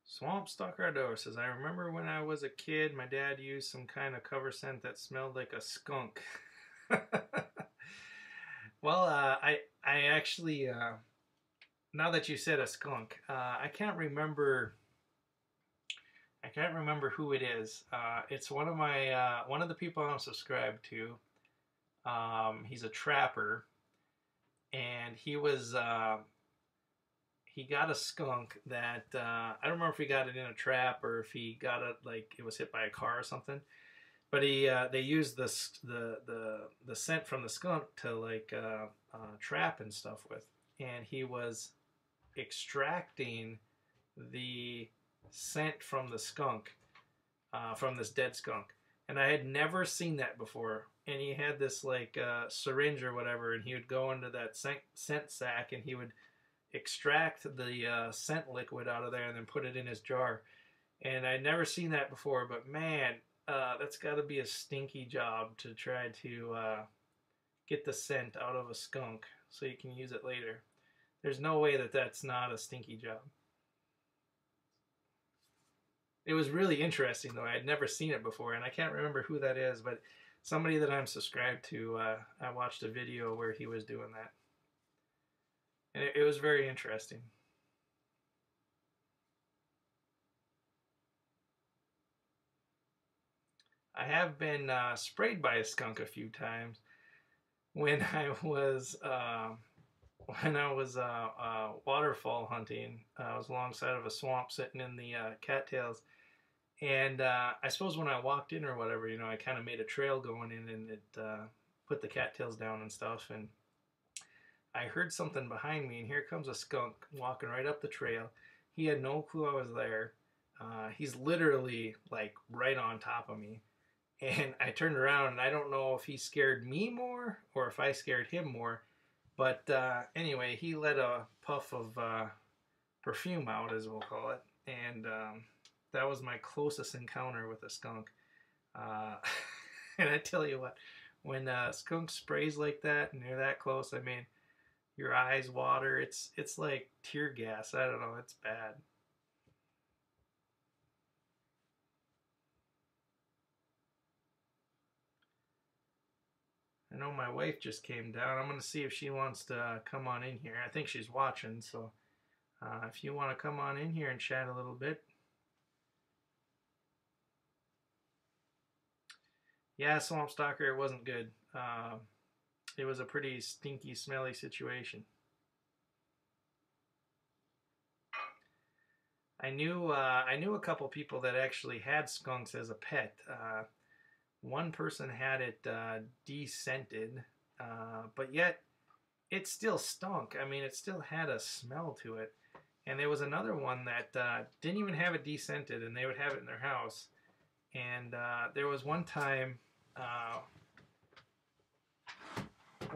Swamp Stalker says, I remember when I was a kid, my dad used some kind of cover scent that smelled like a skunk. Well, I actually, now that you said a skunk, I can't remember. I can't remember who it is. It's one of my one of the people I'm subscribed to. He's a trapper, and he got a skunk that I don't remember if he got it in a trap or if he got it like it was hit by a car or something. But they used the scent from the skunk to like trap and stuff with, and he was extracting the scent from the skunk, from this dead skunk, and I had never seen that before. And he had this like syringe or whatever, and he would go into that scent sack and he would extract the scent liquid out of there and then put it in his jar. And I'd never seen that before, but man, that's got to be a stinky job to try to get the scent out of a skunk so you can use it later. There's no way that that's not a stinky job. It was really interesting, though. I had never seen it before, and I can't remember who that is, but somebody that I'm subscribed to, I watched a video where he was doing that. And it was very interesting. I have been sprayed by a skunk a few times when I was waterfall hunting. I was alongside of a swamp sitting in the cattails, and I suppose when I walked in or whatever, you know, I kind of made a trail going in, and it put the cattails down and stuff, and I heard something behind me, and here comes a skunk walking right up the trail. He had no clue I was there. He's literally like right on top of me. And I turned around, and I don't know if he scared me more or if I scared him more. But anyway, he let a puff of perfume out, as we'll call it. And that was my closest encounter with a skunk. And I tell you what, when a skunk sprays like that and you're that close, I mean, your eyes water. It's like tear gas. I don't know. It's bad. I know my wife just came down. I'm going to see if she wants to come on in here. I think she's watching, so if you want to come on in here and chat a little bit. Yeah, Swamp Stalker, it wasn't good. It was a pretty stinky, smelly situation. I knew a couple people that actually had skunks as a pet. One person had it descented, but yet it still stunk. I mean, it still had a smell to it. And there was another one that didn't even have it descented, and they would have it in their house. And there was one time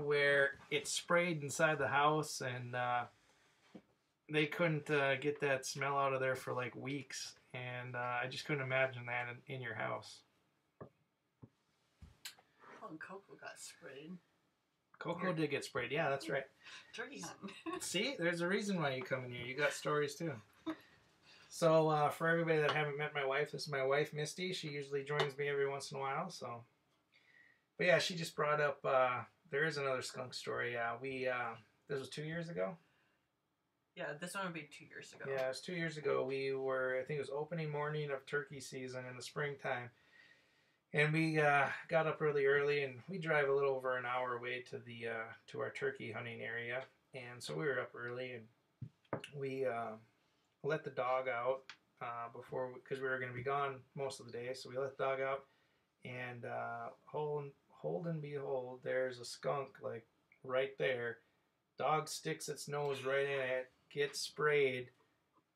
where it sprayed inside the house, and they couldn't get that smell out of there for like weeks. And I just couldn't imagine that in your house. Oh, and Coco got sprayed. Coco did get sprayed. Yeah, that's right. Turkey hunting. See, there's a reason why you come in here. You got stories too. So for everybody that haven't met my wife, this is my wife, Misty. She usually joins me every once in a while. So, but yeah, she just brought up. There is another skunk story. This was 2 years ago. Yeah, this one would be 2 years ago. Yeah, it was 2 years ago. We were, I think it was opening morning of turkey season in the springtime. And we got up really early, and we drive a little over an hour away to the to our turkey hunting area. And so we were up early, and we let the dog out because we were going to be gone most of the day. So we let the dog out, and hold and behold, there's a skunk like right there. dog sticks its nose right in it, gets sprayed,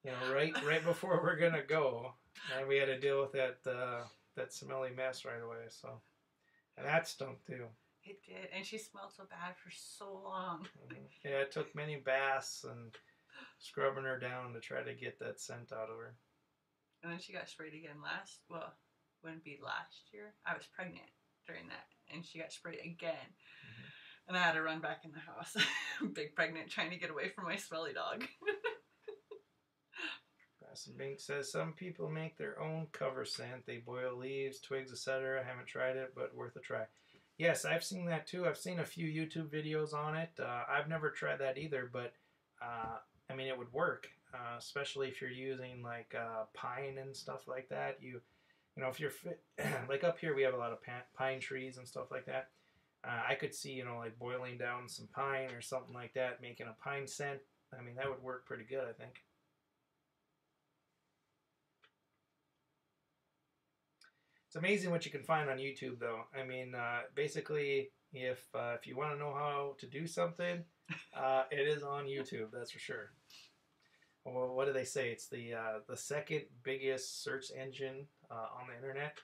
you know, right before we're gonna go, and we had to deal with that smelly mess right away. So, and that stunk too. It did, and she smelled so bad for so long. Yeah, it took many baths and scrubbing her down to try to get that scent out of her. And then she got sprayed again wouldn't be last year. I was pregnant during that, and she got sprayed again. And I had to run back in the house, big pregnant, trying to get away from my smelly dog. Bassin Bink says some people make their own cover scent. They boil leaves, twigs, etc. I haven't tried it, but worth a try. Yes, I've seen that too. I've seen a few YouTube videos on it. I've never tried that either, but I mean, it would work, especially if you're using like pine and stuff like that. You know, if you're like up here, we have a lot of pine trees and stuff like that. I could see, you know, like boiling down some pine or something like that, making a pine scent. I mean, that would work pretty good, I think. It's amazing what you can find on YouTube, though. I mean, basically, if you want to know how to do something, it is on YouTube. That's for sure. Well, what do they say? It's the second biggest search engine on the internet.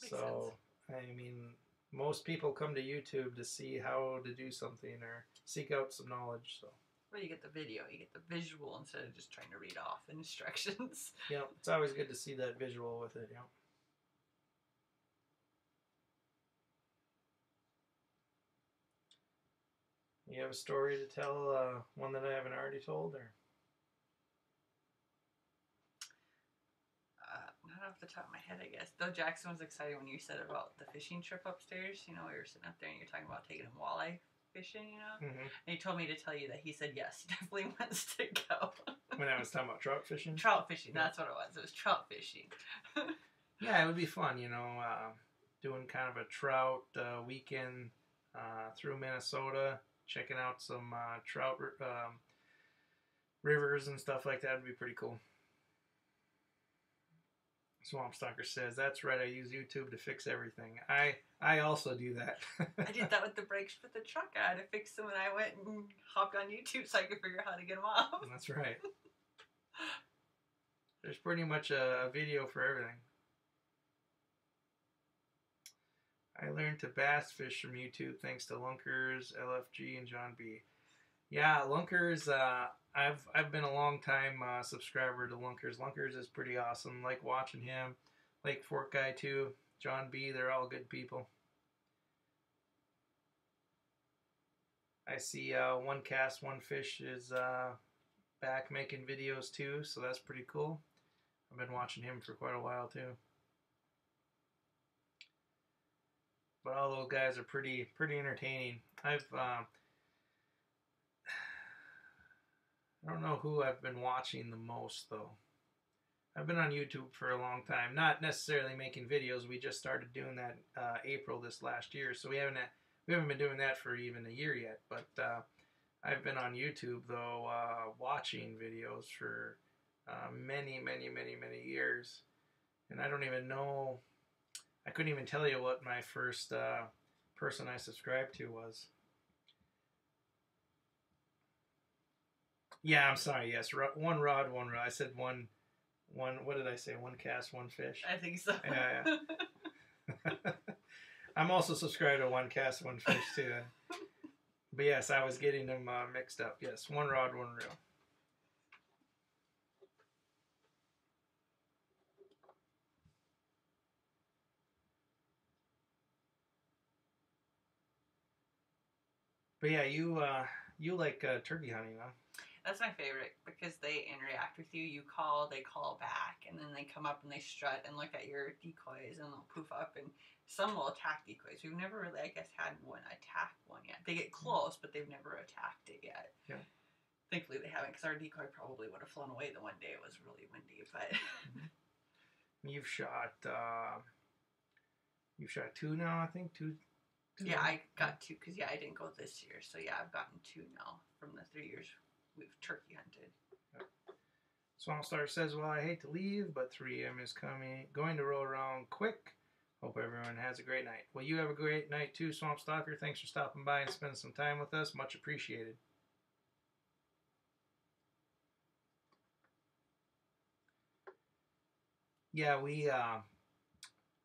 Makes sense. I mean, most people come to YouTube to see how to do something or seek out some knowledge. So. Well, you get the video, you get the visual instead of just trying to read off the instructions. Yeah, it's always good to see that visual with it. Yeah. You have a story to tell, one that I haven't already told, or? Not off the top of my head, I guess. Though Jackson was excited when you said about the fishing trip upstairs. You know, we were sitting up there and you're talking about taking him walleye fishing, you know? Mm-hmm. And he told me to tell you that he said yes, he definitely wants to go. When I was talking about trout fishing? Trout fishing, Yeah. that's what it was. It was trout fishing. Yeah, it would be fun, you know, doing kind of a trout weekend through Minnesota, checking out some trout rivers and stuff like that would be pretty cool. Swamp Stalker says, that's right, I use YouTube to fix everything. I also do that. I did that with the brakes for the truck. I had to fix them and I went and hopped on YouTube so I could figure out how to get them off. That's right. There's pretty much a video for everything. I learned to bass fish from YouTube thanks to Lunkers, LFG, and John B. Yeah, Lunkers, I've been a long time subscriber to Lunkers. Lunkers is pretty awesome. Like watching him. Lake Fork guy too. John B. They're all good people. I see One Cast, One Fish is back making videos too, so that's pretty cool. I've been watching him for quite a while too. But all those guys are pretty entertaining. I don't know who I've been watching the most though. I've been on YouTube for a long time, not necessarily making videos. We just started doing that April this last year, so we haven't been doing that for even a year yet. But I've been on YouTube though, watching videos for many years, and I don't even know. I couldn't even tell you what my first person I subscribed to was. Yeah, I'm sorry. Yes, one rod, one rod. I said one. What did I say? One cast, one fish. I think so. Yeah. I'm also subscribed to One Cast, One Fish too. But yes, I was getting them mixed up. Yes, one rod, one reel. But yeah, you like turkey hunting, huh? That's my favorite because they interact with you. You call, they call back, and then they come up and they strut and look at your decoys and they'll poof up. And some will attack decoys. We've never really, I guess, had one attack one yet. They get close, but they've never attacked it yet. Yeah. Thankfully, they haven't because our decoy probably would have flown away the one day it was really windy. But You've shot two now, I think. Two yeah, I got two because I didn't go this year. So yeah, I've gotten two now from the 3 years we've turkey hunted. Swamp Star says, well, I hate to leave, but 3 a.m. is going to roll around quick. Hope everyone has a great night. Well, you have a great night too, Swamp Stalker. Thanks for stopping by and spending some time with us. Much appreciated. yeah,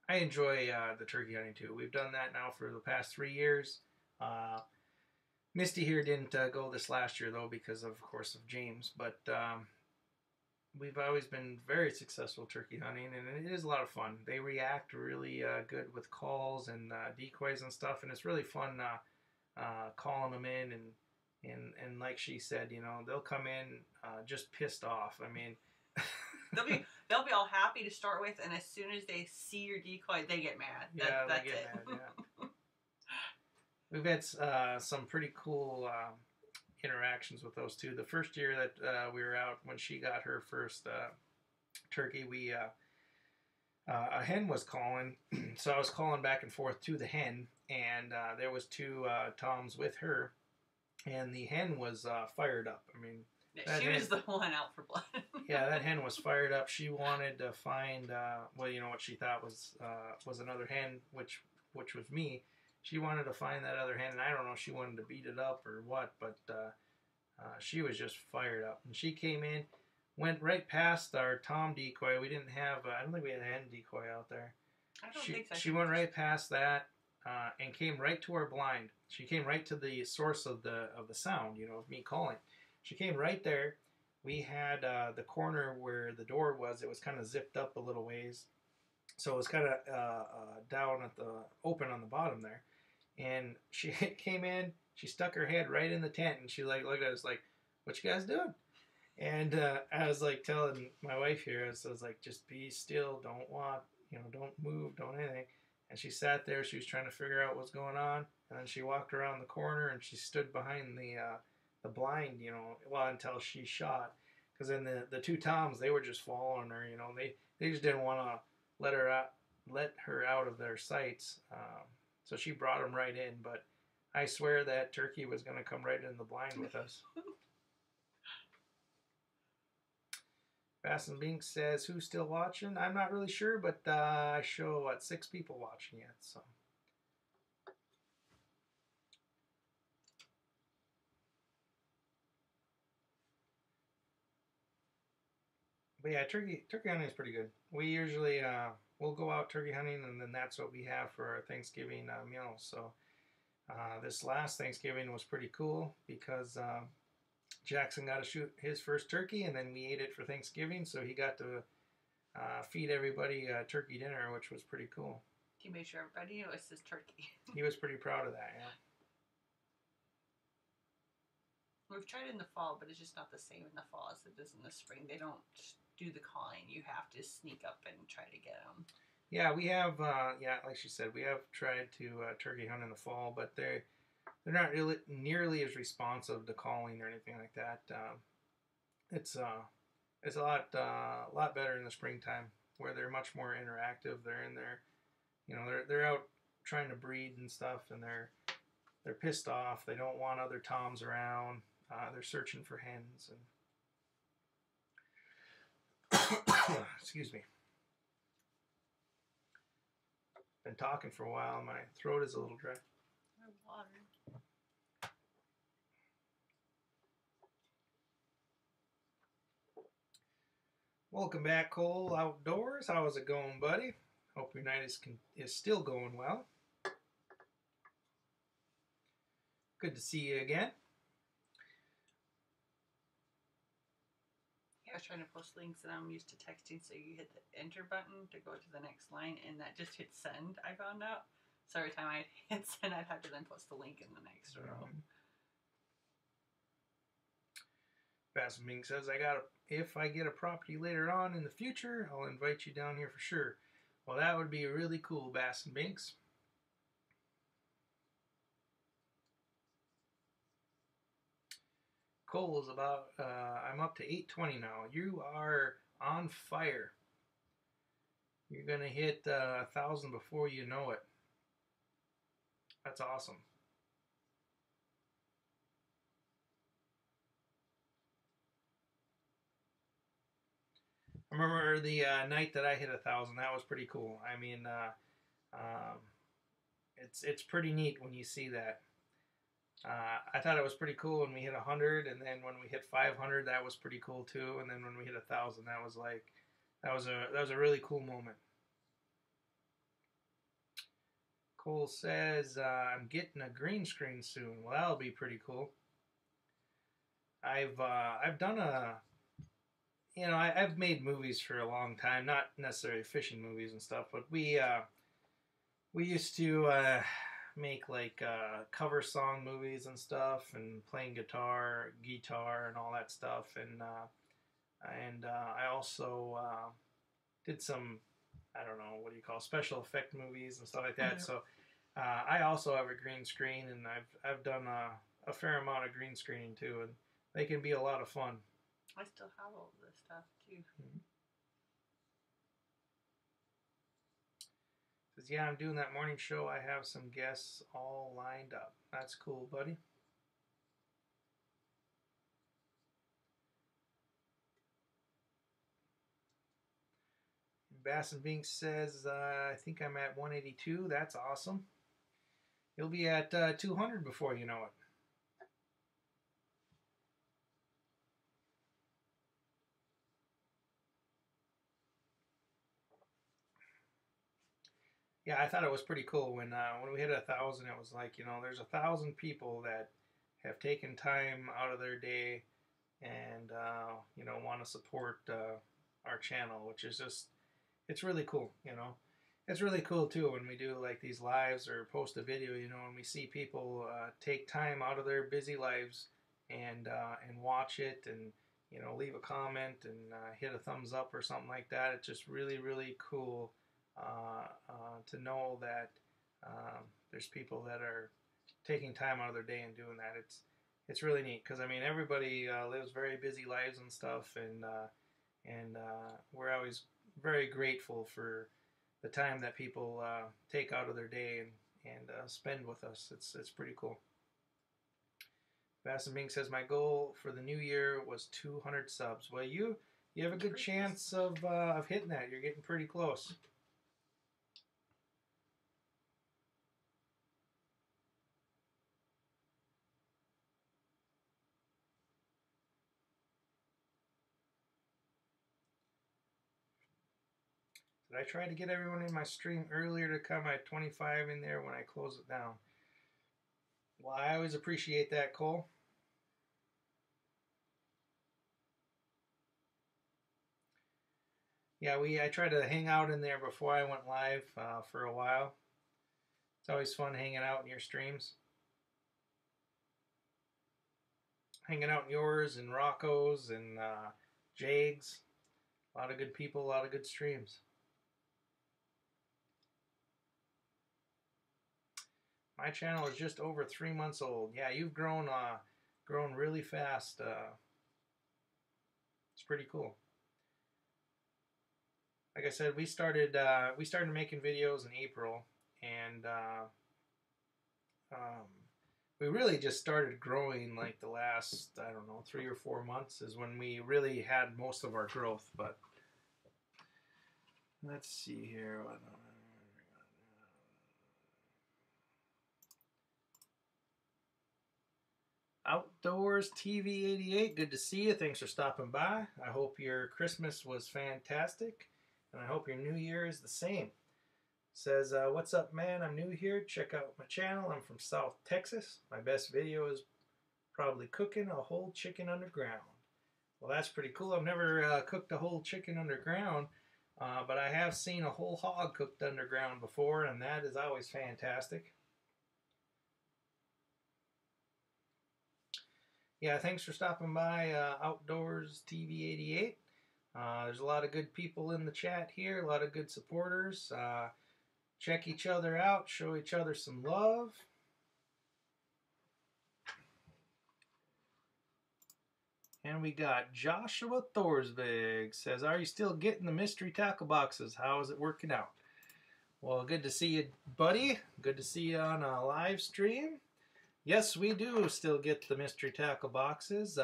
I enjoy the turkey hunting too. We've done that now for the past 3 years. Uh, Misty here didn't go this last year though because of course of James, but we've always been very successful turkey hunting, and it is a lot of fun. They react really good with calls and decoys and stuff, and it's really fun calling them in and like she said, you know, they'll come in just pissed off. I mean, they'll be all happy to start with, and as soon as they see your decoy, they get mad. That's they get it. mad. Yeah. We've had some pretty cool interactions with those two. The first year that we were out, when she got her first turkey, we a hen was calling, so I was calling back and forth to the hen, and there was two toms with her, and the hen was fired up. I mean, yeah, she was the one out for blood. yeah, that hen was fired up. She wanted to find well, you know what she thought was another hen, which was me. She wanted to find that other hen, and I don't know if she wanted to beat it up or what, but she was just fired up. And she came in, went right past our tom decoy. We didn't have, I don't think we had a hen decoy out there. I don't think so. She went right past that and came right to our blind. She came right to the source of the sound, you know, of me calling. She came right there. We had the corner where the door was, it was kind of zipped up a little ways. So it was kind of down at the open on the bottom there. And she came in, she stuck her head right in the tent, and she like looked at us like, "What you guys doing?" And I was like telling my wife here, I was like, "Just be still, don't walk, you know, don't move, don't anything." And she sat there, she was trying to figure out what's going on, and then she walked around the corner and she stood behind the blind, you know, well until she shot, because then the two toms, they were just following her, you know, they just didn't want to let her out of their sights. So she brought him right in, but I swear that turkey was going to come right in the blind with us. Bass and Bink says, who's still watching? I'm not really sure, but I show, 6 people watching yet, so. But yeah, turkey hunting is pretty good. We usually we'll go out turkey hunting, and then that's what we have for our Thanksgiving meals. So this last Thanksgiving was pretty cool because Jackson got to shoot his first turkey, and then we ate it for Thanksgiving. So he got to feed everybody turkey dinner, which was pretty cool. He made sure everybody knew it was his turkey. He was pretty proud of that, yeah. We've tried it in the fall, but it's just not the same in the fall as it is in the spring. They don't do the calling. You have to sneak up and try to get them. Yeah, we have, like she said, we have tried to turkey hunt in the fall, but they're not really nearly as responsive to calling or anything like that. It's a lot better in the springtime where they're much more interactive. They're in there, you know, they're out trying to breed and stuff, and they're pissed off. They don't want other toms around. They're searching for hens and excuse me. Been talking for a while. My throat is a little dry. Water. Welcome back, Cole Outdoors. How is it going, buddy? Hope your night is still going well. Good to see you again. Yeah, I was trying to post links, and I'm used to texting, so you hit the enter button to go to the next line, and that just hit send, I found out. So every time I hit send, I'd have to then post the link in the next row. Bass Ming says, if I get a property later on in the future, I'll invite you down here for sure. Well, that would be really cool, Bass and Binks. Cole is about, I'm up to 820 now. You are on fire. You're going to hit 1,000 before you know it. That's awesome. I remember the night that I hit 1,000. That was pretty cool. I mean, it's pretty neat when you see that. I thought it was pretty cool when we hit 100, and then when we hit 500, that was pretty cool too. And then when we hit 1,000, that was like that was a really cool moment. Cole says I'm getting a green screen soon. Well, that'll be pretty cool. I've done I've made movies for a long time, not necessarily fishing movies and stuff, but we used to make like cover song movies and stuff, and playing guitar and all that stuff, and I also did some, I don't know, what do you call, special effect movies and stuff like that. So I also have a green screen, and I've done a fair amount of green screening too, and they can be a lot of fun. I still have all of this stuff too. Mm-hmm. Says, yeah, I'm doing that morning show. I have some guests all lined up. That's cool, buddy. Bass and Binks says, I think I'm at 182. That's awesome. You'll be at 200 before you know it. Yeah, I thought it was pretty cool when we hit 1,000. It was like, there's 1,000 people that have taken time out of their day and want to support our channel, which is just, it's really cool. It's really cool too when we do like these lives or post a video, and we see people take time out of their busy lives and watch it, and leave a comment and hit a thumbs up or something like that. It's just really, really cool to know that there's people that are taking time out of their day and doing that. It's really neat, because I mean, everybody lives very busy lives and stuff, and we're always very grateful for the time that people take out of their day and spend with us. It's pretty cool. Bass and Bing says, my goal for the new year was 200 subs. Well, you have a good chance of hitting that. You're getting pretty close. I tried to get everyone in my stream earlier to come at 25 in there when I close it down. Well, I always appreciate that, Cole. Yeah, I tried to hang out in there before I went live for a while. It's always fun hanging out in your streams. Hanging out in yours and Rocco's and Jake's. A lot of good people, a lot of good streams. My channel is just over 3 months old. Yeah, you've grown really fast. It's pretty cool. Like I said, we started making videos in April, and we really just started growing like the last, I don't know, 3 or 4 months is when we really had most of our growth. But let's see here. Outdoors TV 88, good to see you. Thanks for stopping by. I hope your Christmas was fantastic, and I hope your New Year is the same. Says, what's up, man? I'm new here. Check out my channel. I'm from South Texas. My best video is probably cooking a whole chicken underground. Well, that's pretty cool. I've never cooked a whole chicken underground, but I have seen a whole hog cooked underground before, and that is always fantastic. Yeah, thanks for stopping by Outdoors TV 88. There's a lot of good people in the chat here, a lot of good supporters. Check each other out, show each other some love. And we got Joshua Thorsvig says, are you still getting the mystery tackle boxes? How is it working out? Well, good to see you, buddy. Good to see you on a live stream. Yes, we do still get the mystery tackle boxes.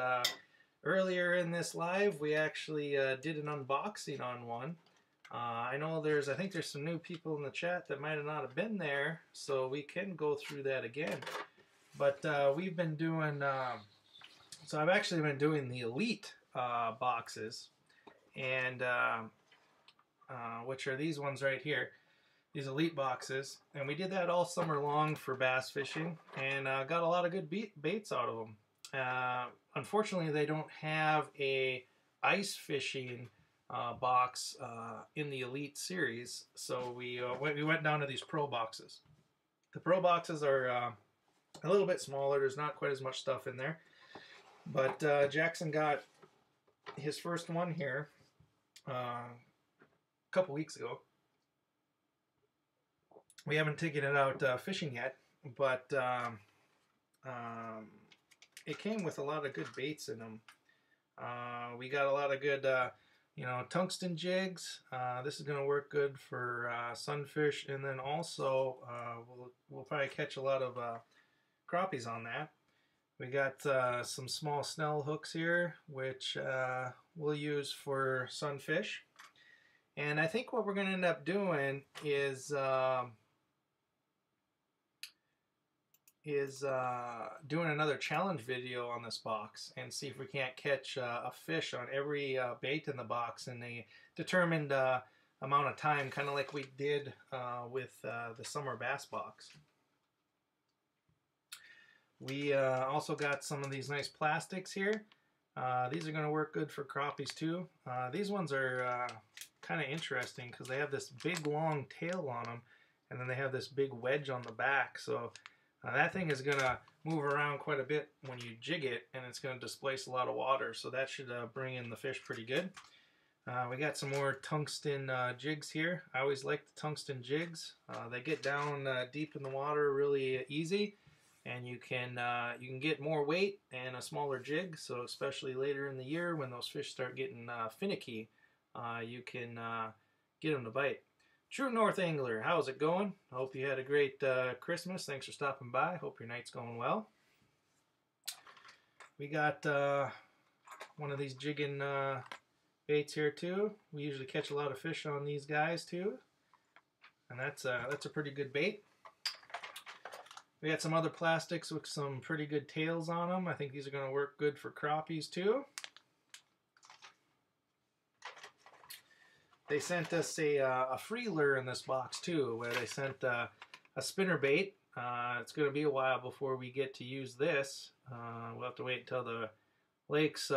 Earlier in this live, we actually did an unboxing on one. I know I think there's some new people in the chat that might not have been there, so we can go through that again. But we've been doing, so I've actually been doing the Elite boxes, and which are these ones right here, these elite boxes, and we did that all summer long for bass fishing, and got a lot of good baits out of them. Unfortunately, they don't have a ice fishing box in the elite series, so we went down to these pro boxes. The pro boxes are a little bit smaller. There's not quite as much stuff in there, but Jackson got his first one here a couple weeks ago. We haven't taken it out fishing yet, but it came with a lot of good baits in them. We got a lot of good, tungsten jigs. This is going to work good for sunfish, and then also we'll probably catch a lot of crappies on that. We got some small snell hooks here, which we'll use for sunfish. And I think what we're going to end up doing is doing another challenge video on this box and see if we can't catch a fish on every bait in the box in a determined amount of time, kind of like we did with the summer bass box. We also got some of these nice plastics here. These are going to work good for crappies too. These ones are kind of interesting because they have this big long tail on them, and then they have this big wedge on the back. So that thing is going to move around quite a bit when you jig it, and it's going to displace a lot of water. So that should bring in the fish pretty good. We got some more tungsten jigs here. I always like the tungsten jigs. They get down deep in the water really easy, and you can get more weight and a smaller jig. So especially later in the year when those fish start getting finicky, you can get them to bite. True North Angler, how's it going? I hope you had a great Christmas. Thanks for stopping by. Hope your night's going well. We got one of these jigging baits here too. We usually catch a lot of fish on these guys too, and that's a pretty good bait. We got some other plastics with some pretty good tails on them. I think these are going to work good for crappies too. They sent us a free lure in this box too, where they sent a spinner bait. It's going to be a while before we get to use this. We'll have to wait until the lakes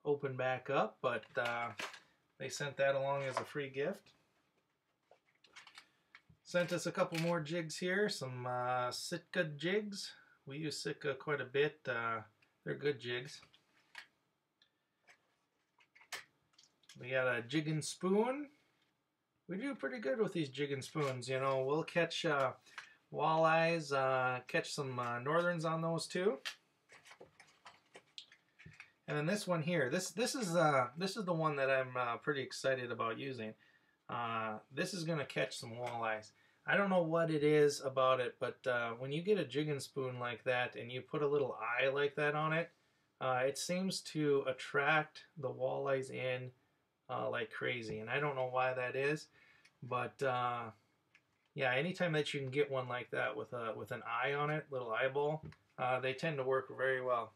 open back up, but they sent that along as a free gift. Sent us a couple more jigs here, some Sitka jigs. We use Sitka quite a bit. They're good jigs. We got a jig and spoon. We do pretty good with these jig and spoons. You know, we'll catch walleyes, catch some northerns on those too. And then this one here, this is the one that I'm pretty excited about using. This is gonna catch some walleyes. I don't know what it is about it, but when you get a jig and spoon like that and you put a little eye like that on it, it seems to attract the walleyes in like crazy. And I don't know why that is, but yeah, anytime that you can get one like that with an eye on it, little eyeball, they tend to work very well.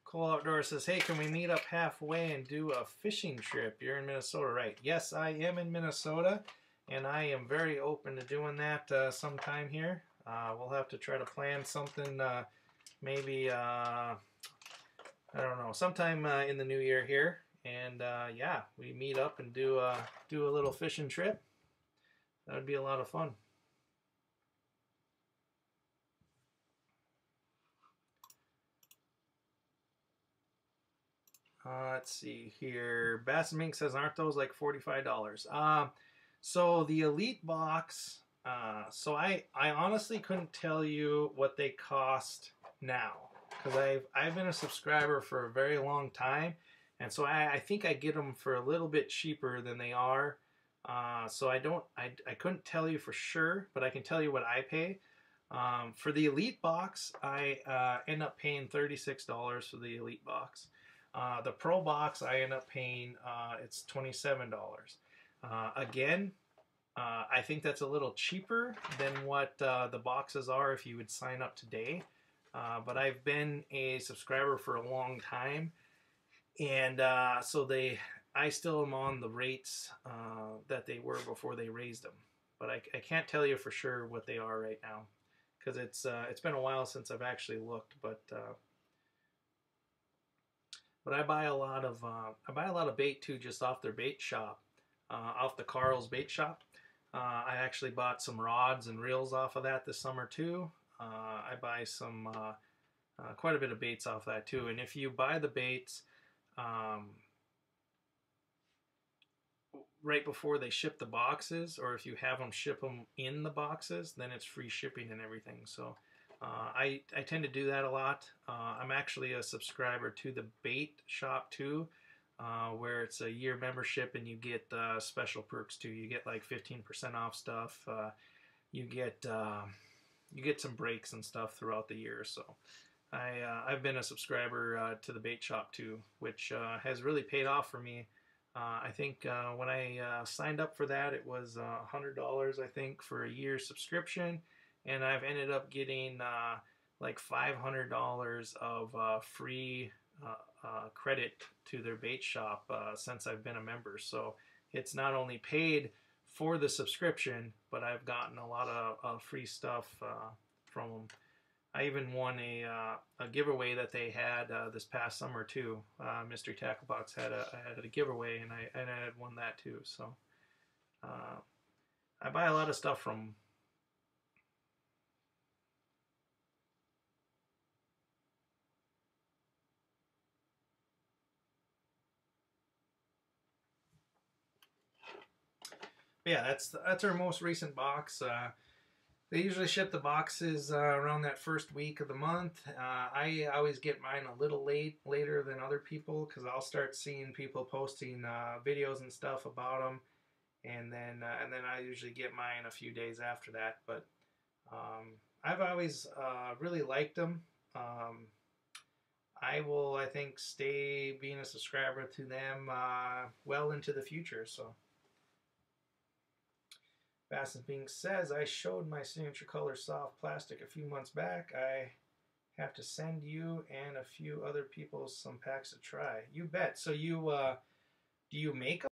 Cole Outdoor says, hey, can we meet up halfway and do a fishing trip? You're in Minnesota, right? Yes, I am in Minnesota, and I am very open to doing that sometime here. We'll have to try to plan something, maybe, I don't know, sometime in the new year here. And yeah, we meet up and do a little fishing trip. That would be a lot of fun. Let's see here. Bass Mink says, aren't those like $45? So the Elite box, so I honestly couldn't tell you what they cost now, because I've been a subscriber for a very long time, and so I think I get them for a little bit cheaper than they are. So I couldn't tell you for sure, but I can tell you what I pay. For the Elite box, I end up paying $36 for the Elite box. The Pro box, I end up paying, it's $27. Again, I think that's a little cheaper than what the boxes are if you would sign up today. but I've been a subscriber for a long time, and so I still am on the rates that they were before they raised them, but I can't tell you for sure what they are right now because it's been a while since I've actually looked, but I buy a lot of bait too, just off their bait shop, off the Carl's bait shop. I actually bought some rods and reels off of that this summer too. I buy some quite a bit of baits off that too. And if you buy the baits right before they ship the boxes, or if you have them ship them in the boxes, then it's free shipping and everything. So I tend to do that a lot. I'm actually a subscriber to the bait shop too, where it's a year membership and you get special perks too. You get like 15% off stuff. You get some breaks and stuff throughout the year. So I've been a subscriber to the bait shop too, which has really paid off for me. I think when I signed up for that, it was $100, I think, for a year subscription, and I've ended up getting like $500 of free credit to their bait shop since I've been a member. So it's not only paid for the subscription, but I've gotten a lot of free stuff from them. I even won a giveaway that they had this past summer too. Mystery Tackle Box had a giveaway, and I had won that too. So I buy a lot of stuff from them. Yeah, that's our most recent box. They usually ship the boxes around that first week of the month. I always get mine a little later than other people because I'll start seeing people posting videos and stuff about them, and then I usually get mine a few days after that. But I've always really liked them. I will, I think, stay being a subscriber to them well into the future. So. Bass and Pink says, I showed my signature color soft plastic a few months back. I have to send you and a few other people some packs to try. You bet. So you do you make them?